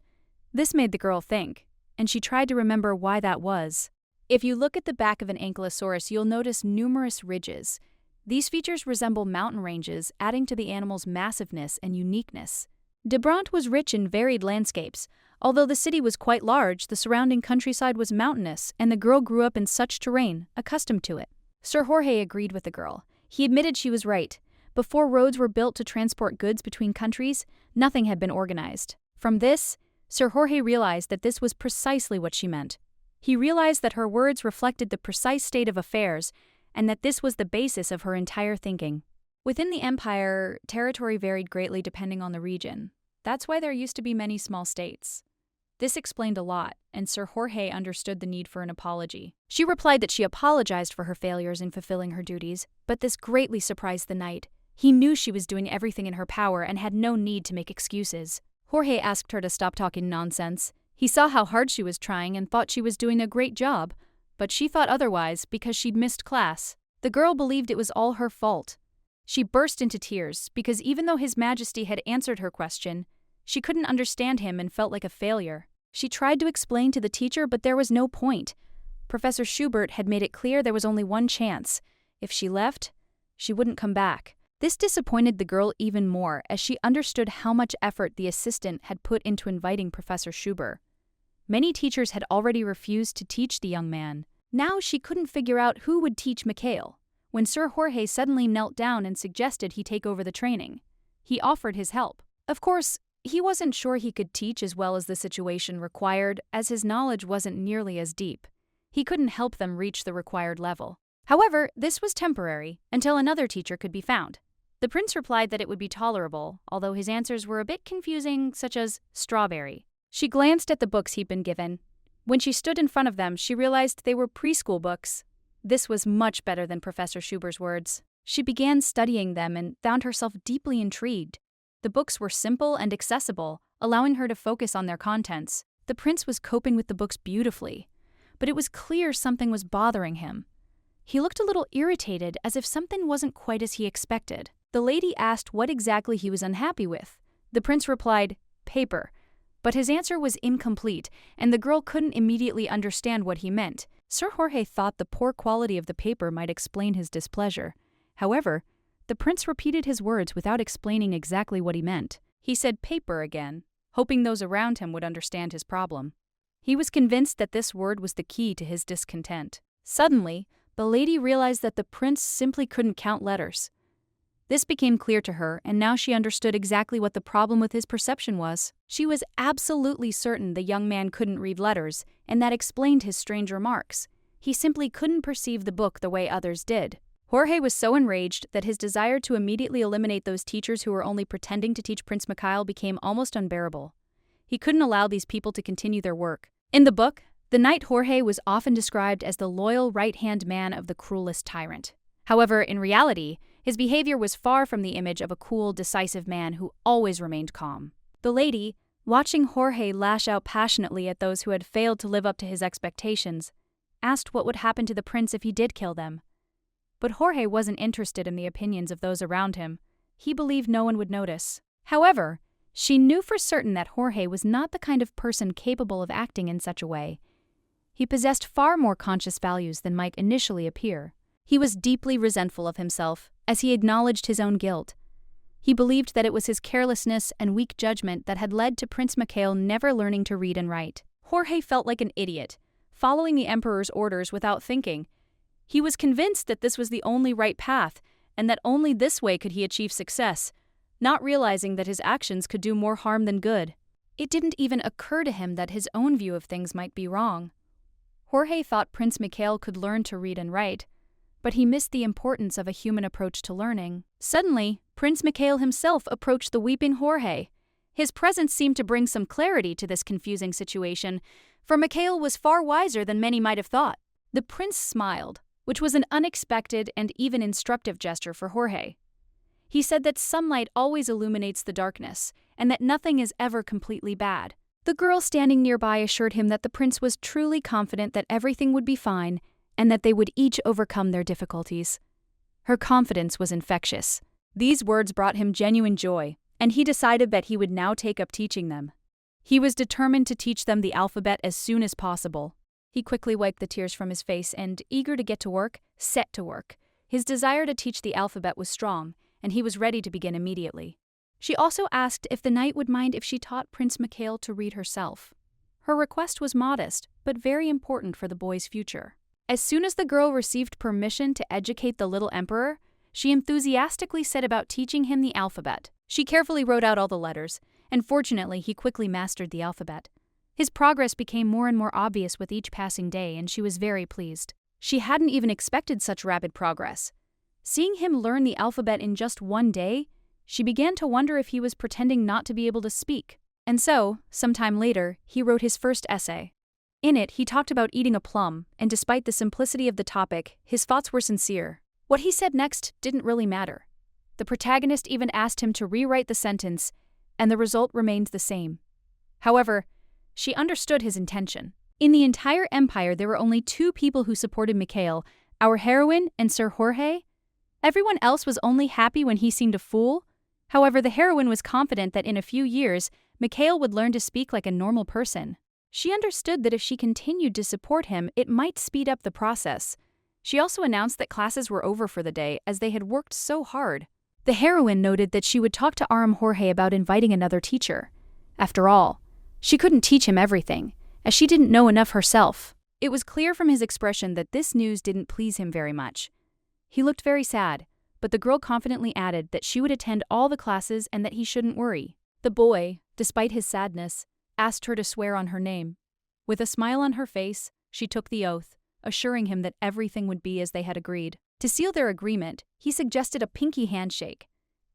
This made the girl think, and she tried to remember why that was. If you look at the back of an ankylosaurus, you'll notice numerous ridges. These features resemble mountain ranges, adding to the animal's massiveness and uniqueness. De Brant was rich in varied landscapes. Although the city was quite large, the surrounding countryside was mountainous, and the girl grew up in such terrain, accustomed to it. Sir Jorge agreed with the girl. He admitted she was right. Before roads were built to transport goods between countries, nothing had been organized. From this, Sir Jorge realized that this was precisely what she meant. He realized that her words reflected the precise state of affairs, and that this was the basis of her entire thinking. Within the empire, territory varied greatly depending on the region. That's why there used to be many small states. This explained a lot, and Sir Jorge understood the need for an apology. She replied that she apologized for her failures in fulfilling her duties, but this greatly surprised the knight. He knew she was doing everything in her power and had no need to make excuses. Jorge asked her to stop talking nonsense. He saw how hard she was trying and thought she was doing a great job, but she thought otherwise because she'd missed class. The girl believed it was all her fault. She burst into tears because even though His Majesty had answered her question, she couldn't understand him and felt like a failure. She tried to explain to the teacher, but there was no point. Professor Schubert had made it clear there was only one chance. If she left, she wouldn't come back. This disappointed the girl even more as she understood how much effort the assistant had put into inviting Professor Schubert. Many teachers had already refused to teach the young man. Now she couldn't figure out who would teach Mikhail, when Sir Jorge suddenly knelt down and suggested he take over the training. He offered his help. Of course, he wasn't sure he could teach as well as the situation required, as his knowledge wasn't nearly as deep. He couldn't help them reach the required level. However, this was temporary, until another teacher could be found. The prince replied that it would be tolerable, although his answers were a bit confusing, such as strawberry. She glanced at the books he'd been given. When she stood in front of them, she realized they were preschool books. This was much better than Professor Schubert's words. She began studying them and found herself deeply intrigued. The books were simple and accessible, allowing her to focus on their contents. The prince was coping with the books beautifully, but it was clear something was bothering him. He looked a little irritated, as if something wasn't quite as he expected. The lady asked what exactly he was unhappy with. The prince replied, "Paper," but his answer was incomplete, and the girl couldn't immediately understand what he meant. Sir Jorge thought the poor quality of the paper might explain his displeasure. However, the prince repeated his words without explaining exactly what he meant. He said paper again, hoping those around him would understand his problem. He was convinced that this word was the key to his discontent. Suddenly, the lady realized that the prince simply couldn't count letters. This became clear to her, and now she understood exactly what the problem with his perception was. She was absolutely certain the young man couldn't read letters, and that explained his strange remarks. He simply couldn't perceive the book the way others did. Jorge was so enraged that his desire to immediately eliminate those teachers who were only pretending to teach Prince Mikhail became almost unbearable. He couldn't allow these people to continue their work. In the book, the knight Jorge was often described as the loyal right-hand man of the cruelest tyrant. However, in reality, his behavior was far from the image of a cool, decisive man who always remained calm. The lady, watching Jorge lash out passionately at those who had failed to live up to his expectations, asked what would happen to the prince if he did kill them. But Jorge wasn't interested in the opinions of those around him. He believed no one would notice. However, she knew for certain that Jorge was not the kind of person capable of acting in such a way. He possessed far more conscious values than might initially appear. He was deeply resentful of himself, as he acknowledged his own guilt. He believed that it was his carelessness and weak judgment that had led to Prince Mikhail never learning to read and write. Jorge felt like an idiot, following the emperor's orders without thinking. He was convinced that this was the only right path, and that only this way could he achieve success, not realizing that his actions could do more harm than good. It didn't even occur to him that his own view of things might be wrong. Jorge thought Prince Mikhail could learn to read and write, but he missed the importance of a human approach to learning. Suddenly, Prince Mikhail himself approached the weeping Jorge. His presence seemed to bring some clarity to this confusing situation, for Mikhail was far wiser than many might have thought. The prince smiled, which was an unexpected and even instructive gesture for Jorge. He said that sunlight always illuminates the darkness, and that nothing is ever completely bad. The girl standing nearby assured him that the prince was truly confident that everything would be fine, and that they would each overcome their difficulties. Her confidence was infectious. These words brought him genuine joy, and he decided that he would now take up teaching them. He was determined to teach them the alphabet as soon as possible. He quickly wiped the tears from his face and, eager to get to work, set to work. His desire to teach the alphabet was strong, and he was ready to begin immediately. She also asked if the knight would mind if she taught Prince Mikhail to read herself. Her request was modest, but very important for the boy's future. As soon as the girl received permission to educate the little emperor, she enthusiastically set about teaching him the alphabet. She carefully wrote out all the letters, and fortunately he quickly mastered the alphabet. His progress became more and more obvious with each passing day, and she was very pleased. She hadn't even expected such rapid progress. Seeing him learn the alphabet in just one day, she began to wonder if he was pretending not to be able to speak. And so, sometime later, he wrote his first essay. In it, he talked about eating a plum, and despite the simplicity of the topic, his thoughts were sincere. What he said next didn't really matter. The protagonist even asked him to rewrite the sentence, and the result remained the same. However, she understood his intention. In the entire empire, there were only two people who supported Mikhail, our heroine and Sir Jorge. Everyone else was only happy when he seemed a fool. However, the heroine was confident that in a few years, Mikhail would learn to speak like a normal person. She understood that if she continued to support him, it might speed up the process. She also announced that classes were over for the day, as they had worked so hard. The heroine noted that she would talk to Jorge about inviting another teacher. After all, she couldn't teach him everything, as she didn't know enough herself. It was clear from his expression that this news didn't please him very much. He looked very sad, but the girl confidently added that she would attend all the classes and that he shouldn't worry. The boy, despite his sadness, asked her to swear on her name. With a smile on her face, she took the oath, assuring him that everything would be as they had agreed. To seal their agreement, he suggested a pinky handshake.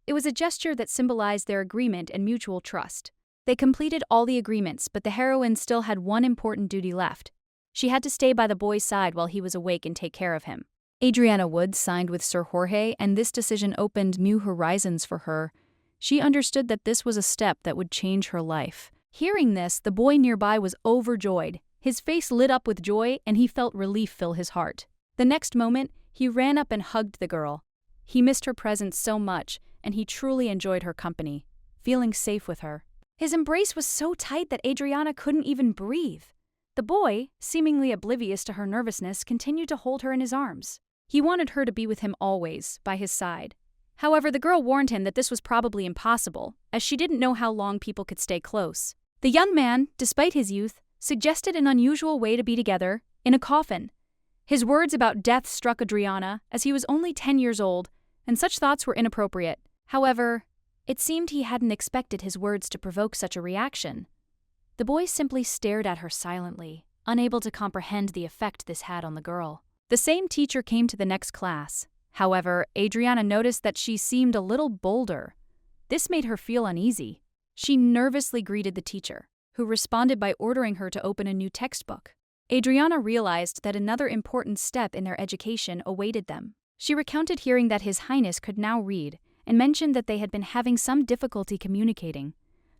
It was a gesture that symbolized their agreement and mutual trust. They completed all the agreements, but the heroine still had one important duty left. She had to stay by the boy's side while he was awake and take care of him. Adriana Woods signed with Sir Jorge, and this decision opened new horizons for her. She understood that this was a step that would change her life. Hearing this, the boy nearby was overjoyed. His face lit up with joy, and he felt relief fill his heart. The next moment, he ran up and hugged the girl. He missed her presence so much, and he truly enjoyed her company, feeling safe with her. His embrace was so tight that Adriana couldn't even breathe. The boy, seemingly oblivious to her nervousness, continued to hold her in his arms. He wanted her to be with him always, by his side. However, the girl warned him that this was probably impossible, as she didn't know how long people could stay close. The young man, despite his youth, suggested an unusual way to be together, in a coffin. His words about death struck Adriana, as he was only 10 years old, and such thoughts were inappropriate. However, it seemed he hadn't expected his words to provoke such a reaction. The boy simply stared at her silently, unable to comprehend the effect this had on the girl. The same teacher came to the next class. However, Adriana noticed that she seemed a little bolder. This made her feel uneasy. She nervously greeted the teacher, who responded by ordering her to open a new textbook. Adriana realized that another important step in their education awaited them. She recounted hearing that His Highness could now read, and mentioned that they had been having some difficulty communicating.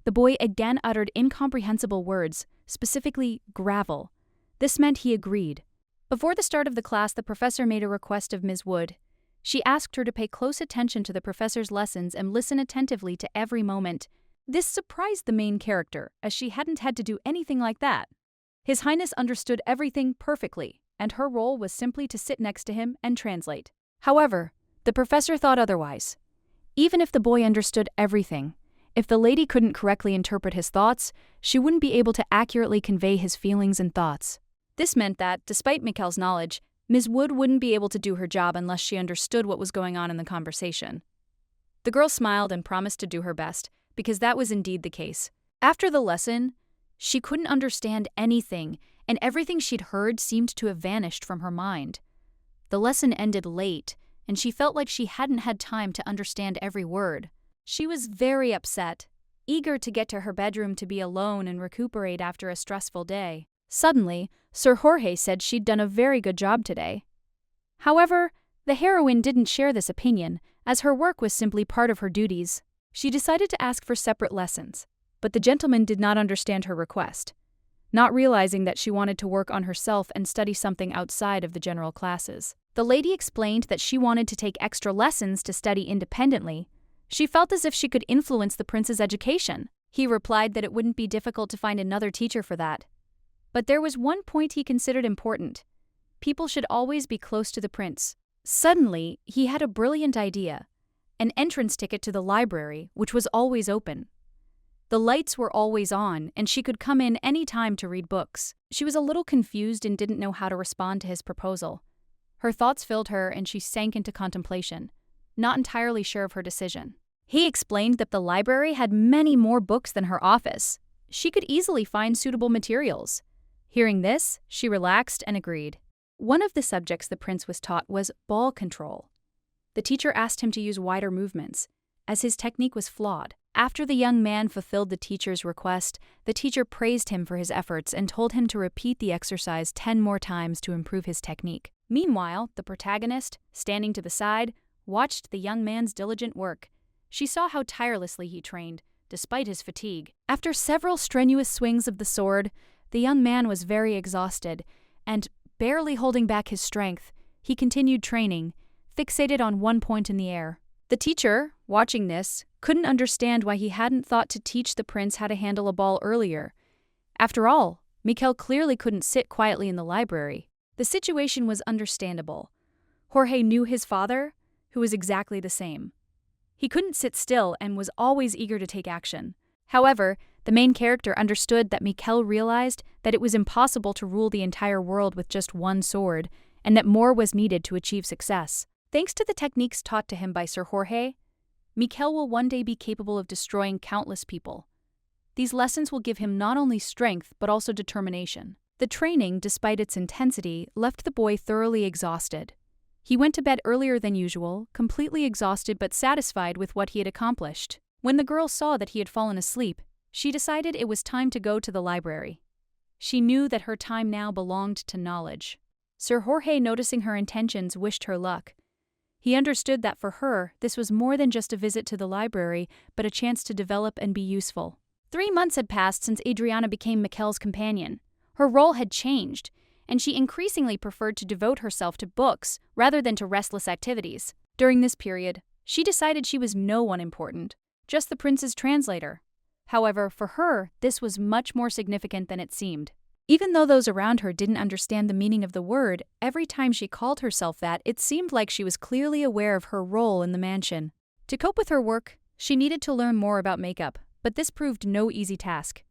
The boy again uttered incomprehensible words, specifically gravel. This meant he agreed. Before the start of the class, the professor made a request of Ms. Wood. She asked her to pay close attention to the professor's lessons and listen attentively to every moment. This surprised the main character, as she hadn't had to do anything like that. His Highness understood everything perfectly, and her role was simply to sit next to him and translate. However, the professor thought otherwise. Even if the boy understood everything, if the lady couldn't correctly interpret his thoughts, she wouldn't be able to accurately convey his feelings and thoughts. This meant that, despite Mikkel's knowledge, Ms. Wood wouldn't be able to do her job unless she understood what was going on in the conversation. The girl smiled and promised to do her best, because that was indeed the case. After the lesson, she couldn't understand anything, and everything she'd heard seemed to have vanished from her mind. The lesson ended late, and she felt like she hadn't had time to understand every word. She was very upset, eager to get to her bedroom to be alone and recuperate after a stressful day. Suddenly, Sir Jorge said she'd done a very good job today. However, the heroine didn't share this opinion, as her work was simply part of her duties. She decided to ask for separate lessons, but the gentleman did not understand her request, not realizing that she wanted to work on herself and study something outside of the general classes. The lady explained that she wanted to take extra lessons to study independently. She felt as if she could influence the prince's education. He replied that it wouldn't be difficult to find another teacher for that. But there was one point he considered important. People should always be close to the prince. Suddenly, he had a brilliant idea. An entrance ticket to the library, which was always open. The lights were always on, and she could come in any time to read books. She was a little confused and didn't know how to respond to his proposal. Her thoughts filled her, and she sank into contemplation, not entirely sure of her decision. He explained that the library had many more books than her office. She could easily find suitable materials. Hearing this, she relaxed and agreed. One of the subjects the prince was taught was ball control. The teacher asked him to use wider movements, as his technique was flawed. After the young man fulfilled the teacher's request, the teacher praised him for his efforts and told him to repeat the exercise 10 more times to improve his technique. Meanwhile, the protagonist, standing to the side, watched the young man's diligent work. She saw how tirelessly he trained, despite his fatigue. After several strenuous swings of the sword, the young man was very exhausted, and, barely holding back his strength, he continued training, fixated on one point in the air. The teacher, watching this, couldn't understand why he hadn't thought to teach the prince how to handle a ball earlier. After all, Mikkel clearly couldn't sit quietly in the library. The situation was understandable. Jorge knew his father, who was exactly the same. He couldn't sit still and was always eager to take action. However, the main character understood that Mikkel realized that it was impossible to rule the entire world with just one sword, and that more was needed to achieve success. Thanks to the techniques taught to him by Sir Jorge, Mikkel will one day be capable of destroying countless people. These lessons will give him not only strength but also determination. The training, despite its intensity, left the boy thoroughly exhausted. He went to bed earlier than usual, completely exhausted but satisfied with what he had accomplished. When the girl saw that he had fallen asleep, she decided it was time to go to the library. She knew that her time now belonged to knowledge. Sir Jorge, noticing her intentions, wished her luck. He understood that for her, this was more than just a visit to the library, but a chance to develop and be useful. 3 months had passed since Adriana became Mikkel's companion. Her role had changed, and she increasingly preferred to devote herself to books rather than to restless activities. During this period, she decided she was no one important, just the prince's translator. However, for her, this was much more significant than it seemed. Even though those around her didn't understand the meaning of the word, every time she called herself that, it seemed like she was clearly aware of her role in the mansion. To cope with her work, she needed to learn more about makeup, but this proved no easy task.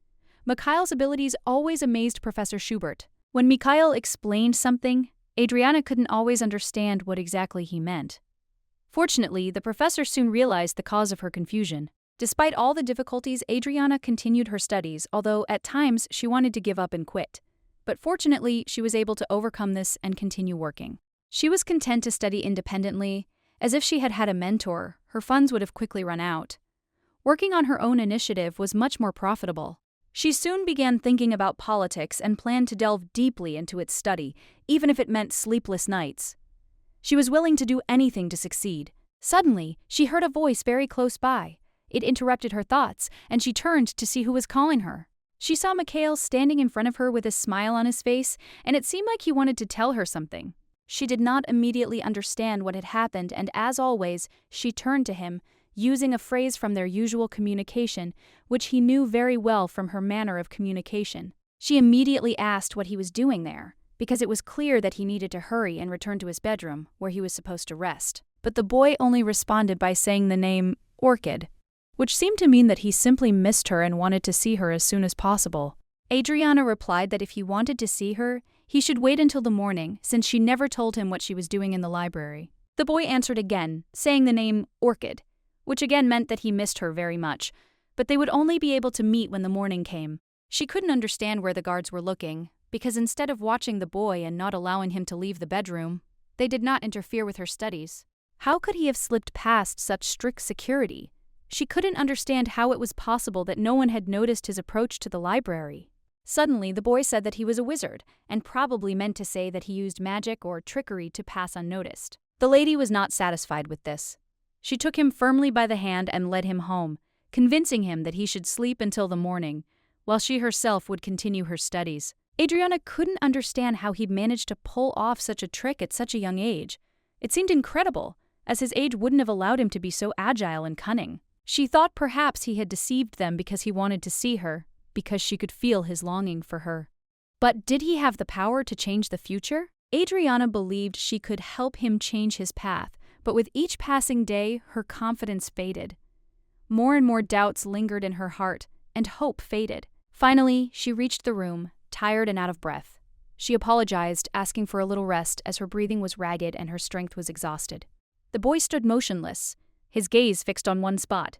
Mikhail's abilities always amazed Professor Schubert. When Mikhail explained something, Adriana couldn't always understand what exactly he meant. Fortunately, the professor soon realized the cause of her confusion. Despite all the difficulties, Adriana continued her studies, although at times she wanted to give up and quit. But fortunately, she was able to overcome this and continue working. She was content to study independently. As if she had had a mentor, her funds would have quickly run out. Working on her own initiative was much more profitable. She soon began thinking about politics and planned to delve deeply into its study, even if it meant sleepless nights. She was willing to do anything to succeed. Suddenly, she heard a voice very close by. It interrupted her thoughts, and she turned to see who was calling her. She saw Mikhail standing in front of her with a smile on his face, and it seemed like he wanted to tell her something. She did not immediately understand what had happened, and as always, she turned to him, using a phrase from their usual communication, which he knew very well from her manner of communication. She immediately asked what he was doing there, because it was clear that he needed to hurry and return to his bedroom, where he was supposed to rest. But the boy only responded by saying the name Orchid, which seemed to mean that he simply missed her and wanted to see her as soon as possible. Adriana replied that if he wanted to see her, he should wait until the morning, since she never told him what she was doing in the library. The boy answered again, saying the name Orchid, which again meant that he missed her very much, but they would only be able to meet when the morning came. She couldn't understand where the guards were looking, because instead of watching the boy and not allowing him to leave the bedroom, they did not interfere with her studies. How could he have slipped past such strict security? She couldn't understand how it was possible that no one had noticed his approach to the library. Suddenly, the boy said that he was a wizard, and probably meant to say that he used magic or trickery to pass unnoticed. The lady was not satisfied with this. She took him firmly by the hand and led him home, convincing him that he should sleep until the morning, while she herself would continue her studies. Adriana couldn't understand how he'd managed to pull off such a trick at such a young age. It seemed incredible, as his age wouldn't have allowed him to be so agile and cunning. She thought perhaps he had deceived them because he wanted to see her, because she could feel his longing for her. But did he have the power to change the future? Adriana believed she could help him change his path, but with each passing day, her confidence faded. More and more doubts lingered in her heart, and hope faded. Finally, she reached the room, tired and out of breath. She apologized, asking for a little rest as her breathing was ragged and her strength was exhausted. The boy stood motionless, his gaze fixed on one spot.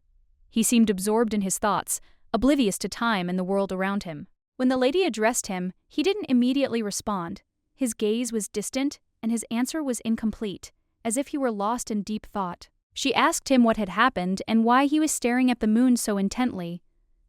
He seemed absorbed in his thoughts, oblivious to time and the world around him. When the lady addressed him, he didn't immediately respond. His gaze was distant, and his answer was incomplete, as if he were lost in deep thought. She asked him what had happened and why he was staring at the moon so intently.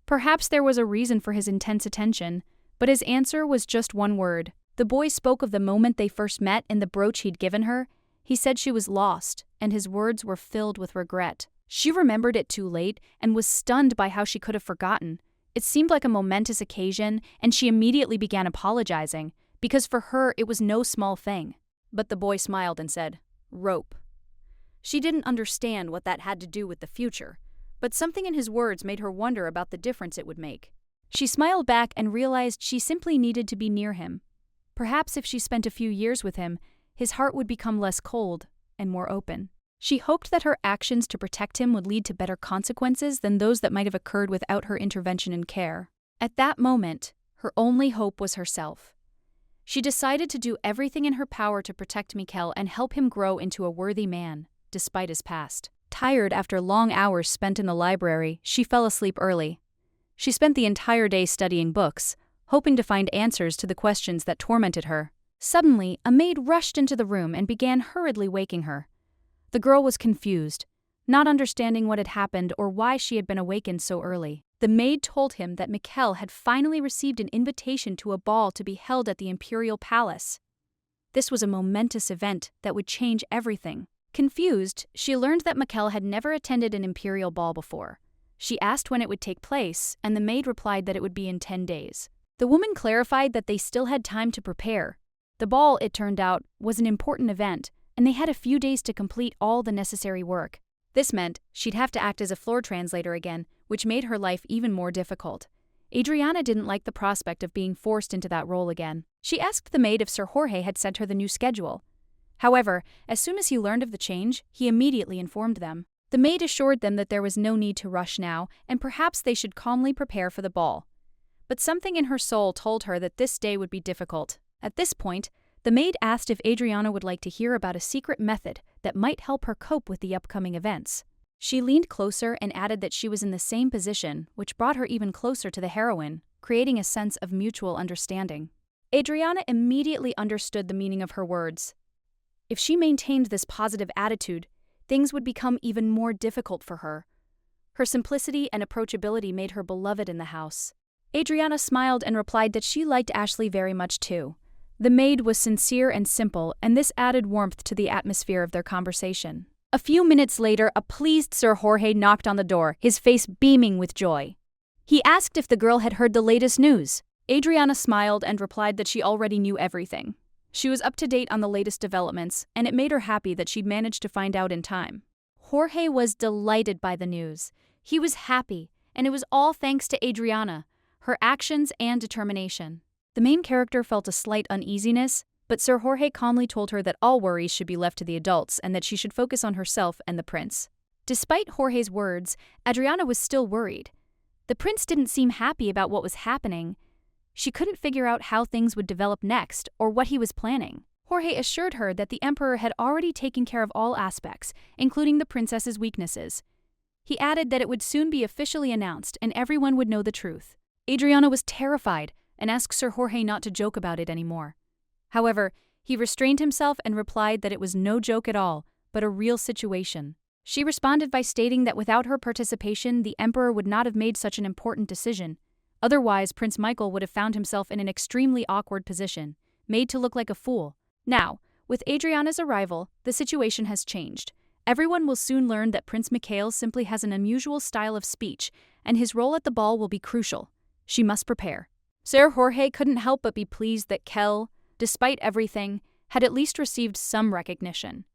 Perhaps there was a reason for his intense attention, but his answer was just one word. The boy spoke of the moment they first met and the brooch he'd given her. He said she was lost, and his words were filled with regret. She remembered it too late and was stunned by how she could have forgotten. It seemed like a momentous occasion, and she immediately began apologizing, because for her it was no small thing. But the boy smiled and said, "Rope." She didn't understand what that had to do with the future, but something in his words made her wonder about the difference it would make. She smiled back and realized she simply needed to be near him. Perhaps if she spent a few years with him, his heart would become less cold and more open. She hoped that her actions to protect him would lead to better consequences than those that might have occurred without her intervention and care. At that moment, her only hope was herself. She decided to do everything in her power to protect Mikhail and help him grow into a worthy man, despite his past. Tired after long hours spent in the library, she fell asleep early. She spent the entire day studying books, hoping to find answers to the questions that tormented her. Suddenly, a maid rushed into the room and began hurriedly waking her. The girl was confused, not understanding what had happened or why she had been awakened so early. The maid told him that Mikhail had finally received an invitation to a ball to be held at the imperial palace. This was a momentous event that would change everything. Confused, she learned that Mikhail had never attended an imperial ball before. She asked when it would take place, and the maid replied that it would be in 10 days. The woman clarified that they still had time to prepare. The ball, it turned out, was an important event, and they had a few days to complete all the necessary work. This meant she'd have to act as a floor translator again, which made her life even more difficult. Adriana didn't like the prospect of being forced into that role again. She asked the maid if Sir Jorge had sent her the new schedule. However, as soon as he learned of the change, he immediately informed them. The maid assured them that there was no need to rush now, and perhaps they should calmly prepare for the ball. But something in her soul told her that this day would be difficult. At this point, the maid asked if Adriana would like to hear about a secret method that might help her cope with the upcoming events. She leaned closer and added that she was in the same position, which brought her even closer to the heroine, creating a sense of mutual understanding. Adriana immediately understood the meaning of her words. If she maintained this positive attitude, things would become even more difficult for her. Her simplicity and approachability made her beloved in the house. Adriana smiled and replied that she liked Ashley very much too. The maid was sincere and simple, and this added warmth to the atmosphere of their conversation. A few minutes later, a pleased Sir Jorge knocked on the door, his face beaming with joy. He asked if the girl had heard the latest news. Adriana smiled and replied that she already knew everything. She was up to date on the latest developments, and it made her happy that she'd managed to find out in time. Jorge was delighted by the news. He was happy, and it was all thanks to Adriana, her actions and determination. The main character felt a slight uneasiness, but Sir Jorge calmly told her that all worries should be left to the adults and that she should focus on herself and the prince. Despite Jorge's words, Adriana was still worried. The prince didn't seem happy about what was happening. She couldn't figure out how things would develop next or what he was planning. Jorge assured her that the emperor had already taken care of all aspects, including the princess's weaknesses. He added that it would soon be officially announced and everyone would know the truth. Adriana was terrified and asked Sir Jorge not to joke about it anymore. However, he restrained himself and replied that it was no joke at all, but a real situation. She responded by stating that without her participation, the emperor would not have made such an important decision. Otherwise, Prince Michael would have found himself in an extremely awkward position, made to look like a fool. Now, with Adriana's arrival, the situation has changed. Everyone will soon learn that Prince Mikhail simply has an unusual style of speech, and his role at the ball will be crucial. She must prepare. Sir Jorge couldn't help but be pleased that Kel, despite everything, had at least received some recognition.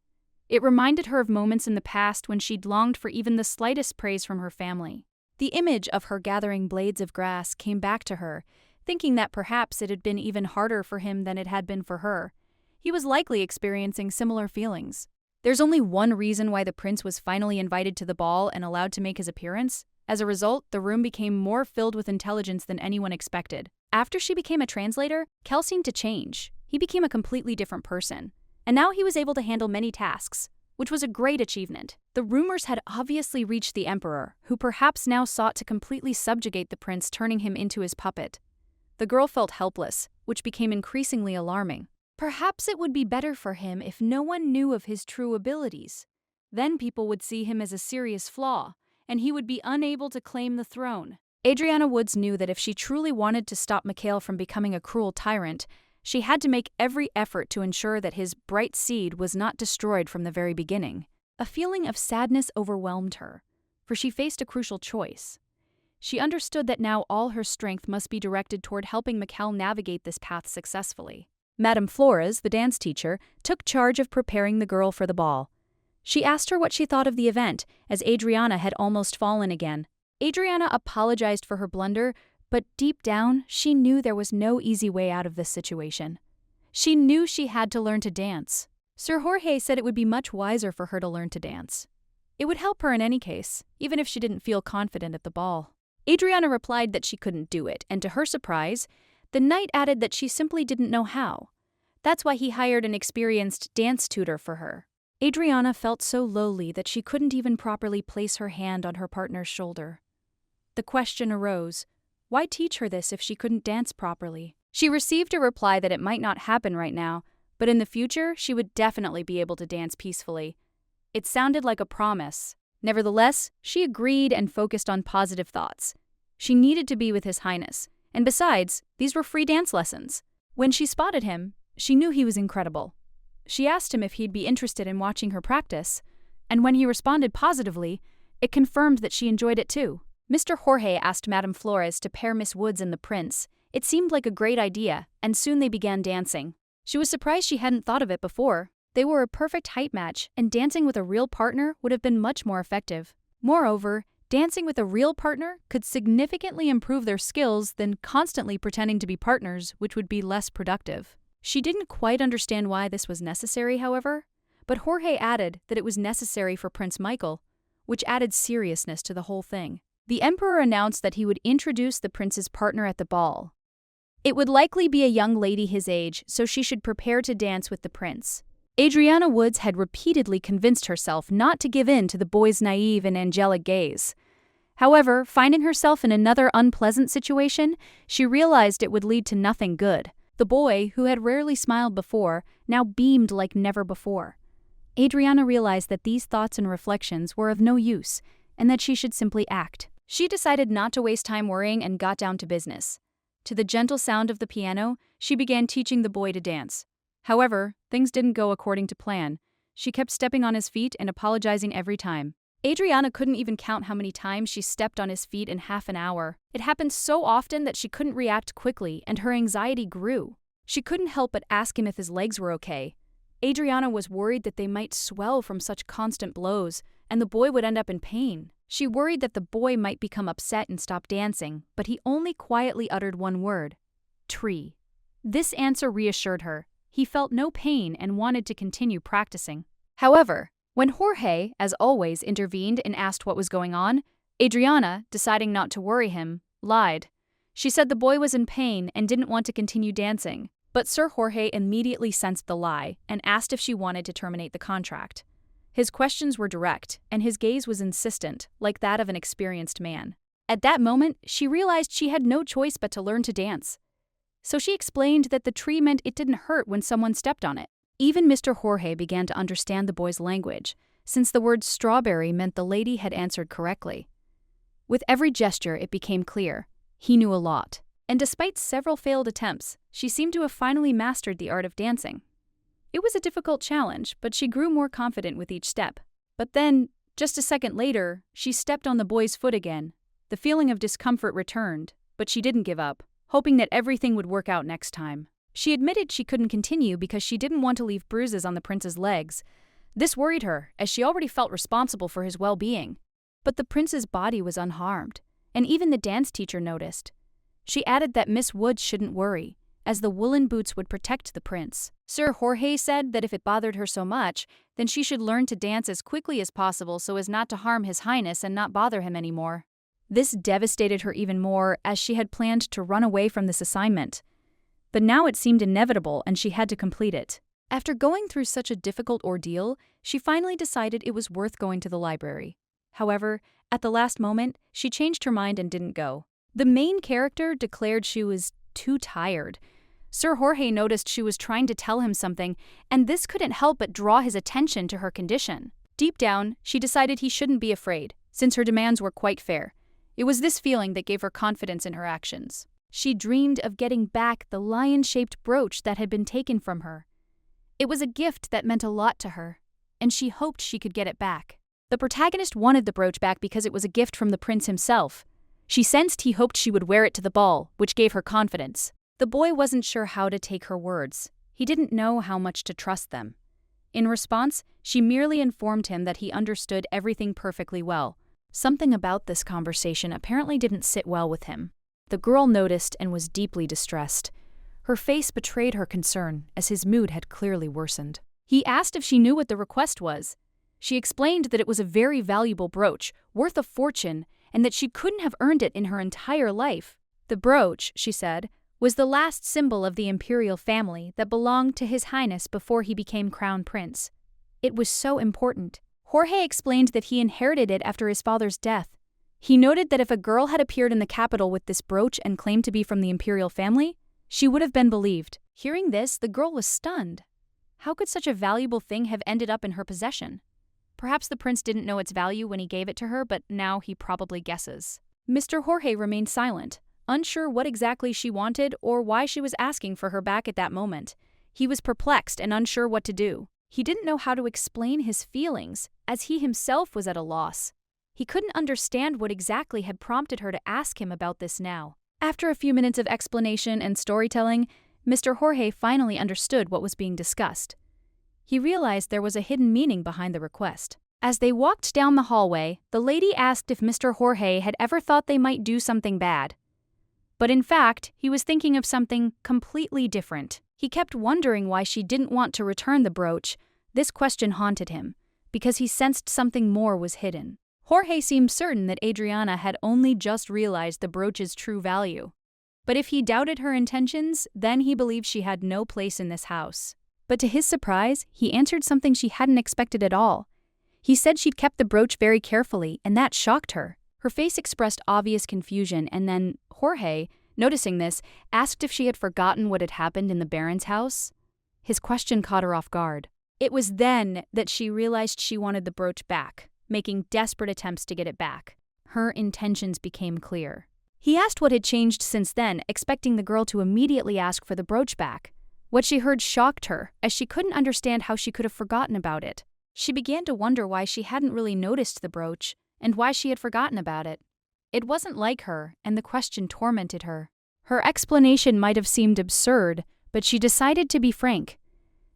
It reminded her of moments in the past when she'd longed for even the slightest praise from her family. The image of her gathering blades of grass came back to her, thinking that perhaps it had been even harder for him than it had been for her. He was likely experiencing similar feelings. There's only one reason why the prince was finally invited to the ball and allowed to make his appearance. As a result, the room became more filled with intelligence than anyone expected. After she became a translator, Kel seemed to change. He became a completely different person. And now he was able to handle many tasks, which was a great achievement. The rumors had obviously reached the emperor, who perhaps now sought to completely subjugate the prince, turning him into his puppet. The girl felt helpless, which became increasingly alarming. Perhaps it would be better for him if no one knew of his true abilities. Then people would see him as a serious flaw, and he would be unable to claim the throne. Adriana Woods knew that if she truly wanted to stop Mikhail from becoming a cruel tyrant, she had to make every effort to ensure that his bright seed was not destroyed from the very beginning. A feeling of sadness overwhelmed her, for she faced a crucial choice. She understood that now all her strength must be directed toward helping Mikhail navigate this path successfully. Madame Flores, the dance teacher, took charge of preparing the girl for the ball. She asked her what she thought of the event, as Adriana had almost fallen again. Adriana apologized for her blunder, but deep down, she knew there was no easy way out of this situation. She knew she had to learn to dance. Sir Jorge said it would be much wiser for her to learn to dance. It would help her in any case, even if she didn't feel confident at the ball. Adriana replied that she couldn't do it, and to her surprise, the knight added that she simply didn't know how. That's why he hired an experienced dance tutor for her. Adriana felt so lowly that she couldn't even properly place her hand on her partner's shoulder. The question arose, why teach her this if she couldn't dance properly? She received a reply that it might not happen right now, but in the future she would definitely be able to dance peacefully. It sounded like a promise. Nevertheless, she agreed and focused on positive thoughts. She needed to be with His Highness, and besides, these were free dance lessons. When she spotted him, she knew he was incredible. She asked him if he'd be interested in watching her practice, and when he responded positively, it confirmed that she enjoyed it too. Mr. Jorge asked Madame Flores to pair Miss Woods and the prince. It seemed like a great idea, and soon they began dancing. She was surprised she hadn't thought of it before. They were a perfect height match, and dancing with a real partner would have been much more effective. Moreover, dancing with a real partner could significantly improve their skills than constantly pretending to be partners, which would be less productive. She didn't quite understand why this was necessary, however, but Jorge added that it was necessary for Prince Michael, which added seriousness to the whole thing. the emperor announced that he would introduce the prince's partner at the ball. It would likely be a young lady his age, so she should prepare to dance with the prince. Adriana Woods had repeatedly convinced herself not to give in to the boy's naive and angelic gaze. However, finding herself in another unpleasant situation, she realized it would lead to nothing good. The boy, who had rarely smiled before, now beamed like never before. Adriana realized that these thoughts and reflections were of no use, and that she should simply act. She decided not to waste time worrying and got down to business. To the gentle sound of the piano, she began teaching the boy to dance. However, things didn't go according to plan. She kept stepping on his feet and apologizing every time. Adriana couldn't even count how many times she stepped on his feet in half an hour. It happened so often that she couldn't react quickly, and her anxiety grew. She couldn't help but ask him if his legs were okay. Adriana was worried that they might swell from such constant blows, and the boy would end up in pain. She worried that the boy might become upset and stop dancing, but he only quietly uttered one word: tree. This answer reassured her. He felt no pain and wanted to continue practicing. However, when Jorge, as always, intervened and asked what was going on, Adriana, deciding not to worry him, lied. She said the boy was in pain and didn't want to continue dancing, but Sir Jorge immediately sensed the lie and asked if she wanted to terminate the contract. His questions were direct, and his gaze was insistent, like that of an experienced man. At that moment, she realized she had no choice but to learn to dance. So she explained that the tree meant it didn't hurt when someone stepped on it. Even Mr. Jorge began to understand the boy's language, since the word strawberry meant the lady had answered correctly. With every gesture, it became clear. He knew a lot. And despite several failed attempts, she seemed to have finally mastered the art of dancing. It was a difficult challenge, but she grew more confident with each step. But then, just a second later, she stepped on the boy's foot again. The feeling of discomfort returned, but she didn't give up, hoping that everything would work out next time. She admitted she couldn't continue because she didn't want to leave bruises on the prince's legs. This worried her, as she already felt responsible for his well-being. But the prince's body was unharmed, and even the dance teacher noticed. She added that Miss Woods shouldn't worry, as the woolen boots would protect the prince. Sir Jorge said that if it bothered her so much, then she should learn to dance as quickly as possible so as not to harm His Highness and not bother him anymore. This devastated her even more, as she had planned to run away from this assignment. But now it seemed inevitable and she had to complete it. After going through such a difficult ordeal, she finally decided it was worth going to the library. However, at the last moment, she changed her mind and didn't go. The main character declared she was too tired. Sir Jorge noticed she was trying to tell him something, and this couldn't help but draw his attention to her condition. Deep down, she decided he shouldn't be afraid, since her demands were quite fair. It was this feeling that gave her confidence in her actions. She dreamed of getting back the lion-shaped brooch that had been taken from her. It was a gift that meant a lot to her, and she hoped she could get it back. The protagonist wanted the brooch back because it was a gift from the prince himself. She sensed he hoped she would wear it to the ball, which gave her confidence. The boy wasn't sure how to take her words. He didn't know how much to trust them. In response, she merely informed him that he understood everything perfectly well. Something about this conversation apparently didn't sit well with him. The girl noticed and was deeply distressed. Her face betrayed her concern, as his mood had clearly worsened. He asked if she knew what the request was. She explained that it was a very valuable brooch, worth a fortune, and that she couldn't have earned it in her entire life. The brooch, she said, was the last symbol of the imperial family that belonged to His Highness before he became crown prince. It was so important. Jorge explained that he inherited it after his father's death. He noted that if a girl had appeared in the capital with this brooch and claimed to be from the imperial family, she would have been believed. Hearing this, the girl was stunned. How could such a valuable thing have ended up in her possession? Perhaps the prince didn't know its value when he gave it to her, but now he probably guesses. Mr. Jorge remained silent, unsure what exactly she wanted or why she was asking for her back at that moment. He was perplexed and unsure what to do. He didn't know how to explain his feelings, as he himself was at a loss. He couldn't understand what exactly had prompted her to ask him about this now. After a few minutes of explanation and storytelling, Mr. Jorge finally understood what was being discussed. He realized there was a hidden meaning behind the request. As they walked down the hallway, the lady asked if Mr. Jorge had ever thought they might do something bad. But in fact, he was thinking of something completely different. He kept wondering why she didn't want to return the brooch. This question haunted him, because he sensed something more was hidden. Jorge seemed certain that Adriana had only just realized the brooch's true value. But if he doubted her intentions, then he believed she had no place in this house. But to his surprise, he answered something she hadn't expected at all. He said she'd kept the brooch very carefully, and that shocked her. Her face expressed obvious confusion, and then Jorge, noticing this, asked if she had forgotten what had happened in the Baron's house. His question caught her off guard. It was then that she realized she wanted the brooch back, making desperate attempts to get it back. Her intentions became clear. He asked what had changed since then, expecting the girl to immediately ask for the brooch back. What she heard shocked her, as she couldn't understand how she could have forgotten about it. She began to wonder why she hadn't really noticed the brooch, and why she had forgotten about it. It wasn't like her, and the question tormented her. Her explanation might have seemed absurd, but she decided to be frank.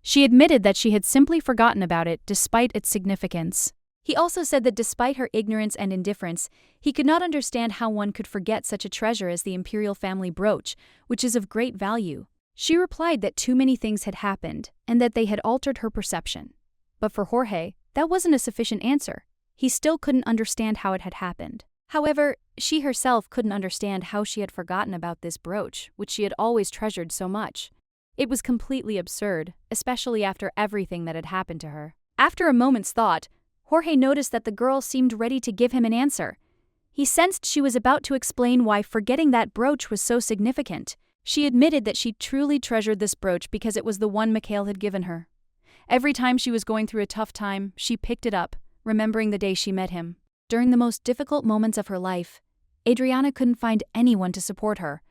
She admitted that she had simply forgotten about it despite its significance. He also said that despite her ignorance and indifference, he could not understand how one could forget such a treasure as the imperial family brooch, which is of great value. She replied that too many things had happened, and that they had altered her perception. But for Jorge, that wasn't a sufficient answer. He still couldn't understand how it had happened. However, she herself couldn't understand how she had forgotten about this brooch, which she had always treasured so much. It was completely absurd, especially after everything that had happened to her. After a moment's thought, Jorge noticed that the girl seemed ready to give him an answer. He sensed she was about to explain why forgetting that brooch was so significant. She admitted that she truly treasured this brooch because it was the one Mikhail had given her. Every time she was going through a tough time, she picked it up, remembering the day she met him. During the most difficult moments of her life, Adriana couldn't find anyone to support her.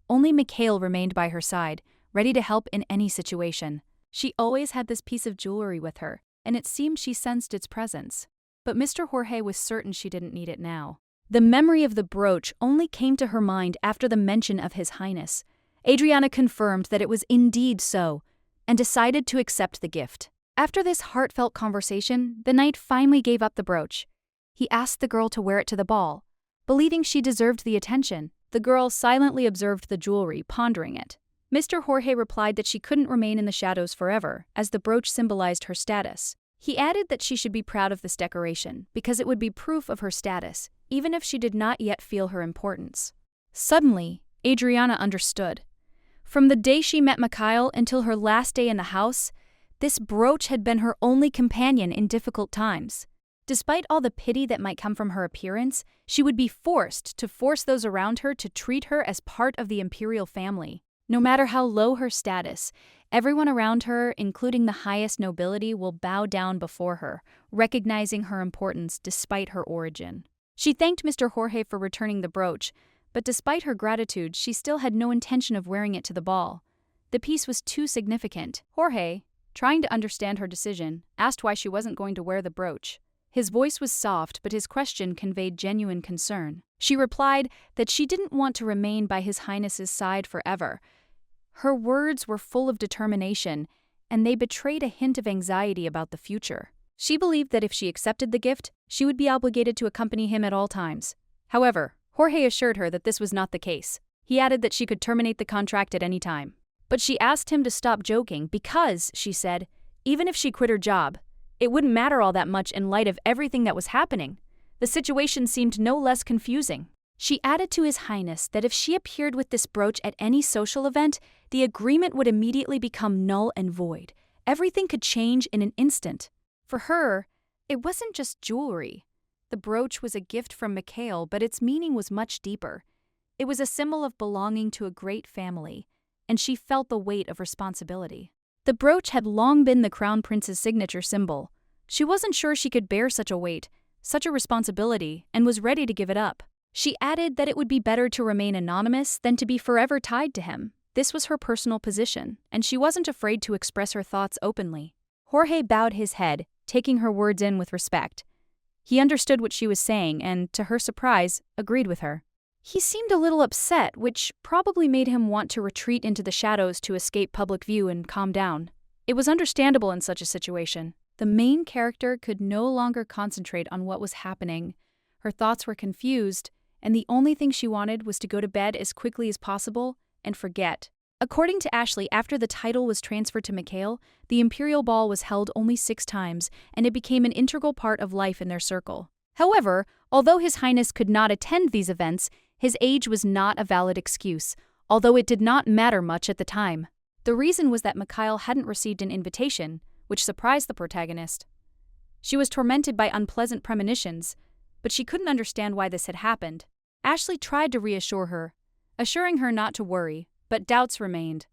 Only Mikhail remained by her side, ready to help in any situation. She always had this piece of jewelry with her, and it seemed she sensed its presence. But Mr. Jorge was certain she didn't need it now. The memory of the brooch only came to her mind after the mention of His Highness. Adriana confirmed that it was indeed so, and decided to accept the gift. After this heartfelt conversation, the knight finally gave up the brooch. He asked the girl to wear it to the ball. Believing she deserved the attention, the girl silently observed the jewelry, pondering it. Mr. Jorge replied that she couldn't remain in the shadows forever, as the brooch symbolized her status. He added that she should be proud of this decoration, because it would be proof of her status, even if she did not yet feel her importance. Suddenly, Adriana understood. From the day she met Mikhail until her last day in the house, this brooch had been her only companion in difficult times. Despite all the pity that might come from her appearance, she would be forced to force those around her to treat her as part of the imperial family. No matter how low her status, everyone around her, including the highest nobility, will bow down before her, recognizing her importance despite her origin. She thanked Mr. Jorge for returning the brooch, but despite her gratitude, she still had no intention of wearing it to the ball. The piece was too significant. Jorge, trying to understand her decision, asked why she wasn't going to wear the brooch. His voice was soft, but his question conveyed genuine concern. She replied that she didn't want to remain by His Highness's side forever. Her words were full of determination, and they betrayed a hint of anxiety about the future. She believed that if she accepted the gift, she would be obligated to accompany him at all times. However, Jorge assured her that this was not the case. He added that she could terminate the contract at any time. But she asked him to stop joking because, she said, even if she quit her job, it wouldn't matter all that much in light of everything that was happening. The situation seemed no less confusing. She added to His Highness that if she appeared with this brooch at any social event, the agreement would immediately become null and void. Everything could change in an instant. For her, it wasn't just jewelry. The brooch was a gift from Mikhail, but its meaning was much deeper. It was a symbol of belonging to a great family, and she felt the weight of responsibility. The brooch had long been the crown prince's signature symbol. She wasn't sure she could bear such a weight, such a responsibility, and was ready to give it up. She added that it would be better to remain anonymous than to be forever tied to him. This was her personal position, and she wasn't afraid to express her thoughts openly. Jorge bowed his head, taking her words in with respect. He understood what she was saying and, to her surprise, agreed with her. He seemed a little upset, which probably made him want to retreat into the shadows to escape public view and calm down. It was understandable in such a situation. The main character could no longer concentrate on what was happening. Her thoughts were confused, and the only thing she wanted was to go to bed as quickly as possible and forget. According to Ashley, after the title was transferred to Mikhail, the imperial ball was held only 6 times, and it became an integral part of life in their circle. However, Although His Highness could not attend these events, his age was not a valid excuse, although it did not matter much at the time. The reason was that Mikhail hadn't received an invitation, which surprised the protagonist. She was tormented by unpleasant premonitions, but she couldn't understand why this had happened. Ashley tried to reassure her, assuring her not to worry, but doubts remained.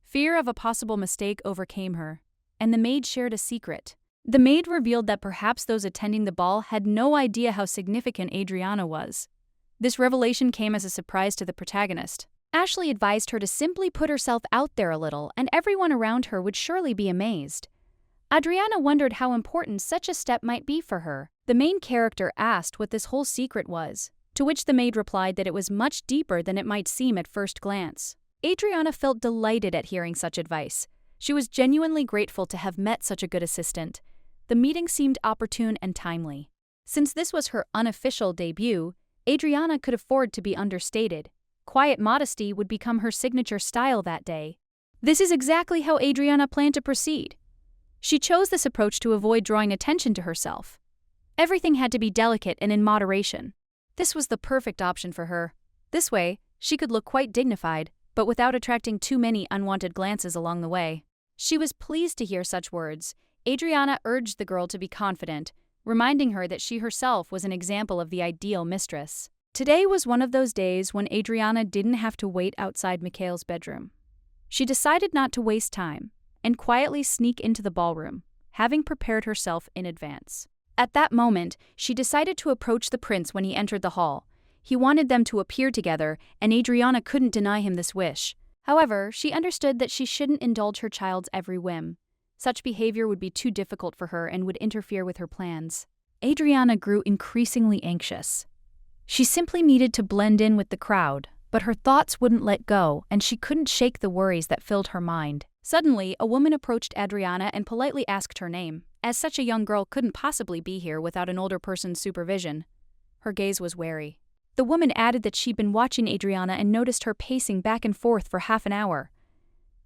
Fear of a possible mistake overcame her, and the maid shared a secret. The maid revealed that perhaps those attending the ball had no idea how significant Adriana was. This revelation came as a surprise to the protagonist. Ashley advised her to simply put herself out there a little, and everyone around her would surely be amazed. Adriana wondered how important such a step might be for her. The main character asked what this whole secret was, to which the maid replied that it was much deeper than it might seem at first glance. Adriana felt delighted at hearing such advice. She was genuinely grateful to have met such a good assistant. The meeting seemed opportune and timely. Since this was her unofficial debut, Adriana could afford to be understated. Quiet modesty would become her signature style that day. This is exactly how Adriana planned to proceed. She chose this approach to avoid drawing attention to herself. Everything had to be delicate and in moderation. This was the perfect option for her. This way, she could look quite dignified, but without attracting too many unwanted glances along the way. She was pleased to hear such words. Adriana urged the girl to be confident, reminding her that she herself was an example of the ideal mistress. Today was one of those days when Adriana didn't have to wait outside Mikhail's bedroom. She decided not to waste time and quietly sneak into the ballroom, having prepared herself in advance. At that moment, she decided to approach the prince when he entered the hall. He wanted them to appear together, and Adriana couldn't deny him this wish. However, she understood that she shouldn't indulge her child's every whim. Such behavior would be too difficult for her and would interfere with her plans. Adriana grew increasingly anxious. She simply needed to blend in with the crowd, but her thoughts wouldn't let go, and she couldn't shake the worries that filled her mind. Suddenly, a woman approached Adriana and politely asked her name, as such a young girl couldn't possibly be here without an older person's supervision. Her gaze was wary. The woman added that she'd been watching Adriana and noticed her pacing back and forth for half an hour.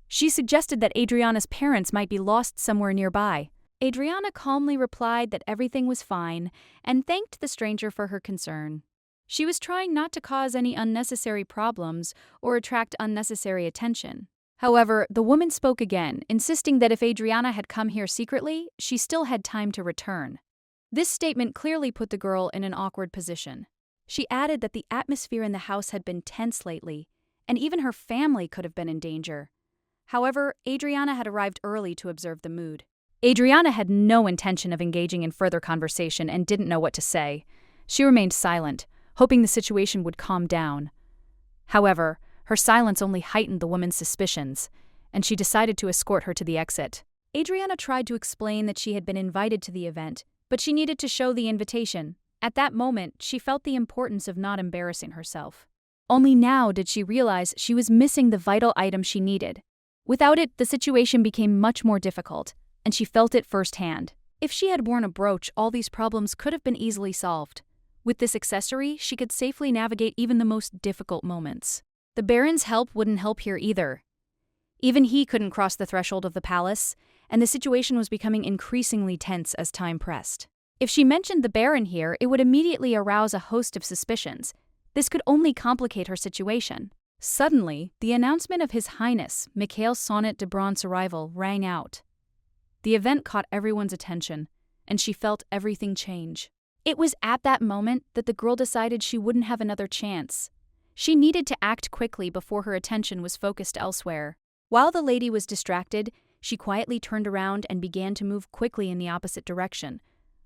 She suggested that Adriana's parents might be lost somewhere nearby. Adriana calmly replied that everything was fine and thanked the stranger for her concern. She was trying not to cause any unnecessary problems or attract unnecessary attention. However, the woman spoke again, insisting that if Adriana had come here secretly, she still had time to return. This statement clearly put the girl in an awkward position. She added that the atmosphere in the house had been tense lately, and even her family could have been in danger. However, Adriana had arrived early to observe the mood. Adriana had no intention of engaging in further conversation and didn't know what to say. She remained silent, hoping the situation would calm down. However, her silence only heightened the woman's suspicions, and she decided to escort her to the exit. Adriana tried to explain that she had been invited to the event, but she needed to show the invitation. At that moment, she felt the importance of not embarrassing herself. Only now did she realize she was missing the vital item she needed. Without it, the situation became much more difficult, and she felt it firsthand. If she had worn a brooch, all these problems could have been easily solved. With this accessory, she could safely navigate even the most difficult moments. The Baron's help wouldn't help here either. Even he couldn't cross the threshold of the palace, and the situation was becoming increasingly tense as time pressed. If she mentioned the Baron here, it would immediately arouse a host of suspicions. This could only complicate her situation. Suddenly, the announcement of His Highness, Mikhail Sonnet de Brant's arrival, rang out. The event caught everyone's attention, and she felt everything change. It was at that moment that the girl decided she wouldn't have another chance. She needed to act quickly before her attention was focused elsewhere. While the lady was distracted, she quietly turned around and began to move quickly in the opposite direction,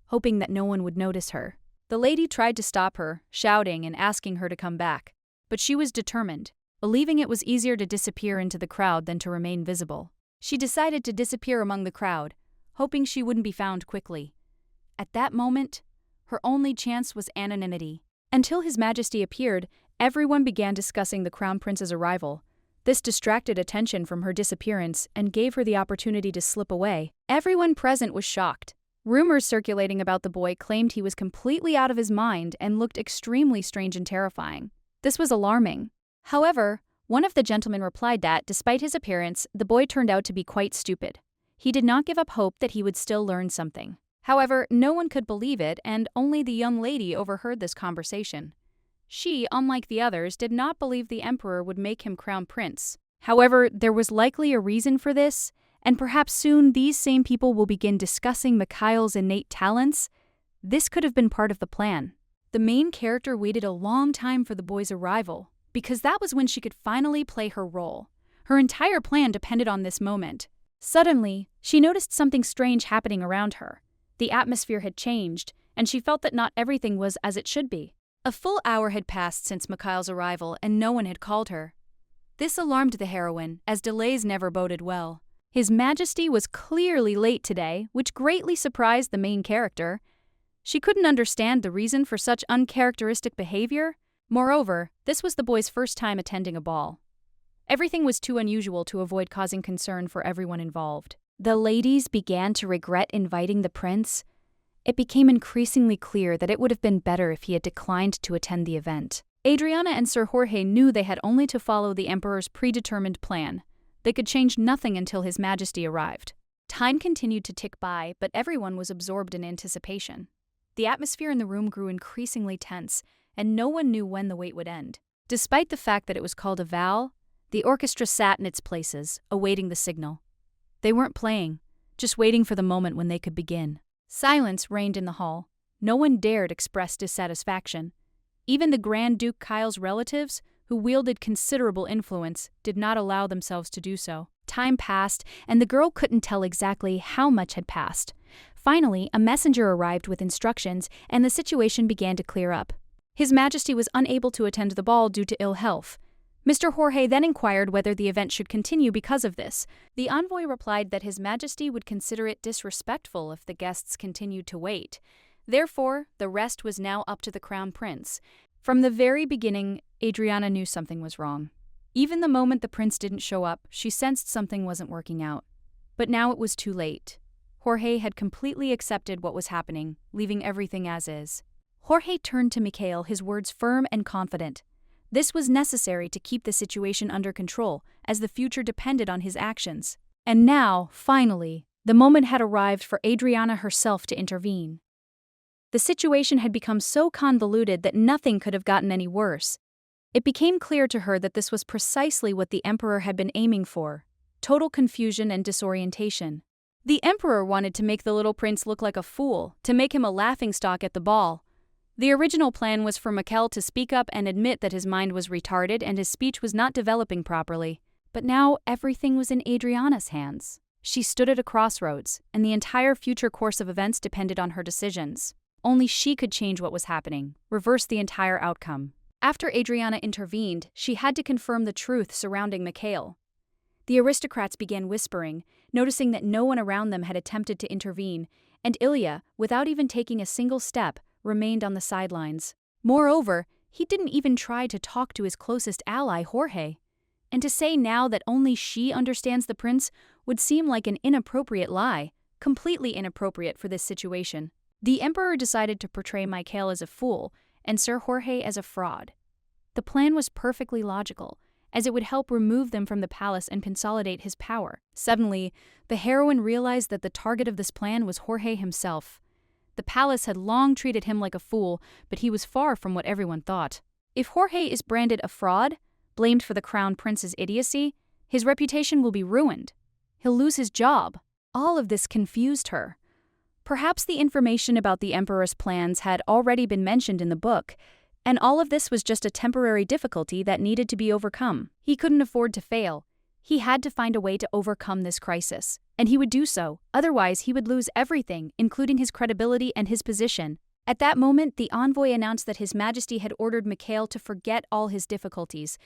hoping that no one would notice her. The lady tried to stop her, shouting and asking her to come back, but she was determined, believing it was easier to disappear into the crowd than to remain visible. She decided to disappear among the crowd, hoping she wouldn't be found quickly. At that moment, her only chance was anonymity. Until His Majesty appeared, everyone began discussing the Crown Prince's arrival. This distracted attention from her disappearance and gave her the opportunity to slip away. Everyone present was shocked. Rumors circulating about the boy claimed he was completely out of his mind and looked extremely strange and terrifying. This was alarming. However, one of the gentlemen replied that, despite his appearance, the boy turned out to be quite stupid. He did not give up hope that he would still learn something. However, no one could believe it, and only the young lady overheard this conversation. She, unlike the others, did not believe the emperor would make him crown prince. However, there was likely a reason for this, and perhaps soon these same people will begin discussing Mikhail's innate talents. This could have been part of the plan. The main character waited a long time for the boy's arrival, because that was when she could finally play her role. Her entire plan depended on this moment. Suddenly, she noticed something strange happening around her. The atmosphere had changed, and she felt that not everything was as it should be. A full hour had passed since Mikhail's arrival, and no one had called her. This alarmed the heroine, as delays never boded well. His Majesty was clearly late today, which greatly surprised the main character. She couldn't understand the reason for such uncharacteristic behavior. Moreover, this was the boy's first time attending a ball. Everything was too unusual to avoid causing concern for everyone involved. The ladies began to regret inviting the prince. It became increasingly clear that it would have been better if he had declined to attend the event. Adriana and Sir Jorge knew they had only to follow the emperor's predetermined plan. They could change nothing until His Majesty arrived. Time continued to tick by, but everyone was absorbed in anticipation. The atmosphere in the room grew increasingly tense, and no one knew when the wait would end. Despite the fact that it was called a vow, the orchestra sat in its places, awaiting the signal. They weren't playing, just waiting for the moment when they could begin. Silence reigned in the hall. No one dared express dissatisfaction. Even the Grand Duke Kyle's relatives, who wielded considerable influence, did not allow themselves to do so. Time passed, and the girl couldn't tell exactly how much had passed. Finally, a messenger arrived with instructions, and the situation began to clear up. His Majesty was unable to attend the ball due to ill health. Mr. Jorge then inquired whether the event should continue because of this. The envoy replied that His Majesty would consider it disrespectful if the guests continued to wait. Therefore, the rest was now up to the Crown Prince. From the very beginning, Adriana knew something was wrong. Even the moment the prince didn't show up, she sensed something wasn't working out. But now it was too late. Jorge had completely accepted what was happening, leaving everything as is. Jorge turned to Mikhail, his words firm and confident. This was necessary to keep the situation under control, as the future depended on his actions. And now, finally, the moment had arrived for Adriana herself to intervene. The situation had become so convoluted that nothing could have gotten any worse. It became clear to her that this was precisely what the emperor had been aiming for: total confusion and disorientation. The emperor wanted to make the little prince look like a fool, to make him a laughingstock at the ball. The original plan was for Mikhail to speak up and admit that his mind was retarded and his speech was not developing properly. But now everything was in Adriana's hands. She stood at a crossroads, and the entire future course of events depended on her decisions. Only she could change what was happening, reverse the entire outcome. After Adriana intervened, she had to confirm the truth surrounding Mikhail. The aristocrats began whispering, noticing that no one around them had attempted to intervene, and Ilya, without even taking a single step, remained on the sidelines. Moreover, he didn't even try to talk to his closest ally, Jorge. And to say now that only she understands the prince would seem like an inappropriate lie, completely inappropriate for this situation. The emperor decided to portray Mikhail as a fool and Sir Jorge as a fraud. The plan was perfectly logical, as it would help remove them from the palace and consolidate his power. Suddenly, the heroine realized that the target of this plan was Jorge himself. The palace had long treated him like a fool, but he was far from what everyone thought. If Jorge is branded a fraud, blamed for the crown prince's idiocy, his reputation will be ruined. He'll lose his job. All of this confused her. Perhaps the information about the emperor's plans had already been mentioned in the book, and all of this was just a temporary difficulty that needed to be overcome. He couldn't afford to fail. He had to find a way to overcome this crisis, and he would do so. Otherwise, he would lose everything, including his credibility and his position. At that moment, the envoy announced that His Majesty had ordered Mikhail to forget all his difficulties.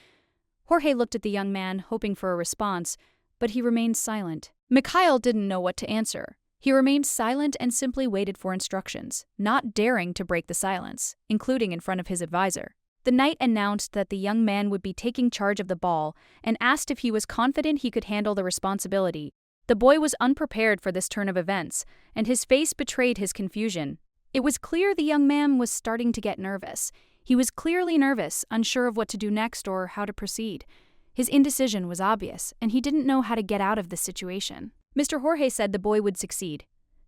Jorge looked at the young man, hoping for a response, but he remained silent. Mikhail didn't know what to answer. He remained silent and simply waited for instructions, not daring to break the silence, including in front of his advisor. The knight announced that the young man would be taking charge of the ball and asked if he was confident he could handle the responsibility. The boy was unprepared for this turn of events, and his face betrayed his confusion. It was clear the young man was starting to get nervous. He was clearly nervous, unsure of what to do next or how to proceed. His indecision was obvious, and he didn't know how to get out of this situation. Mr. Jorge said the boy would succeed.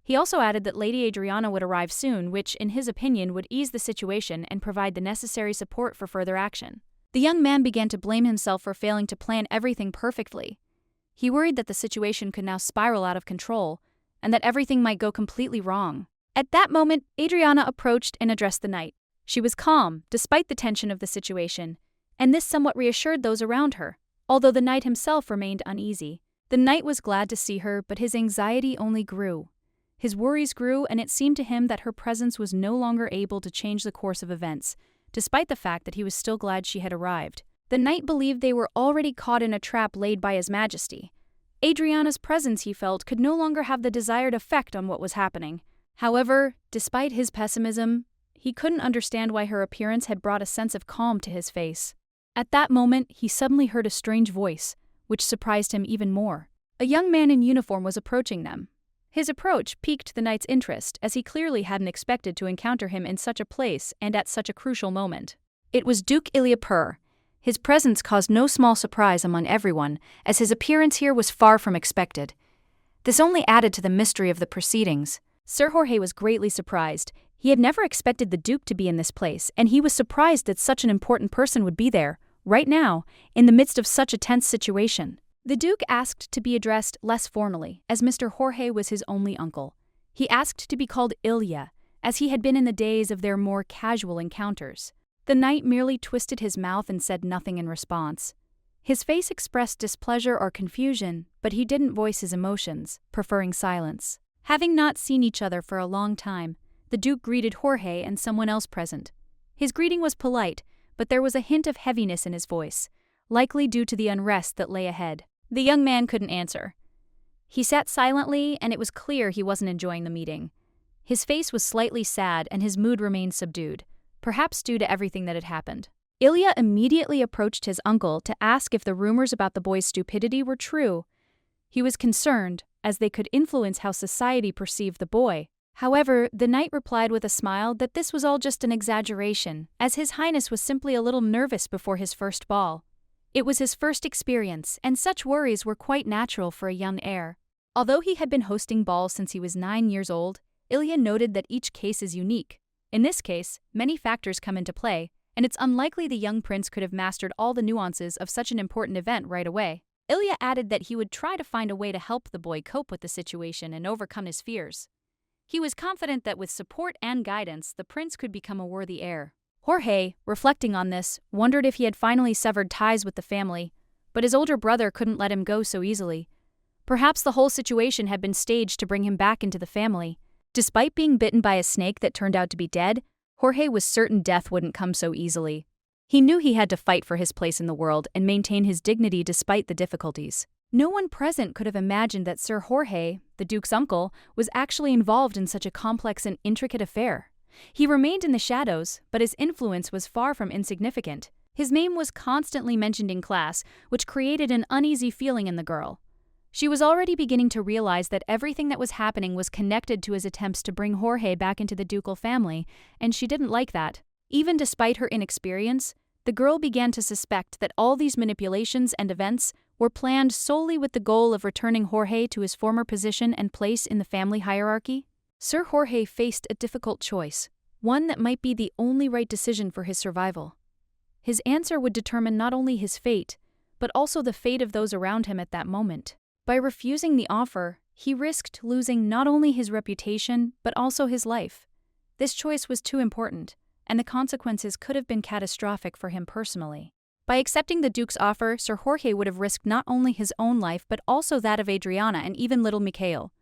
He also added that Lady Adriana would arrive soon, which, in his opinion, would ease the situation and provide the necessary support for further action. The young man began to blame himself for failing to plan everything perfectly. He worried that the situation could now spiral out of control, and that everything might go completely wrong. At that moment, Adriana approached and addressed the knight. She was calm, despite the tension of the situation, and this somewhat reassured those around her, although the knight himself remained uneasy. The knight was glad to see her, but his anxiety only grew. His worries grew, and it seemed to him that her presence was no longer able to change the course of events, despite the fact that he was still glad she had arrived. The knight believed they were already caught in a trap laid by His Majesty. Adriana's presence, he felt, could no longer have the desired effect on what was happening. However, despite his pessimism, he couldn't understand why her appearance had brought a sense of calm to his face. At that moment, he suddenly heard a strange voice, which surprised him even more. A young man in uniform was approaching them. His approach piqued the knight's interest, as he clearly hadn't expected to encounter him in such a place and at such a crucial moment. It was Duke Ilyapur. His presence caused no small surprise among everyone, as his appearance here was far from expected. This only added to the mystery of the proceedings. Sir Jorge was greatly surprised. He had never expected the Duke to be in this place, and he was surprised that such an important person would be there, right now, in the midst of such a tense situation. The Duke asked to be addressed less formally, as Mr. Jorge was his only uncle. He asked to be called Ilya, as he had been in the days of their more casual encounters. The knight merely twisted his mouth and said nothing in response. His face expressed displeasure or confusion, but he didn't voice his emotions, preferring silence. Having not seen each other for a long time, the Duke greeted Jorge and someone else present. His greeting was polite, but there was a hint of heaviness in his voice, likely due to the unrest that lay ahead. The young man couldn't answer. He sat silently, and it was clear he wasn't enjoying the meeting. His face was slightly sad, and his mood remained subdued, perhaps due to everything that had happened. Ilya immediately approached his uncle to ask if the rumors about the boy's stupidity were true. He was concerned, as they could influence how society perceived the boy. However, the knight replied with a smile that this was all just an exaggeration, as His Highness was simply a little nervous before his first ball. It was his first experience, and such worries were quite natural for a young heir. Although he had been hosting balls since he was 9 years old, Ilya noted that each case is unique. In this case, many factors come into play, and it's unlikely the young prince could have mastered all the nuances of such an important event right away. Ilya added that he would try to find a way to help the boy cope with the situation and overcome his fears. He was confident that with support and guidance, the prince could become a worthy heir. Jorge, reflecting on this, wondered if he had finally severed ties with the family, but his older brother couldn't let him go so easily. Perhaps the whole situation had been staged to bring him back into the family. Despite being bitten by a snake that turned out to be dead, Jorge was certain death wouldn't come so easily. He knew he had to fight for his place in the world and maintain his dignity despite the difficulties. No one present could have imagined that Sir Jorge, the Duke's uncle, was actually involved in such a complex and intricate affair. He remained in the shadows, but his influence was far from insignificant. His name was constantly mentioned in class, which created an uneasy feeling in the girl. She was already beginning to realize that everything that was happening was connected to his attempts to bring Jorge back into the ducal family, and she didn't like that. Even despite her inexperience, the girl began to suspect that all these manipulations and events were planned solely with the goal of returning Jorge to his former position and place in the family hierarchy. Sir Jorge faced a difficult choice, one that might be the only right decision for his survival. His answer would determine not only his fate, but also the fate of those around him at that moment. By refusing the offer, he risked losing not only his reputation, but also his life. This choice was too important, and the consequences could have been catastrophic for him personally. By accepting the Duke's offer, Sir Jorge would have risked not only his own life, but also that of Adriana and even little Mikhail.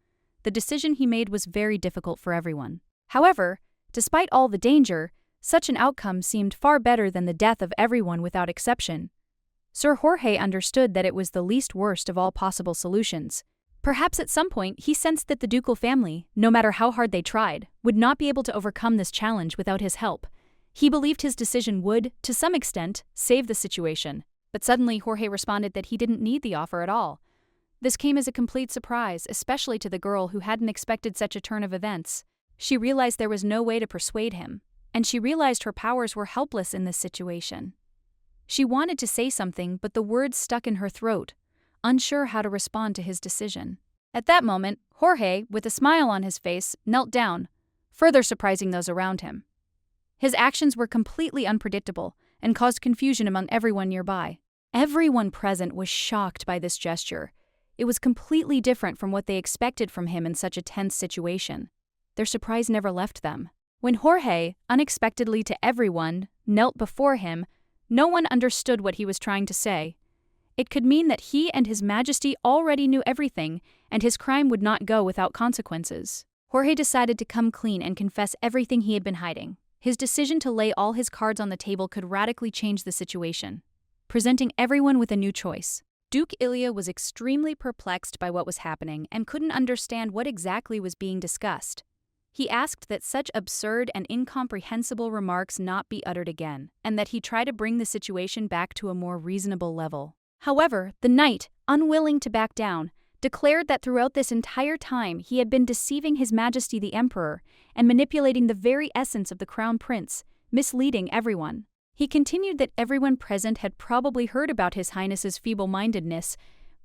The decision he made was very difficult for everyone. However, despite all the danger, such an outcome seemed far better than the death of everyone without exception. Sir Jorge understood that it was the least worst of all possible solutions. Perhaps at some point he sensed that the ducal family, no matter how hard they tried, would not be able to overcome this challenge without his help. He believed his decision would, to some extent, save the situation. But suddenly Jorge responded that he didn't need the offer at all. This came as a complete surprise, especially to the girl who hadn't expected such a turn of events. She realized there was no way to persuade him, and she realized her powers were helpless in this situation. She wanted to say something, but the words stuck in her throat, unsure how to respond to his decision. At that moment, Jorge, with a smile on his face, knelt down, further surprising those around him. His actions were completely unpredictable and caused confusion among everyone nearby. Everyone present was shocked by this gesture. It was completely different from what they expected from him in such a tense situation. Their surprise never left them. When Jorge, unexpectedly to everyone, knelt before him, no one understood what he was trying to say. It could mean that he and His Majesty already knew everything, and his crime would not go without consequences. Jorge decided to come clean and confess everything he had been hiding. His decision to lay all his cards on the table could radically change the situation, presenting everyone with a new choice. Duke Ilya was extremely perplexed by what was happening and couldn't understand what exactly was being discussed. He asked that such absurd and incomprehensible remarks not be uttered again, and that he try to bring the situation back to a more reasonable level. However, the knight, unwilling to back down, declared that throughout this entire time he had been deceiving His Majesty the Emperor and manipulating the very essence of the Crown Prince, misleading everyone. He continued that everyone present had probably heard about His Highness's feeble-mindedness,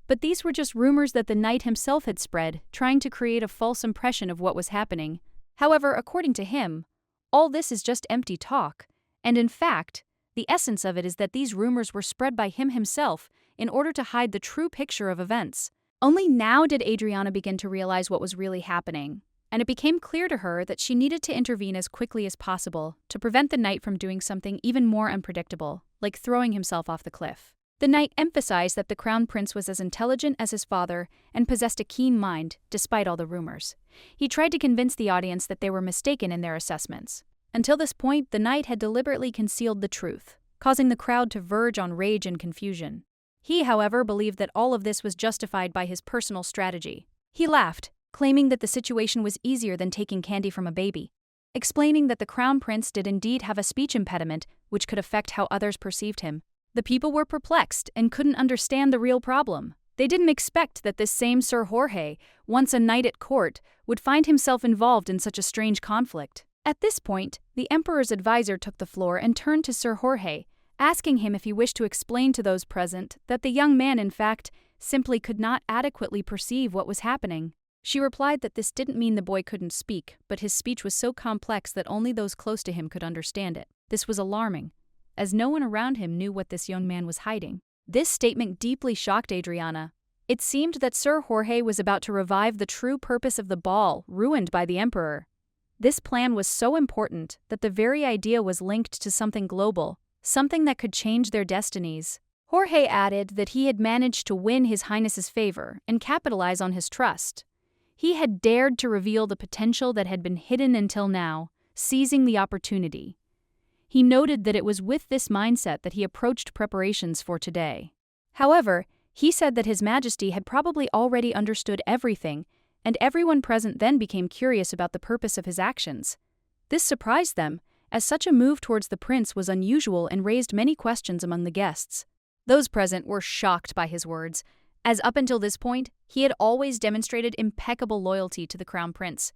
but these were just rumors that the knight himself had spread, trying to create a false impression of what was happening. However, according to him, all this is just empty talk, and in fact, the essence of it is that these rumors were spread by him himself in order to hide the true picture of events. Only now did Adriana begin to realize what was really happening, and it became clear to her that she needed to intervene as quickly as possible to prevent the knight from doing something even more unpredictable, like throwing himself off the cliff. The knight emphasized that the Crown Prince was as intelligent as his father and possessed a keen mind, despite all the rumors. He tried to convince the audience that they were mistaken in their assessments. Until this point, the knight had deliberately concealed the truth, causing the crowd to verge on rage and confusion. He, however, believed that all of this was justified by his personal strategy. He laughed, claiming that the situation was easier than taking candy from a baby, explaining that the Crown Prince did indeed have a speech impediment which could affect how others perceived him. The people were perplexed and couldn't understand the real problem. They didn't expect that this same Sir Jorge, once a knight at court, would find himself involved in such a strange conflict. At this point, the Emperor's advisor took the floor and turned to Sir Jorge, asking him if he wished to explain to those present that the young man, in fact, simply could not adequately perceive what was happening. She replied that this didn't mean the boy couldn't speak, but his speech was so complex that only those close to him could understand it. This was alarming, as no one around him knew what this young man was hiding. This statement deeply shocked Adriana. It seemed that Sir Jorge was about to revive the true purpose of the ball, ruined by the Emperor. This plan was so important that the very idea was linked to something global, something that could change their destinies. Jorge added that he had managed to win His Highness's favor and capitalize on his trust. He had dared to reveal the potential that had been hidden until now, seizing the opportunity. He noted that it was with this mindset that he approached preparations for today. However, he said that His Majesty had probably already understood everything, and everyone present then became curious about the purpose of his actions. This surprised them, as such a move towards the prince was unusual and raised many questions among the guests. Those present were shocked by his words, as up until this point, he had always demonstrated impeccable loyalty to the Crown Prince.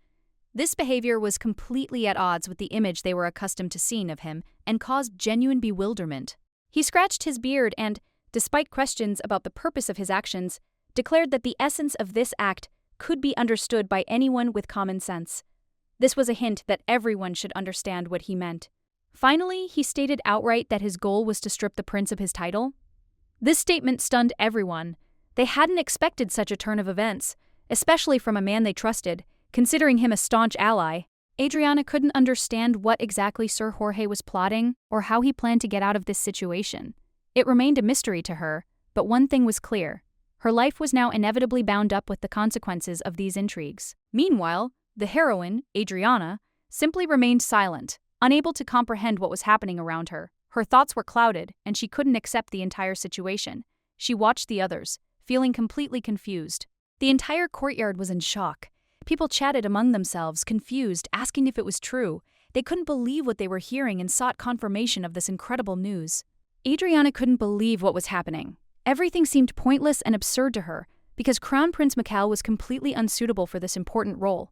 This behavior was completely at odds with the image they were accustomed to seeing of him and caused genuine bewilderment. He scratched his beard and, despite questions about the purpose of his actions, declared that the essence of this act could be understood by anyone with common sense. This was a hint that everyone should understand what he meant. Finally, he stated outright that his goal was to strip the prince of his title. This statement stunned everyone. They hadn't expected such a turn of events, especially from a man they trusted, considering him a staunch ally. Adriana couldn't understand what exactly Sir Jorge was plotting or how he planned to get out of this situation. It remained a mystery to her, but one thing was clear. Her life was now inevitably bound up with the consequences of these intrigues. Meanwhile, the heroine, Adriana, simply remained silent, unable to comprehend what was happening around her. Her thoughts were clouded, and she couldn't accept the entire situation. She watched the others, feeling completely confused. The entire courtyard was in shock. People chatted among themselves, confused, asking if it was true. They couldn't believe what they were hearing and sought confirmation of this incredible news. Adriana couldn't believe what was happening. Everything seemed pointless and absurd to her, because Crown Prince Mikhail was completely unsuitable for this important role.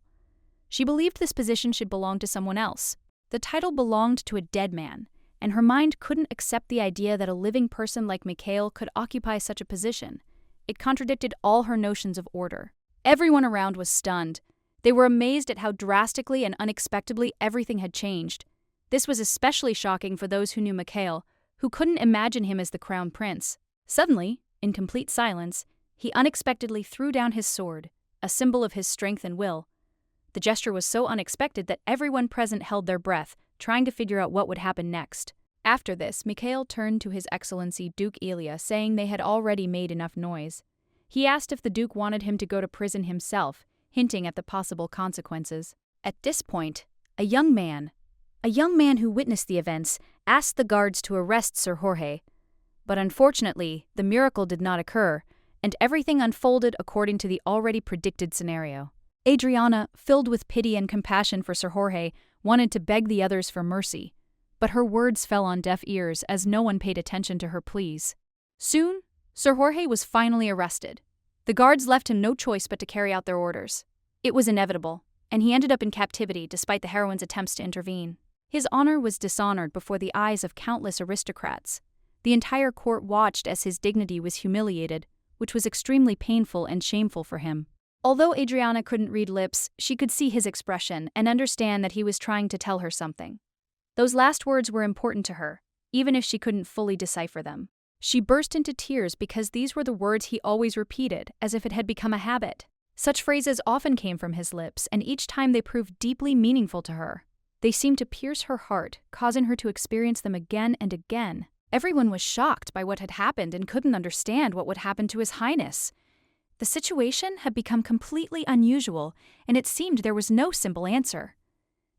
She believed this position should belong to someone else. The title belonged to a dead man, and her mind couldn't accept the idea that a living person like Mikhail could occupy such a position. It contradicted all her notions of order. Everyone around was stunned. They were amazed at how drastically and unexpectedly everything had changed. This was especially shocking for those who knew Mikhail, who couldn't imagine him as the crown prince. Suddenly, in complete silence, he unexpectedly threw down his sword, a symbol of his strength and will. The gesture was so unexpected that everyone present held their breath, trying to figure out what would happen next. After this, Mikhail turned to His Excellency Duke Ilya, saying they had already made enough noise. He asked if the Duke wanted him to go to prison himself, hinting at the possible consequences. At this point, a young man who witnessed the events, asked the guards to arrest Sir Jorge. But unfortunately, the miracle did not occur, and everything unfolded according to the already predicted scenario. Adriana, filled with pity and compassion for Sir Jorge, wanted to beg the others for mercy, but her words fell on deaf ears as no one paid attention to her pleas. Soon, Sir Jorge was finally arrested. The guards left him no choice but to carry out their orders. It was inevitable, and he ended up in captivity despite the heroine's attempts to intervene. His honor was dishonored before the eyes of countless aristocrats. The entire court watched as his dignity was humiliated, which was extremely painful and shameful for him. Although Adriana couldn't read lips, she could see his expression and understand that he was trying to tell her something. Those last words were important to her, even if she couldn't fully decipher them. She burst into tears because these were the words he always repeated, as if it had become a habit. Such phrases often came from his lips, and each time they proved deeply meaningful to her. They seemed to pierce her heart, causing her to experience them again and again. Everyone was shocked by what had happened and couldn't understand what would happen to His Highness. The situation had become completely unusual, and it seemed there was no simple answer.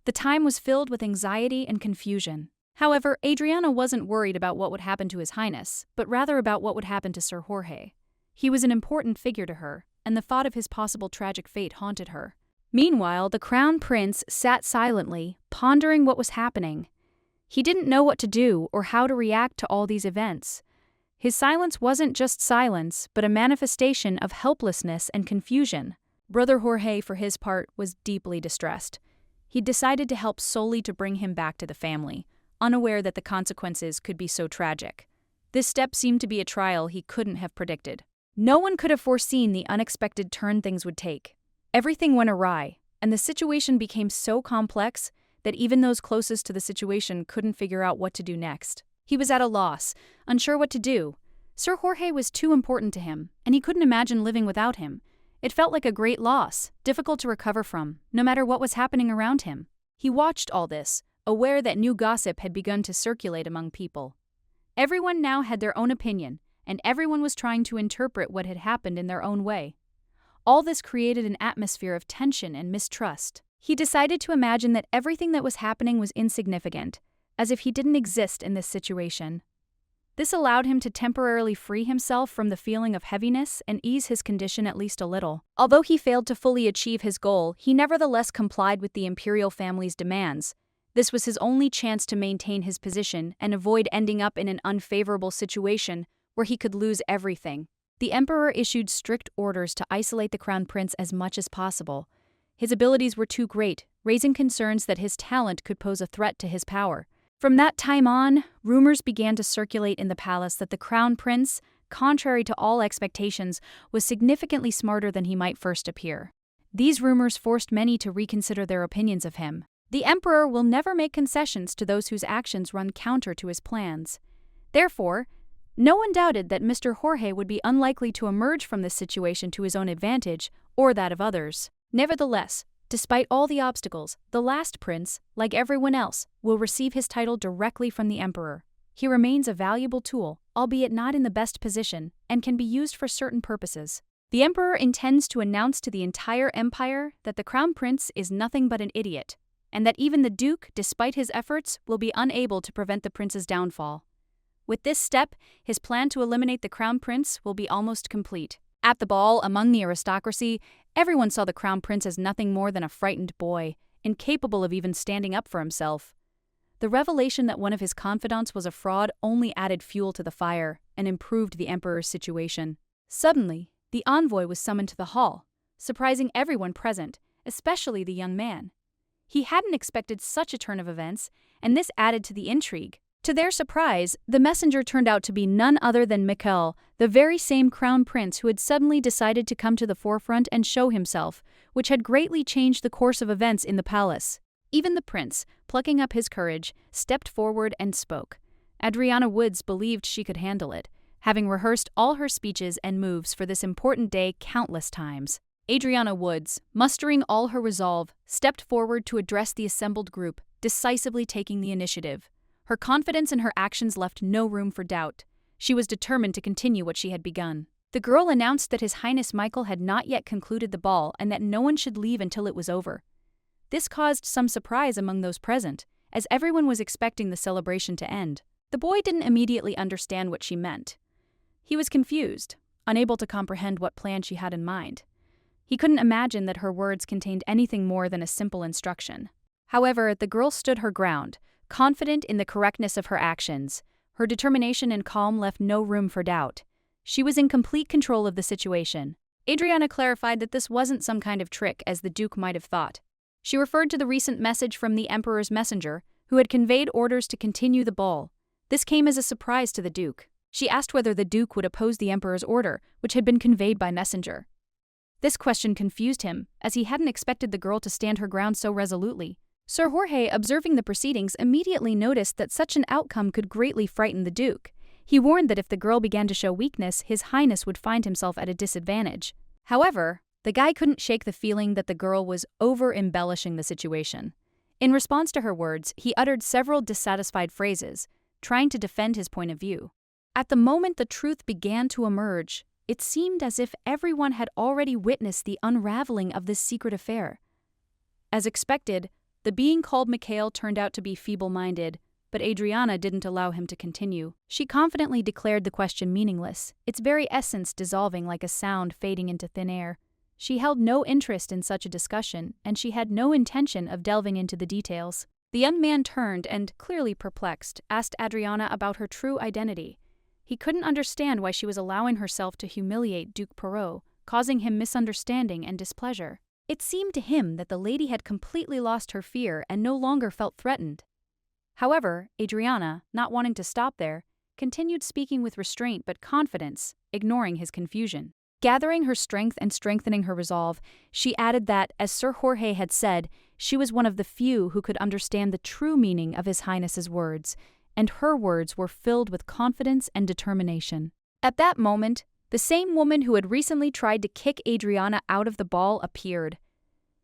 The time was filled with anxiety and confusion. However, Adriana wasn't worried about what would happen to His Highness, but rather about what would happen to Sir Jorge. He was an important figure to her, and the thought of his possible tragic fate haunted her. Meanwhile, the Crown Prince sat silently, pondering what was happening. He didn't know what to do or how to react to all these events. His silence wasn't just silence, but a manifestation of helplessness and confusion. Brother Jorge, for his part, was deeply distressed. He decided to help solely to bring him back to the family, unaware that the consequences could be so tragic. This step seemed to be a trial he couldn't have predicted. No one could have foreseen the unexpected turn things would take. Everything went awry, and the situation became so complex that even those closest to the situation couldn't figure out what to do next. He was at a loss, unsure what to do. Sir Jorge was too important to him, and he couldn't imagine living without him. It felt like a great loss, difficult to recover from, no matter what was happening around him. He watched all this, aware that new gossip had begun to circulate among people. Everyone now had their own opinion, and everyone was trying to interpret what had happened in their own way. All this created an atmosphere of tension and mistrust. He decided to imagine that everything that was happening was insignificant, as if he didn't exist in this situation. This allowed him to temporarily free himself from the feeling of heaviness and ease his condition at least a little. Although he failed to fully achieve his goal, he nevertheless complied with the imperial family's demands. This was his only chance to maintain his position and avoid ending up in an unfavorable situation where he could lose everything. The emperor issued strict orders to isolate the crown prince as much as possible. His abilities were too great, raising concerns that his talent could pose a threat to his power. From that time on, rumors began to circulate in the palace that the crown prince, contrary to all expectations, was significantly smarter than he might first appear. These rumors forced many to reconsider their opinions of him. The emperor will never make concessions to those whose actions run counter to his plans. Therefore, no one doubted that Mr. Jorge would be unlikely to emerge from this situation to his own advantage or that of others. Nevertheless, despite all the obstacles, the last prince, like everyone else, will receive his title directly from the emperor. He remains a valuable tool, albeit not in the best position, and can be used for certain purposes. The emperor intends to announce to the entire empire that the crown prince is nothing but an idiot, and that even the duke, despite his efforts, will be unable to prevent the prince's downfall. With this step, his plan to eliminate the crown prince will be almost complete. At the ball, among the aristocracy, everyone saw the crown prince as nothing more than a frightened boy, incapable of even standing up for himself. The revelation that one of his confidants was a fraud only added fuel to the fire and improved the emperor's situation. Suddenly, the envoy was summoned to the hall, surprising everyone present, especially the young man. He hadn't expected such a turn of events, and this added to the intrigue. To their surprise, the messenger turned out to be none other than Mikhail, the very same crown prince who had suddenly decided to come to the forefront and show himself, which had greatly changed the course of events in the palace. Even the prince, plucking up his courage, stepped forward and spoke. Adriana Woods believed she could handle it, having rehearsed all her speeches and moves for this important day countless times. Adriana Woods, mustering all her resolve, stepped forward to address the assembled group, decisively taking the initiative. Her confidence in her actions left no room for doubt. She was determined to continue what she had begun. The girl announced that His Highness Michael had not yet concluded the ball and that no one should leave until it was over. This caused some surprise among those present, as everyone was expecting the celebration to end. The boy didn't immediately understand what she meant. He was confused, unable to comprehend what plan she had in mind. He couldn't imagine that her words contained anything more than a simple instruction. However, the girl stood her ground, confident in the correctness of her actions. Her determination and calm left no room for doubt. She was in complete control of the situation. Adriana clarified that this wasn't some kind of trick, as the Duke might have thought. She referred to the recent message from the Emperor's messenger, who had conveyed orders to continue the ball. This came as a surprise to the Duke. She asked whether the Duke would oppose the Emperor's order, which had been conveyed by messenger. This question confused him, as he hadn't expected the girl to stand her ground so resolutely. Sir Jorge, observing the proceedings, immediately noticed that such an outcome could greatly frighten the Duke. He warned that if the girl began to show weakness, His Highness would find himself at a disadvantage. However, the guy couldn't shake the feeling that the girl was over-embellishing the situation. In response to her words, he uttered several dissatisfied phrases, trying to defend his point of view. At the moment the truth began to emerge, it seemed as if everyone had already witnessed the unraveling of this secret affair. As expected, the being called Mikhail turned out to be feeble-minded, but Adriana didn't allow him to continue. She confidently declared the question meaningless, its very essence dissolving like a sound fading into thin air. She held no interest in such a discussion, and she had no intention of delving into the details. The young man turned and, clearly perplexed, asked Adriana about her true identity. He couldn't understand why she was allowing herself to humiliate Duke Perrault, causing him misunderstanding and displeasure. It seemed to him that the lady had completely lost her fear and no longer felt threatened. However, Adriana, not wanting to stop there, continued speaking with restraint but confidence, ignoring his confusion. Gathering her strength and strengthening her resolve, she added that, as Sir Jorge had said, she was one of the few who could understand the true meaning of His Highness's words, and her words were filled with confidence and determination. At that moment, the same woman who had recently tried to kick Adriana out of the ball appeared.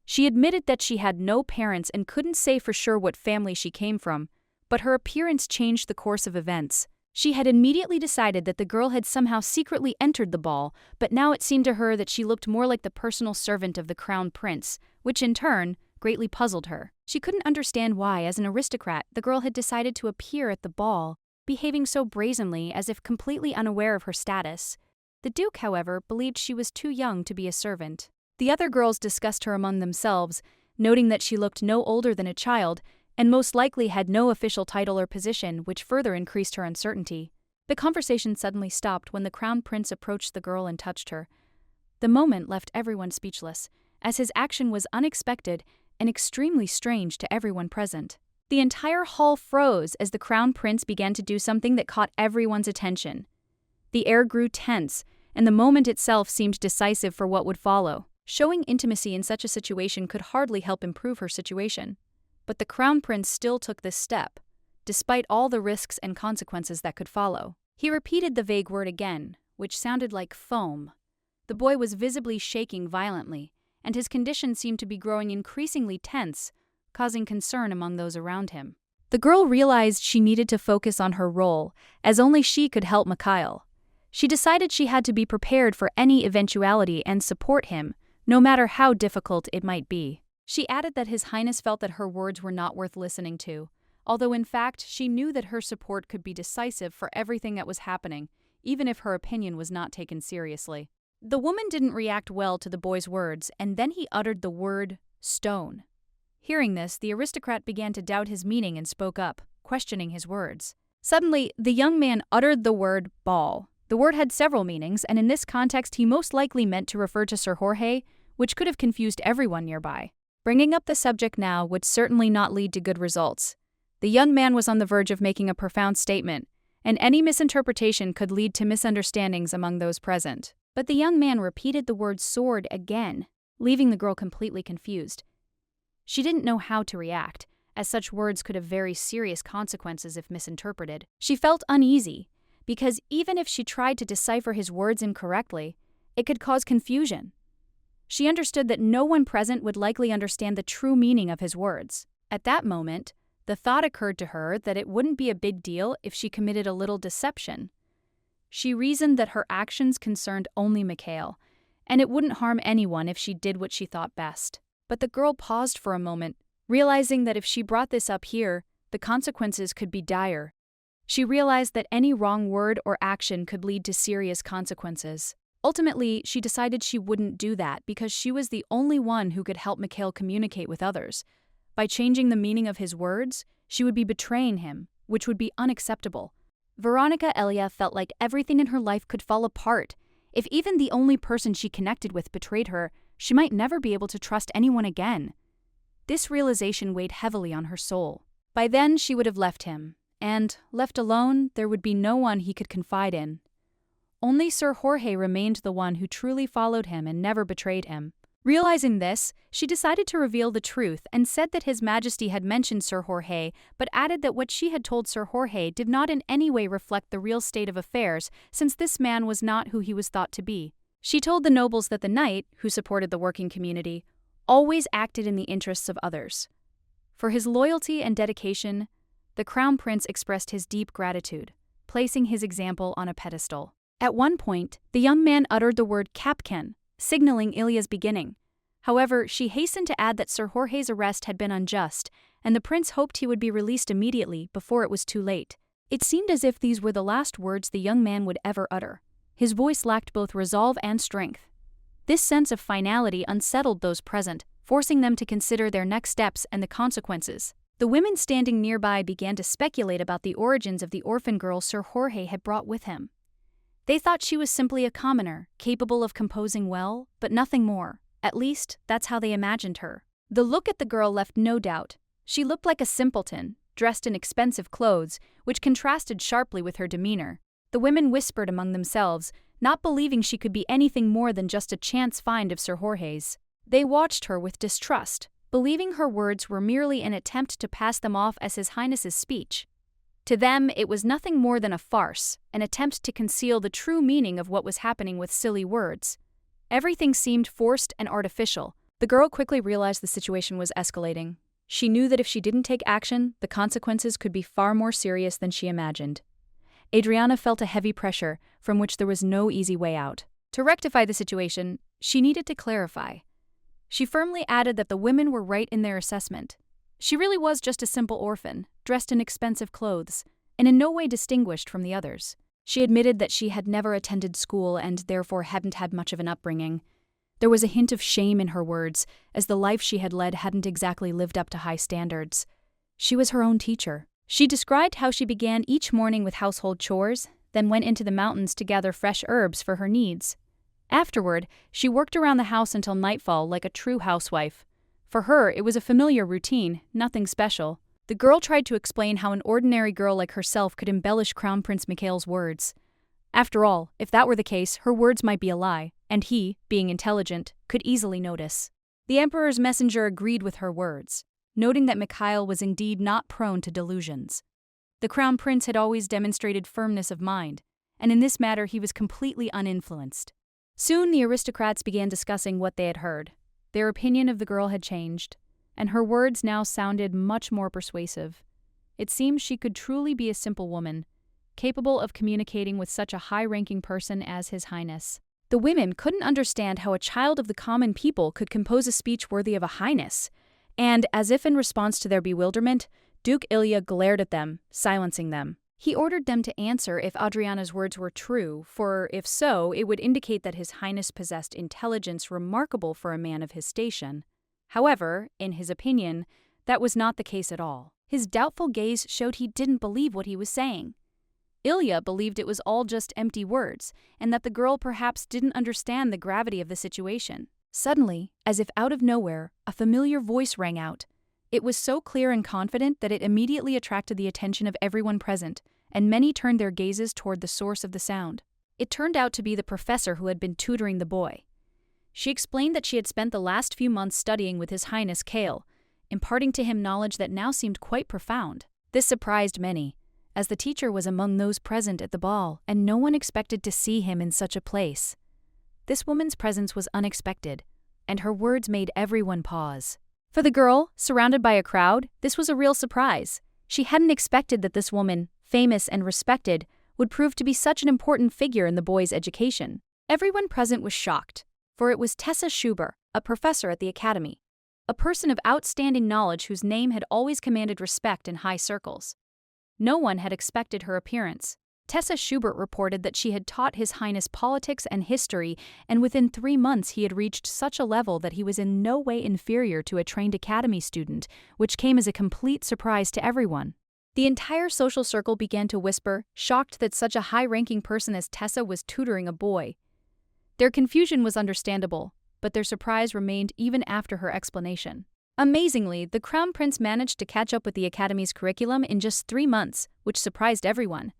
She admitted that she had no parents and couldn't say for sure what family she came from, but her appearance changed the course of events. She had immediately decided that the girl had somehow secretly entered the ball, but now it seemed to her that she looked more like the personal servant of the crown prince, which in turn greatly puzzled her. She couldn't understand why, as an aristocrat, the girl had decided to appear at the ball, behaving so brazenly as if completely unaware of her status. The Duke, however, believed she was too young to be a servant. The other girls discussed her among themselves, noting that she looked no older than a child, and most likely had no official title or position, which further increased her uncertainty. The conversation suddenly stopped when the crown prince approached the girl and touched her. The moment left everyone speechless, as his action was unexpected and extremely strange to everyone present. The entire hall froze as the crown prince began to do something that caught everyone's attention. The air grew tense, and the moment itself seemed decisive for what would follow. Showing intimacy in such a situation could hardly help improve her situation. But the crown prince still took this step, despite all the risks and consequences that could follow. He repeated the vague word again, which sounded like foam. The boy was visibly shaking violently, and his condition seemed to be growing increasingly tense, causing concern among those around him. The girl realized she needed to focus on her role, as only she could help Mikhail. She decided she had to be prepared for any eventuality and support him, no matter how difficult it might be. She added that His Highness felt that her words were not worth listening to, although in fact she knew that her support could be decisive for everything that was happening, even if her opinion was not taken seriously. The woman didn't react well to the boy's words, and then he uttered the word stone. Hearing this, the aristocrat began to doubt his meaning and spoke up, questioning his words. Suddenly, the young man uttered the word ball. The word had several meanings, and in this context he most likely meant to refer to Sir Jorge, which could have confused everyone nearby. Bringing up the subject now would certainly not lead to good results. The young man was on the verge of making a profound statement, and any misinterpretation could lead to misunderstandings among those present. But the young man repeated the word sword again, leaving the girl completely confused. She didn't know how to react, as such words could have very serious consequences if misinterpreted. She felt uneasy, because even if she tried to decipher his words incorrectly, it could cause confusion. She understood that no one present would likely understand the true meaning of his words. At that moment, the thought occurred to her that it wouldn't be a big deal if she committed a little deception. She reasoned that her actions concerned only Mikhail, and it wouldn't harm anyone if she did what she thought best. But the girl paused for a moment, realizing that if she brought this up here, the consequences could be dire. She realized that any wrong word or action could lead to serious consequences. Ultimately, she decided she wouldn't do that because she was the only one who could help Mikhail communicate with others. By changing the meaning of his words, she would be betraying him, which would be unacceptable. Veronica Elia felt like everything in her life could fall apart. If even the only person she connected with betrayed her, she might never be able to trust anyone again. This realization weighed heavily on her soul. By then, she would have left him, and, left alone, there would be no one he could confide in. Only Sir Jorge remained the one who truly followed him and never betrayed him. Realizing this, she decided to reveal the truth and said that His Majesty had mentioned Sir Jorge, but added that what she had told Sir Jorge did not in any way reflect the real state of affairs, since this man was not who he was thought to be. She told the nobles that the knight, who supported the working community, always acted in the interests of others. For his loyalty and dedication, the Crown Prince expressed his deep gratitude, placing his example on a pedestal. At one point, the young man uttered the word Kapkan, signaling Ilya's beginning. However, she hastened to add that Sir Jorge's arrest had been unjust, and the prince hoped he would be released immediately before it was too late. It seemed as if these were the last words the young man would ever utter. His voice lacked both resolve and strength. This sense of finality unsettled those present, forcing them to consider their next steps and the consequences. The women standing nearby began to speculate about the origins of the orphan girl Sir Jorge had brought with him. They thought she was simply a commoner, capable of composing well, but nothing more. At least, that's how they imagined her. The look at the girl left no doubt. She looked like a simpleton, dressed in expensive clothes, which contrasted sharply with her demeanor. The women whispered among themselves, not believing she could be anything more than just a chance find of Sir Jorge's. They watched her with distrust, believing her words were merely an attempt to pass them off as His Highness's speech. To them, it was nothing more than a farce, an attempt to conceal the true meaning of what was happening with silly words. Everything seemed forced and artificial. The girl quickly realized the situation was escalating. She knew that if she didn't take action, the consequences could be far more serious than she imagined. Adriana felt a heavy pressure, from which there was no easy way out. To rectify the situation, she needed to clarify. She firmly added that the women were right in their assessment. She really was just a simple orphan, dressed in expensive clothes, and in no way distinguished from the others. She admitted that she had never attended school and therefore hadn't had much of an upbringing. There was a hint of shame in her words, as the life she had led hadn't exactly lived up to high standards. She was her own teacher. She described how she began each morning with household chores, then went into the mountains to gather fresh herbs for her needs. Afterward, she worked around the house until nightfall like a true housewife. For her, it was a familiar routine, nothing special. The girl tried to explain how an ordinary girl like herself could embellish Crown Prince Mikhail's words. After all, if that were the case, her words might be a lie, and he, being intelligent, could easily notice. The Emperor's messenger agreed with her words, noting that Mikhail was indeed not prone to delusions. The Crown Prince had always demonstrated firmness of mind, and in this matter he was completely uninfluenced. Soon the aristocrats began discussing what they had heard. Their opinion of the girl had changed, and her words now sounded much more persuasive. It seemed she could truly be a simple woman, capable of communicating with such a high-ranking person as His Highness. The women couldn't understand how a child of the common people could compose a speech worthy of a highness, and, as if in response to their bewilderment, Duke Ilya glared at them, silencing them. He ordered them to answer if Adriana's words were true, for if so, it would indicate that His Highness possessed intelligence remarkable for a man of his station. However, in his opinion, that was not the case at all. His doubtful gaze showed he didn't believe what he was saying. Ilya believed it was all just empty words, and that the girl perhaps didn't understand the gravity of the situation. Suddenly, as if out of nowhere, a familiar voice rang out. It was so clear and confident that it immediately attracted the attention of everyone present, and many turned their gazes toward the source of the sound. It turned out to be the professor who had been tutoring the boy. She explained that she had spent the last few months studying with His Highness Kale, imparting to him knowledge that now seemed quite profound. This surprised many, as the teacher was among those present at the ball, and no one expected to see him in such a place. This woman's presence was unexpected, and her words made everyone pause. For the girl, surrounded by a crowd, this was a real surprise. She hadn't expected that this woman, famous and respected, would prove to be such an important figure in the boy's education. Everyone present was shocked, for it was Tessa Schuber, a professor at the academy, a person of outstanding knowledge whose name had always commanded respect in high circles. No one had expected her appearance. Tessa Schubert reported that she had taught His Highness politics and history, and within 3 months he had reached such a level that he was in no way inferior to a trained academy student, which came as a complete surprise to everyone. The entire social circle began to whisper, shocked that such a high-ranking person as Tessa was tutoring a boy. Their confusion was understandable, but their surprise remained even after her explanation. Amazingly, the Crown Prince managed to catch up with the Academy's curriculum in just 3 months, which surprised everyone.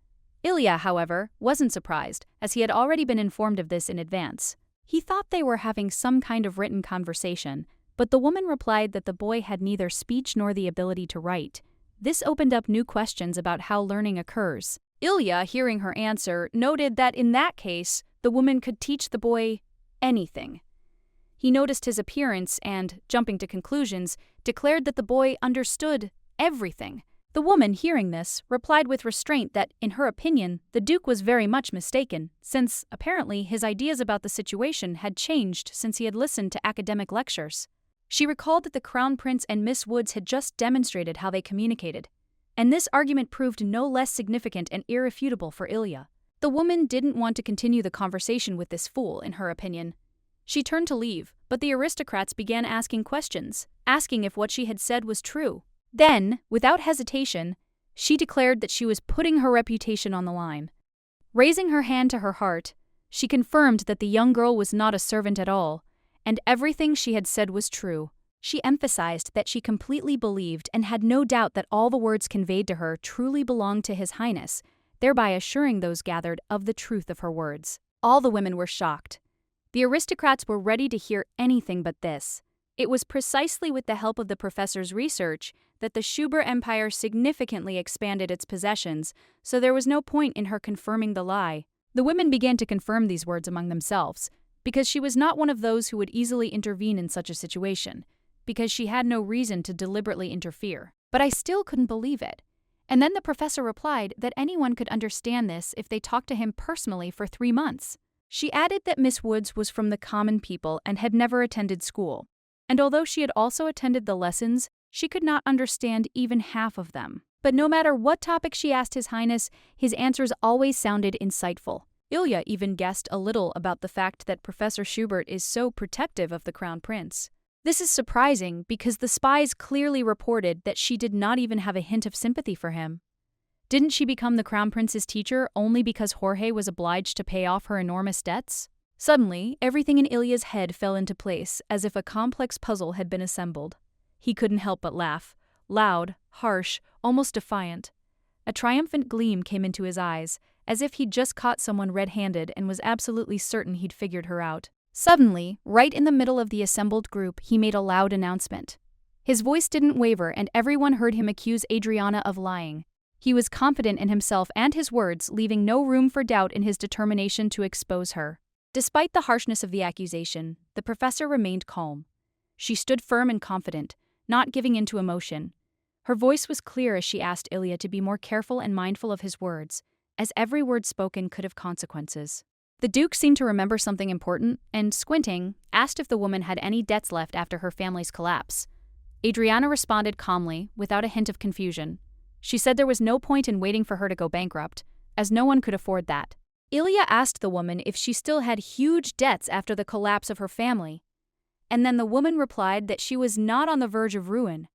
Ilya, however, wasn't surprised, as he had already been informed of this in advance. He thought they were having some kind of written conversation, but the woman replied that the boy had neither speech nor the ability to write. This opened up new questions about how learning occurs. Ilya, hearing her answer, noted that in that case, the woman could teach the boy anything. He noticed his appearance and, jumping to conclusions, declared that the boy understood everything. The woman, hearing this, replied with restraint that, in her opinion, the Duke was very much mistaken, since, apparently, his ideas about the situation had changed since he had listened to academic lectures. She recalled that the Crown Prince and Miss Woods had just demonstrated how they communicated, and this argument proved no less significant and irrefutable for Ilya. The woman didn't want to continue the conversation with this fool, in her opinion. She turned to leave, but the aristocrats began asking questions, asking if what she had said was true. Then, without hesitation, she declared that she was putting her reputation on the line. Raising her hand to her heart, she confirmed that the young girl was not a servant at all, and everything she had said was true. She emphasized that she completely believed and had no doubt that all the words conveyed to her truly belonged to His Highness, thereby assuring those gathered of the truth of her words. All the women were shocked. The aristocrats were ready to hear anything but this. It was precisely with the help of the professor's research that the Schuber Empire significantly expanded its possessions, so there was no point in her confirming the lie. The women began to confirm these words among themselves, because she was not one of those who would easily intervene in such a situation, because she had no reason to deliberately interfere. But I still couldn't believe it. And then the professor replied that anyone could understand this if they talked to him personally for 3 months. She added that Miss Woods was from the common people and had never attended school. And although she had also attended the lessons, she could not understand even half of them. But no matter what topic she asked His Highness, his answers always sounded insightful. Ilya even guessed a little about the fact that Professor Schubert is so protective of the Crown Prince. This is surprising because the spies clearly reported that she did not even have a hint of sympathy for him. Didn't she become the Crown Prince's teacher only because Jorge was obliged to pay off her enormous debts? Suddenly, everything in Ilya's head fell into place, as if a complex puzzle had been assembled. He couldn't help but laugh, loud, harsh, almost defiant. A triumphant gleam came into his eyes, as if he'd just caught someone red-handed and was absolutely certain he'd figured her out. Suddenly, right in the middle of the assembled group, he made a loud announcement. His voice didn't waver, and everyone heard him accuse Adriana of lying. He was confident in himself and his words, leaving no room for doubt in his determination to expose her. Despite the harshness of the accusation, the professor remained calm. She stood firm and confident, not giving in to emotion. Her voice was clear as she asked Ilya to be more careful and mindful of his words, as every word spoken could have consequences. The Duke seemed to remember something important, and, squinting, asked if the woman had any debts left after her family's collapse. Adriana responded calmly, without a hint of confusion. She said there was no point in waiting for her to go bankrupt, as no one could afford that. Ilya asked the woman if she still had huge debts after the collapse of her family, and then the woman replied that she was not on the verge of ruin.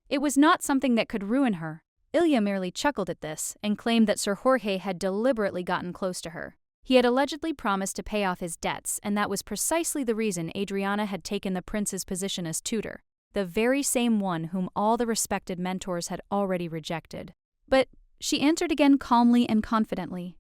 It was not something that could ruin her. Ilya merely chuckled at this and claimed that Sir Jorge had deliberately gotten close to her. He had allegedly promised to pay off his debts, and that was precisely the reason Adriana had taken the prince's position as tutor. the very same one whom all the respected mentors had already rejected. But she answered again calmly and confidently.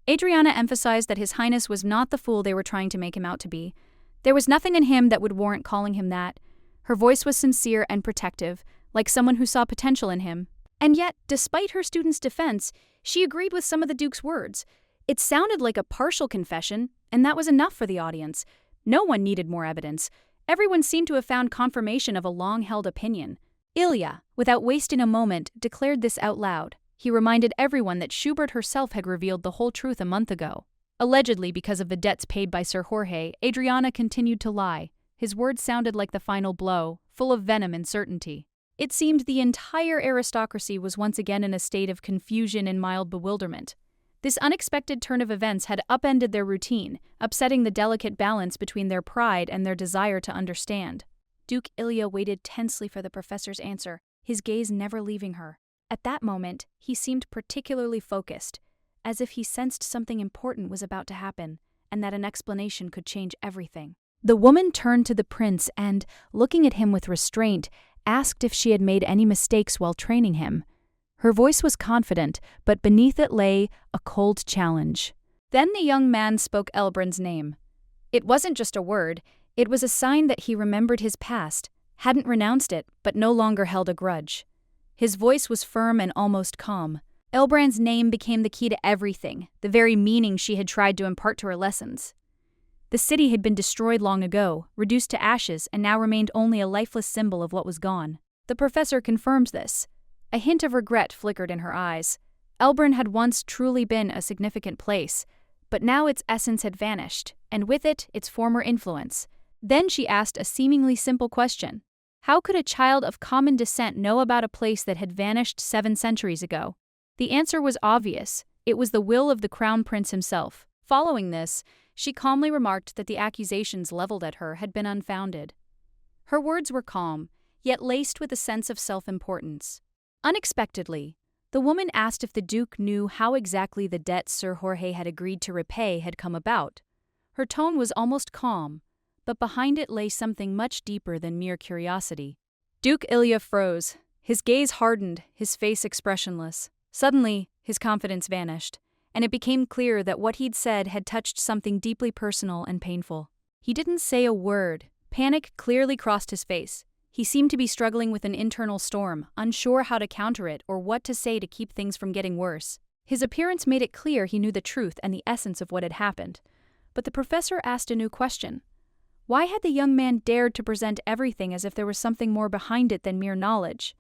Adriana emphasized that His Highness was not the fool they were trying to make him out to be. There was nothing in him that would warrant calling him that. Her voice was sincere and protective, like someone who saw potential in him. And yet, despite her student's defense, she agreed with some of the Duke's words. It sounded like a partial confession, and that was enough for the audience. No one needed more evidence. Everyone seemed to have found confirmation of a long-held opinion. Ilya, without wasting a moment, declared this out loud. He reminded everyone that Schubert herself had revealed the whole truth a month ago. Allegedly, because of the debts paid by Sir Jorge, Adriana continued to lie. His words sounded like the final blow, full of venom and certainty. It seemed the entire aristocracy was once again in a state of confusion and mild bewilderment. This unexpected turn of events had upended their routine, upsetting the delicate balance between their pride and their desire to understand. Duke Ilya waited tensely for the professor's answer, his gaze never leaving her. At that moment, he seemed particularly focused, as if he sensed something important was about to happen, and that an explanation could change everything. The woman turned to the prince and, looking at him with restraint, asked if she had made any mistakes while training him. Her voice was confident, but beneath it lay a cold challenge. Then the young man spoke Elbrand's name. It wasn't just a word, it was a sign that he remembered his past, hadn't renounced it, but no longer held a grudge. His voice was firm and almost calm. Elbrand's name became the key to everything, the very meaning she had tried to impart to her lessons. The city had been destroyed long ago, reduced to ashes, and now remained only a lifeless symbol of what was gone. The professor confirmed this. A hint of regret flickered in her eyes. Elbrand had once truly been a significant place, but now its essence had vanished, and with it, its former influence. Then she asked a seemingly simple question. How could a child of common descent know about a place that had vanished 7 centuries ago? The answer was obvious. It was the will of the Crown Prince himself. Following this, she calmly remarked that the accusations leveled at her had been unfounded. Her words were calm, yet laced with a sense of self-importance. Unexpectedly, the woman asked if the Duke knew how exactly the debts Sir Jorge had agreed to repay had come about. Her tone was almost calm, but behind it lay something much deeper than mere curiosity. Duke Ilya froze. His gaze hardened, his face expressionless. Suddenly, his confidence vanished, and it became clear that what he'd said had touched something deeply personal and painful. He didn't say a word. Panic clearly crossed his face. He seemed to be struggling with an internal storm, unsure how to counter it or what to say to keep things from getting worse. His appearance made it clear he knew the truth and the essence of what had happened. But the professor asked a new question. Why had the young man dared to present everything as if there was something more behind it than mere knowledge?